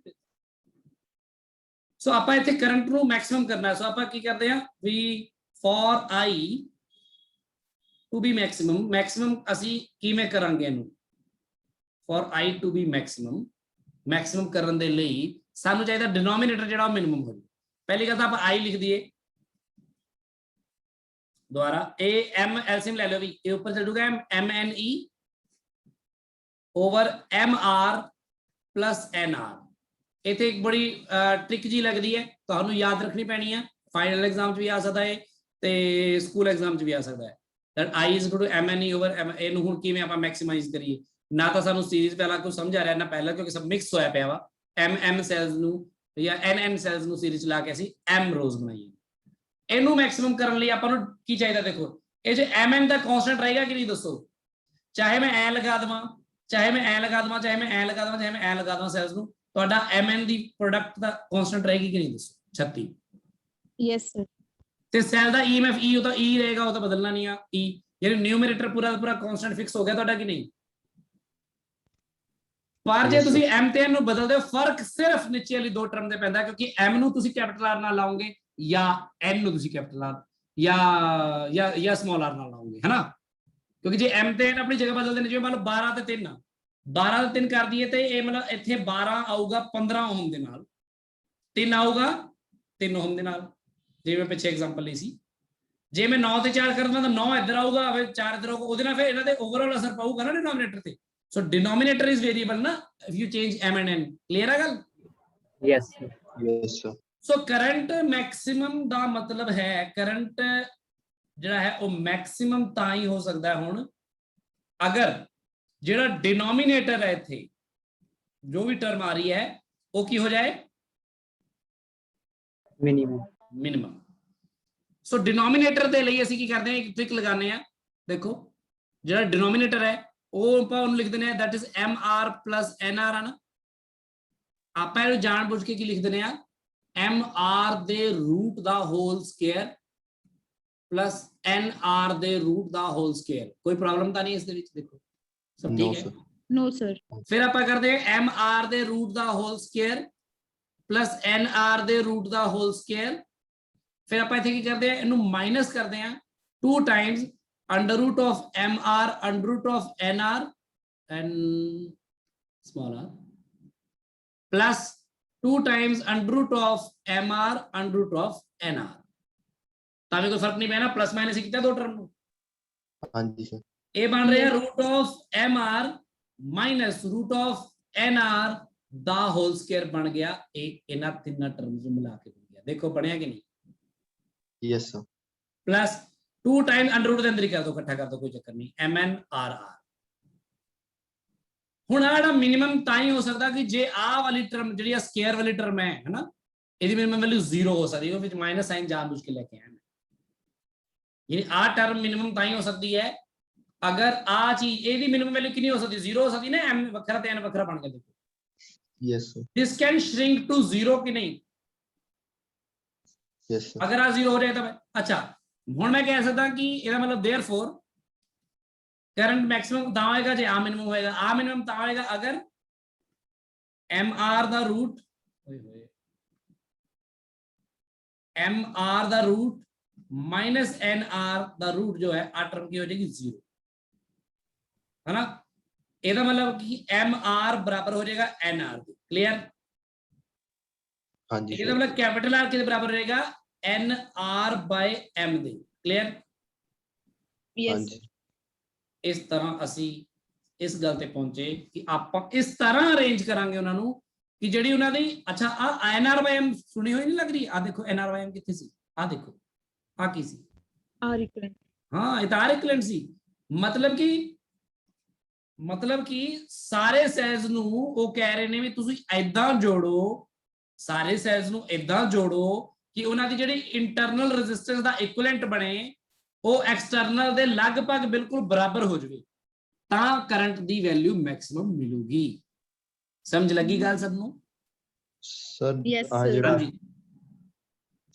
ਸੋ ਆਪਾਂ ਇੱਥੇ ਕਰੰਟ ਨੂੰ ਮੈਕਸਿਮਮ ਕਰਨਾ, ਸੋ ਆਪਾਂ ਕੀ ਕਰਦੇ ਆ ਵੀ for I to be maximum, maximum ਅਸੀਂ ਕਿਵੇਂ ਕਰਾਂਗੇ ਇਹਨੂੰ? For I to be maximum, maximum ਕਰਨ ਦੇ ਲਈ ਸਾਨੂੰ ਚਾਹੀਦਾ ਡਿਨੋਮੀਨੇਟਰ ਜਿਹੜਾ ਉਹ ਮਿਨੀਮਮ ਹੋ ਜਾਵੇ। पहली गल तो आप आई लिख दिए दोबारा, ए एम एलसीएम ले लो भी, ये ऊपर चल जाएगा M N E over M R plus N R. इतने एक बड़ी ट्रिक जी लगती है, तो याद रखनी पैनी है, फाइनल एग्जाम भी आ सकता है तो स्कूल एग्जाम भी आ सकता है। That I is equal to M N E over M, इनू हुण किवें आपां मैक्सिमाइज करिए, ना तो सानू सीरीज पहला कुछ समझ आ रहा ना पहला, क्योंकि सब मिक्स होया पिया वा, एम एम सैल्स नू या एन एन सैल्स नू सीरीज ला के असीं एम रोज बनाईए। इनू मैक्सिमम करने लिए आपां नू की चाहिए, देखो ये जो एम एन का कॉन्स्टेंट रहेगा कि नहीं दसो, चाहे मैं ए लगा देवां, चाहे मैं ए लगा देवां, चाहे मैं ए लगा देवां, चाहे मैं ए लगा देवां सैल्स नू, तुहाडा एम एन दी प्रोडक्ट दा कॉन्स्टेंट रहेगी कि नहीं दसो 36। Yes, sir. ते सैल दा ईएमएफ ई होता ई रहेगा, वो तो बदलना नहीं है ई, यानी न्यूमरेटर पूरा पूरा कांस्टेंट फिक्स हो गया ਤੁਹਾਡਾ कि नहीं। पर जे ਤੁਸੀਂ m ਤੇ n ਨੂੰ ਬਦਲਦੇ ਹੋ, ਫਰਕ ਸਿਰਫ ਨੀਚੇ ਵਾਲੀ ਦੋ ਟਰਮ ਦੇ ਪੈਂਦਾ, ਕਿਉਂਕਿ m ਨੂੰ ਤੁਸੀਂ ਕੈਪੀਟਲ r ਨਾਲ ਲਾਓਗੇ ਜਾਂ n ਨੂੰ ਤੁਸੀਂ ਕੈਪੀਟਲ r ਜਾਂ ਸਮਾਲ r ਨਾਲ ਲਾਓਗੇ, ਹੈ ਨਾ। ਕਿਉਂਕਿ ਜੇ m ਤੇ n ਆਪਣੀ ਜਗ੍ਹਾ ਬਦਲਦੇ ਨੇ, ਜਿਵੇਂ ਮੰਨ ਲਓ 12 ਤੇ 3 12 ਤੇ 3 ਕਰ ਦਈਏ ਤੇ ਇਹ ਮਤਲਬ ਇੱਥੇ 12 ਆਊਗਾ 15 ਓਮ ਦੇ ਨਾਲ, 3 ਆਊਗਾ 3 ਓਮ ਦੇ ਨਾਲ, ਜਿਵੇਂ ਪਿੱਛੇ ਐਗਜ਼ਾਮਪਲ ਲਈ ਸੀ। ਜੇ मैं 9 ਤੇ 4 ਕਰਦਾ ਤਾਂ 9 ਇੱਧਰ ਆਊਗਾ, ਫਿਰ 4 ਇੱਧਰ ਆਊਗਾ, ਉਹਦੇ ਨਾਲ ਫਿਰ ਇਹਨਾਂ ਦੇ ਓਵਰਆਲ ਅਸਰ ਪਾਊਗਾ ਨਾ ਡਿਨੋਮੀਨੇਟਰ ਤੇ। ਸੋ ਡਿਨੋਮੀਨੇਟਰ ਇਜ਼ ਵੇਰੀਏਬਲ ਨਾ, if you change m and n। Clear ਹੈ ਗੱਲ? Yes sir. Yes sir. So current maximum ਦਾ ਮਤਲਬ ਹੈ, ਕਰੰਟ ਜਿਹੜਾ ਹੈ ਉਹ ਮੈਕਸਿਮਮ ਤਾਂ ਹੀ ਹੋ ਸਕਦਾ ਹੈ ਹੁਣ ਅਗਰ ਜਿਹੜਾ ਡਿਨੋਮੀਨੇਟਰ ਹੈ ਇੱਥੇ ਜੋ ਵੀ ਟਰਮ ਆ ਰਹੀ ਹੈ ਉਹ ਕੀ ਹੋ ਜਾਏ, मिनिमम। सो डिनोमीनेटर ਦੇ ਲਈ ਅਸੀਂ ਕੀ ਕਰਦੇ ਹਾਂ, ਇੱਕ ਟ੍ਰਿਕ ਲਗਾਉਂਦੇ ਆ। ਦੇਖੋ ਜਿਹੜਾ ਡਿਨੋਮੀਨੇਟਰ ਹੈ ਉਹ ਆਪਾਂ ਉਹਨੂੰ ਲਿਖ ਦਿੰਦੇ ਆ that is mr plus nr ਹੈ ਨਾ। ਆਪਾਂ ਇਹਨੂੰ ਜਾਣਬੁੱਝ ਕੇ ਕੀ ਲਿਖ ਦਿੰਦੇ ਆ, mr ਦੇ ਰੂਟ ਦਾ ਹੋਲ ਸਕੁਅਰ ਪਲਸ nr ਦੇ ਰੂਟ ਦਾ ਹੋਲ ਸਕੁਅਰ। ਕੋਈ ਪ੍ਰੋਬਲਮ ਤਾਂ ਨਹੀਂ ਇਸ ਦੇ ਵਿੱਚ? ਦੇਖੋ ਸਭ ਠੀਕ ਹੈ। No, sir. ਫਿਰ ਆਪਾਂ ਕਰਦੇ ਆ mr ਦੇ ਰੂਟ ਦਾ ਹੋਲ ਸਕੁਅਰ प्लस nr ਦੇ ਰੂਟ ਦਾ ਹੋਲ ਸਕੁਅਰ। ਫਿਰ ਆਪਾਂ ਇੱਥੇ ਕੀ ਕਰਦੇ ਆ, ਇਹਨੂੰ ਮਾਈਨਸ ਕਰਦੇ ਆ 2 Times under route of mr under route of nr and small r plus 2 times under root of mr under root of nr। ਤਾਂ ਵੀ ਕੋਈ ਫਰਕ ਨਹੀਂ ਪੈਣਾ, ਪਲੱਸ ਮਾਈਨਸ ਹੀ ਕੀਤਾ ਦੋ ਟਰਮ ਨੂੰ। ਹਾਂਜੀ ਸਰ। ਇਹ ਬਣ ਰਿਹਾ root of mr minus root of nr ਦਾ ਹੋਲ ਸਕੁਅਰ ਬਣ ਗਿਆ, ਇਹ ਇਹਨਾਂ ਤਿੰਨਾਂ ਟਰਮਸ ਨੂੰ ਮਿਲਾ ਕੇ ਬਣ ਗਿਆ। ਦੇਖੋ ਬਣਿਆ ਕਿ ਨਹੀਂ? Yes sir. Plus 2 times under root ਦੇ ਅੰਦਰ ਹੀ ਕਰ ਦੋ, ਇਕੱਠਾ ਕਰ ਦੋ, ਕੋਈ ਚੱਕਰ ਨਹੀਂ, mn rr। ਹੁਣ ਆ ਜਿਹੜਾ ਮਿਨੀਮਮ ਤਾਂ ਹੀ ਹੋ ਸਕਦਾ ਕਿ ਜੇ ਆ ਵਾਲੀ ਟਰਮ ਜਿਹੜੀ ਆ ਸਕੁਅਰ ਵਾਲੀ ਟਰਮ ਹੈ ਨਾ, ਇਹਦੀ ਮਿਨੀਮਮ ਵੈਲਿਊ 0 ਹੋ ਸਕਦੀ ਹੈ, ਉਹ ਵਿੱਚ ਮਾਈਨਸ ਸਾਈਨ ਜਾਣਬੁੱਝ ਕੇ ਲੈ ਕੇ ਆਇਆ। ਯਾਨੀ ਆ ਟਰਮ ਮਿਨੀਮਮ ਤਾਂ ਹੀ ਹੋ ਸਕਦੀ ਹੈ ਅਗਰ ਆ ਚੀਜ਼, ਇਹਦੀ ਮਿਨੀਮਮ ਵੈਲਿਊ ਕਿੰਨੀ ਹੋ ਸਕਦੀ? 0 ਹੋ ਸਕਦੀ ਨਾ, m ਵੱਖਰਾ ਤੇ n ਵੱਖਰਾ ਬਣ ਕੇ। ਦੇਖੋ yes sir. this can shrink to 0 कि नहीं? Yes sir. अगर आ 0 हो जाए तो अच्छा ਹੁਣ मैं कह सकता कि ਇਹਦਾ मतलब therefore करंट मैक्सिमम ਤਾਂ ਹੋਏਗਾ ਜੇ ਆ ਮਿਨੀਮਮ ਹੋਏਗਾ। ਆ ਮਿਨੀਮਮ ਤਾਂ ਹੋਏਗਾ ਅਗਰ mr ਦਾ ਰੂਟ mr ਦਾ ਰੂਟ माइनस nr ਦਾ ਰੂਟ ਜੋ ਹੈ ਆ ਟਰਮ ਕੀ ਹੋ ਜਾਏਗੀ 0, है ना। ਇਹਦਾ मतलब कि mr बराबर हो जाएगा nr। क्लियर? हाँ जी। ਇਹਦਾ मतलब कैपिटल R किसके बराबर रहेगा? nr by m ਦੇ। क्लियर? Yes, जी। sir. ਇਸ ਤਰ੍ਹਾਂ ਅਸੀਂ ਇਸ ਗੱਲ ਤੇ ਪਹੁੰਚੇ ਕਿ ਆਪਾਂ ਇਸ ਤਰ੍ਹਾਂ ਅਰੇਂਜ ਕਰਾਂਗੇ ਉਹਨਾਂ ਨੂੰ ਕਿ ਜਿਹੜੀ ਉਹਨਾਂ ਦੀ, ਅੱਛਾ ਆ nr by m ਸੁਣੀ ਹੋਈ ਨਹੀਂ ਲੱਗ ਰਹੀ? ਆ ਦੇਖੋ nr by m ਕਿੱਥੇ ਸੀ, ਆ ਦੇਖੋ ਆ ਕੀ ਸੀ? R equivalent. ਹਾਂ ਇਹ ਤਾਂ R equivalent ਸੀ। मतलब कि ਸਾਰੇ ਸੈਲਸ ਨੂੰ ਉਹ ਕਹਿ ਰਹੇ ਨੇ ਵੀ ਤੁਸੀਂ ਐਦਾਂ ਜੋੜੋ, ਸਾਰੇ ਸੈਲਸ ਨੂੰ ਐਦਾਂ ਜੋੜੋ ਕਿ ਉਹਨਾਂ ਦੀ ਜਿਹੜੀ ਇੰਟਰਨਲ ਰੈਜ਼ਿਸਟੈਂਸ ਦਾ ਇਕੁਇਵਲੈਂਟ ਬਣੇ, ਉਹ ਐਕਸਟਰਨਲ ਦੇ ਲਗਭਗ ਬਿਲਕੁਲ ਬਰਾਬਰ ਹੋ ਜਾਵੇ, ਤਾਂ ਕਰੰਟ ਦੀ ਵੈਲਿਊ ਮੈਕਸਿਮਮ ਮਿਲੂਗੀ। ਸਮਝ ਲੱਗੀ ਗੱਲ ਸਭ ਨੂੰ? ਸਰ Yes, ਆ sir. ਜਿਹੜਾ ਹਾਂਜੀ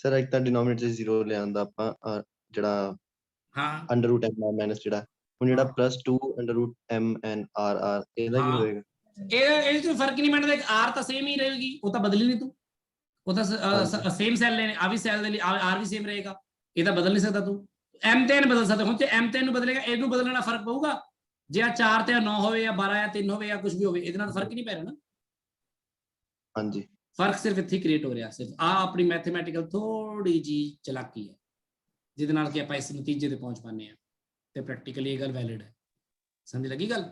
ਸਰ ਇੱਕ ਤਾਂ ਡਿਨੋਮੀਨੇਟਰ 0 ਲਿਆਂਦਾ ਆਪਾਂ, ਜਿਹੜਾ ਹਾਂ ਅੰਡਰ ਰੂਟ m ਮਾਈਨਸ ਜਿਹੜਾ ਹੁਣ ਜਿਹੜਾ plus 2 under route m n r r ਇਹਦਾ ਕੀ ਹੋਏਗਾ? ਇਹ ਚ ਫਰਕ ਨਹੀਂ ਪੈਂਦਾ, ਆਰ ਤਾਂ ਸੇਮ ਹੀ ਰਹੇਗੀ, ਉਹ ਤਾਂ ਬਦਲੀ ਨਹੀਂ ਤੂੰ, ਉਹ ਤਾਂ ਸੇਮ ਸੈੱਲ ਨੇ, ਆ ਵੀ ਸੈੱਲ ਦੇ ਲਈ ਆਰ ਵੀ ਸੇਮ ਰਹੇਗਾ, ਇਹ ਤਾਂ ਬਦਲ ਨਹੀਂ ਸਕਦਾ ਤੂੰ। m ਤੇ n ਬਦਲ ਸਕਦਾ, ਹੁਣ ਜੇ m ਤੇ n ਨੂੰ ਬਦਲੇਗਾ ਇਹਨੂੰ ਬਦਲਣ ਨਾਲ ਫਰਕ ਪਊਗਾ? ਜੇ ਆ 4 ਤੇ 9 ਹੋਵੇ ਜਾਂ 12 ਜਾਂ 3 ਹੋਵੇ ਜਾਂ ਕੁਝ ਵੀ ਹੋਵੇ, ਇਹਦੇ ਨਾਲ ਫਰਕ ਹੀ ਨਹੀਂ ਪੈ ਰਿਹਾ ਨਾ। ਹਾਂਜੀ। ਫਰਕ ਸਿਰਫ ਇੱਥੇ ਕ੍ਰੀਏਟ ਹੋ ਰਿਹਾ, ਸਿਰਫ ਆ ਆਪਣੀ ਮੈਥਮੈਟੀਕਲ ਥੋੜੀ ਜੀ ਚਲਾਕੀ ਹੈ ਜਿਹਦੇ ਨਾਲ ਕਿ ਆਪਾਂ ਇਸ ਨਤੀਜੇ ਤੇ ਪਹੁੰਚ ਪਾਉਂਦੇ ਆ ਤੇ ਪ੍ਰੈਕਟੀਕਲੀ ਇਹ ਗੱਲ ਵੈਲਿਡ ਹੈ। ਸਮਝ ਲੱਗੀ ਗੱਲ?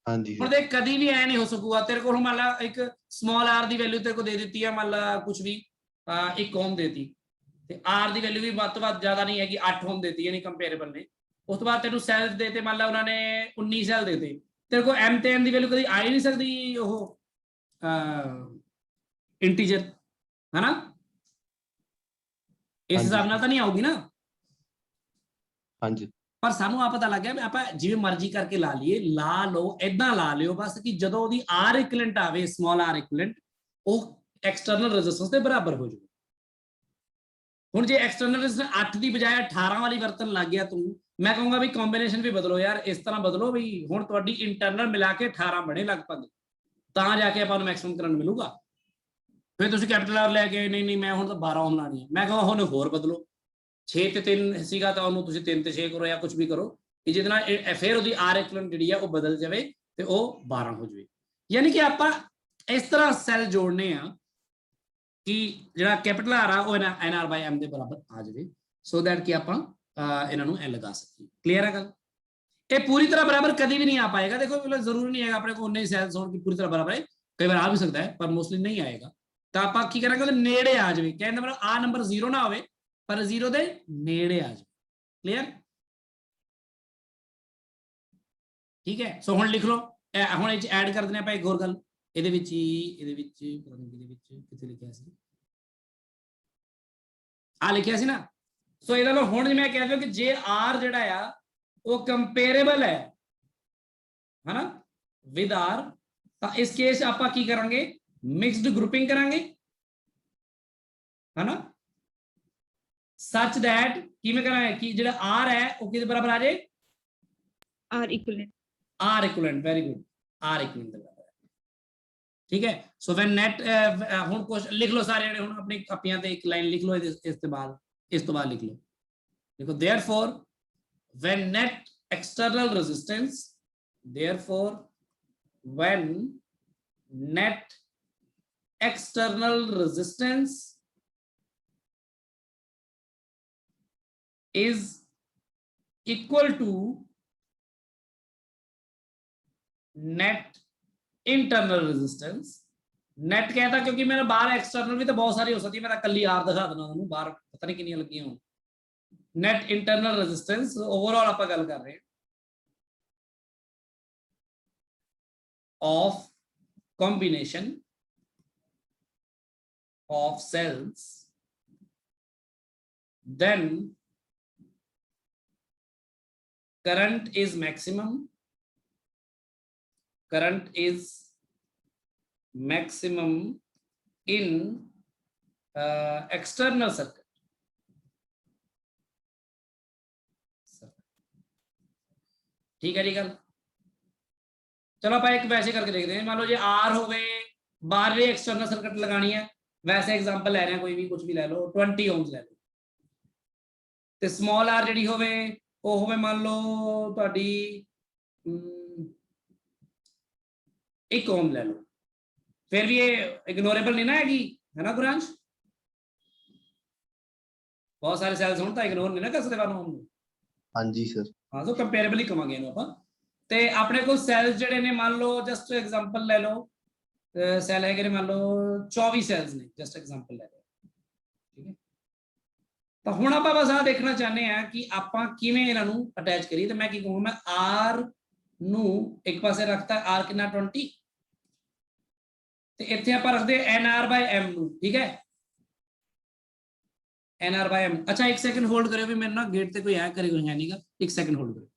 ਹਾਂਜੀ ਹੁਣ ਦੇਖ ਕਦੀ ਵੀ ਐ ਨਹੀਂ ਹੋ ਸਕੂਗਾ ਤੇਰੇ ਕੋਲ ਮੰਨ ਲਾ ਇੱਕ ਸਮਾਲ r ਦੀ ਵੈਲਿਊ ਤੇਰੇ ਕੋਲ ਦੇ ਦਿੱਤੀ ਹੈ, ਮੰਨ ਲਾ ਕੁਝ ਵੀ 1 ਓਮ ਦੇਤੀ ਤੇ r ਦੀ ਵੈਲਿਊ ਵੀ ਵੱਧ ਤੋਂ ਵੱਧ ਜ਼ਿਆਦਾ ਨਹੀਂ ਹੈਗੀ 8 ਓਮ ਦੇਤੀ ਯਾਨੀ ਕੰਪੇरेबल ਨੇ। ਉਸ ਤੋਂ ਬਾਅਦ ਤੈਨੂੰ ਸੈਲਸ ਦੇਤੇ, ਮੰਨ ਲਾ ਉਹਨਾਂ ਨੇ 19 ਸੈਲ ਦੇਤੇ, ਤੇਰੇ ਕੋਲ m ਤੇ n ਦੀ ਵੈਲਿਊ ਕਦੀ ਆ ਹੀ ਨਹੀਂ ਸਕਦੀ ਉਹ ਇੰਟੀਜਰ ਹੈ ਨਾ, ਇਸ ਹਿਸਾਬ ਨਾਲ ਤਾਂ ਨਹੀਂ ਆਊਗੀ ਨਾ। ਹਾਂਜੀ ਪਰ ਸਾਨੂੰ ਆ ਪਤਾ ਲੱਗ ਗਿਆ ਵੀ ਆਪਾਂ ਜਿਵੇਂ ਮਰਜ਼ੀ ਕਰਕੇ ਲਾ ਲਈਏ, ਲਾ ਲਓ ਏਦਾਂ ਲਾ ਲਿਓ ਬਸ ਕਿ ਜਦੋਂ ਉਹਦੀ r ਇਕੁਇਵਲੈਂਟ ਆਵੇ, ਸਮਾਲ r ਇਕੁਇਵਲੈਂਟ, ਉਹ ਐਕਸਟਰਨਲ ਰੈਜ਼ਿਸਟੈਂਸ ਦੇ ਬਰਾਬਰ ਹੋ ਜਾਊ। ਹੁਣ ਜੇ ਐਕਸਟਰਨਲ ਰੈਜ਼ਿਸਟੈਂਸ 8 ਦੀ ਬਜਾਏ 18 ਵਾਲੀ ਵਰਤਨ ਲੱਗ ਗਿਆ ਤੂੰ, ਮੈਂ ਕਹੂੰਗਾ ਵੀ ਕੰਬੀਨੇਸ਼ਨ ਵੀ ਬਦਲੋ ਯਾਰ, ਇਸ ਤਰ੍ਹਾਂ ਬਦਲੋ ਵੀ ਹੁਣ ਤੁਹਾਡੀ ਇੰਟਰਨਲ ਮਿਲਾ ਕੇ 18 ਬਣੇ ਲਗਭਗ, ਤਾਂ ਜਾ ਕੇ ਆਪਾਂ ਨੂੰ ਮੈਕਸਿਮਮ ਕਰੰਟ ਮਿਲੂਗਾ। ਫਿਰ ਤੁਸੀਂ ਕੈਪੀਟਲ ਆਰ ਲੈ ਕੇ ਨਹੀਂ ਮੈਂ ਹੁਣ ਤਾਂ 12 ਓਮ ਲਾਣੀ ਹੈ, ਮੈਂ ਕਹਾਂ ਹੁਣ ਹੋਰ ਬਦਲੋ, 6 ਤੇ 3 ਸੀਗਾ ਤਾਂ ਉਹਨੂੰ ਤੁਸੀਂ 3 ਤੇ 6 ਕਰੋ ਜਾਂ ਕੁਝ ਵੀ ਕਰੋ ਕਿ ਜਿਹਦੇ ਨਾਲ ਫਿਰ ਉਹਦੀ ਆਰ ਇਕੁਇਵਲੈਂਟ ਜਿਹੜੀ ਹੈ ਉਹ ਬਦਲ ਜਾਵੇ ਤੇ ਉਹ 12 ਹੋ ਜਾਵੇ। ਯਾਨੀ ਕਿ ਆਪਾਂ ਇਸ ਤਰ੍ਹਾਂ ਸੈੱਲ ਜੋੜਨੇ ਆ ਕਿ ਜਿਹੜਾ ਕੈਪੀਟਲ ਆਰ ਆ ਉਹ nr/m ਦੇ ਬਰਾਬਰ ਆ ਜਾਵੇ, ਸੋ ਦੈਟ ਕਿ ਆਪਾਂ ਇਹਨਾਂ ਨੂੰ ਐ ਲਗਾ ਸਕੀਏ। ਕਲੀਅਰ ਹੈ ਗੱਲ? ਇਹ ਪੂਰੀ ਤਰ੍ਹਾਂ ਬਰਾਬਰ ਕਦੀ ਵੀ ਨਹੀਂ ਆ ਪਾਏਗਾ। ਦੇਖੋ ਜ਼ਰੂਰੀ ਨਹੀਂ ਹੈਗਾ ਆਪਣੇ ਕੋਲ ਉਨੇ ਹੀ ਸੈਲਸ ਹੋਣ ਕਿ ਪੂਰੀ ਤਰ੍ਹਾਂ ਬਰਾਬਰ ਹੈ, ਕਈ ਵਾਰ ਆ ਵੀ ਸਕਦਾ ਹੈ ਪਰ ਮੋਸਟਲੀ ਨਹੀਂ ਆਏਗਾ। ਤਾਂ ਆਪਾਂ ਕੀ ਕਰਾਂਗੇ, ਉਹਦੇ ਨੇੜੇ ਆ ਜਾਵੇ, ਕਹਿੰਦੇ ਮਤਲਬ ਆ ਨੰਬਰ 0 ਨਾ ਹੋਵੇ ਪਰ 0 ਦੇ ਨੇੜੇ ਆ ਜਾਵੇ। ਕਲੀਅਰ? ਠੀਕ ਹੈ, ਸੋ ਹੁਣ ਲਿਖ ਲਓ, ਹੁਣ ਇਹ ਚ ਐਡ ਕਰ ਦਿੰਦੇ ਆਪਾਂ ਇੱਕ ਹੋਰ ਗੱਲ, ਇਹਦੇ ਵਿੱਚ ਪਤਾ ਨਹੀਂ ਕਿਹਦੇ ਵਿੱਚ ਕਿੱਥੇ ਲਿਖਿਆ ਸੀ, ਆ ਲਿਖਿਆ ਸੀ ਨਾ। ਸੋ ਇਹਦਾ ਲੋ ਹੁਣ ਮੈਂ ਕਹਿ ਦਿਓ ਕਿ ਜੇ r ਜਿਹੜਾ ਆ ਉਹ ਕੰਪੇरेबल ਹੈ ਹਨਾ ਵਿਦ r, ਤਾਂ ਇਸ ਕੇਸ ਆਪਾਂ ਕੀ ਕਰਾਂਗੇ, ਮਿਕਸਡ ਗਰੁੱਪਿੰਗ ਕਰਾਂਗੇ ਹਨਾ, ਸੱਚ ਦੈਟ ਕਿਵੇਂ ਕਰਾਂਗੇ ਕਿ ਜਿਹੜਾ r ਹੈ ਉਹ ਕਿਹਦੇ ਬਰਾਬਰ ਆ ਜਾਏ, R equivalent. r equivalent, very good, r equivalent ਦੇ ਬਰਾਬਰ ਹੈ। ਠੀਕ ਹੈ, ਸੋ ਵੈਨ ਨੈਟ ਹੁਣ ਕੁਝ ਲਿਖ ਲਓ ਸਾਰੇ ਜਿਹੜੇ, ਹੁਣ ਆਪਣੀ ਕਾਪੀਆਂ ਤੇ ਇੱਕ ਲਾਈਨ ਲਿਖ ਲਓ ਇਸ ਤੋਂ ਬਾਅਦ ਲਿਖ ਲਓ, ਦੇਖੋ therefore when net external resistance, therefore when net external resistance is equal to net internal resistance, net कहता क्योंकि मेरा बाहर एक्सटर्नल भी तो बहुत सारी हो सकती है, मैं कल आर दिखा देना ਤੁਹਾਨੂੰ ਬਾਹਰ ਪਤਾ ਨਹੀਂ ਕਿੰਨੀਆਂ ਲੱਗੀਆਂ ਹੋਣ। net internal resistance overall ਆਪਾਂ ਗੱਲ ਕਰ ਰਹੇ ਹਾਂ of combination of cells, then current is maximum, current is maximum in external circuit. ठीक है जी गल, चलो आप एक वैसे करके देखते हैं। मान लो जी आर होवे बाहर एक्सटर्नल सर्किट लगानी है, वैसे एग्जांपल ले रहे हैं, कोई भी कुछ भी ले लो, 20 ओम्स ले लो, ते स्मॉल आर जी होवे वो होवे मान लो तुहाडी 1 ओम ले लो, फिर भी ये इग्नोरेबल नहीं ना हैगी, है ना गुरांश? बहुत सारे सेल्स होण तां इग्नोर नहीं ना कर सकते 1 ओम। हाँ जी सर, हाँ तो कंपेरेबल ही कवांगे ਇਹਨੂੰ ਆਪਾਂ। ਤੇ ਆਪਣੇ ਕੋਲ ਸੈਲਸ ਜਿਹੜੇ ਨੇ ਮੰਨ ਲਓ ਜਸਟ ਐਗਜ਼ਾਮਪਲ ਲੈ ਲਓ, ਸੈਲ ਹੈਗੇ ਨੇ ਮੰਨ ਲਓ 24 ਸੈਲਸ ਨੇ, ਜਸਟ ਐਗਜ਼ਾਮਪਲ ਲੈ ਲਓ, ਠੀਕ ਹੈ। ਤਾਂ ਹੁਣ ਆਪਾਂ ਬਸ ਆ ਦੇਖਣਾ ਚਾਹੁੰਦੇ ਆ ਕਿ ਆਪਾਂ ਕਿਵੇਂ ਇਹਨਾਂ ਨੂੰ ਅਟੈਚ ਕਰੀਏ। ਤੇ ਮੈਂ ਕੀ ਕਹੂੰਗਾ, ਮੈਂ r ਨੂੰ ਇੱਕ ਪਾਸੇ ਰੱਖਤਾ, r ਕਿੰਨਾ 20, ਤੇ ਇੱਥੇ ਆਪਾਂ ਰੱਖਦੇ nr/m ਨੂੰ, ਠੀਕ ਹੈ, nr/m। अच्छा एक सेकंड होल्ड करो, भी मेरे ना गेट पे कोई आया करे, कोई है नहीं का, एक सेकंड होल्ड करो।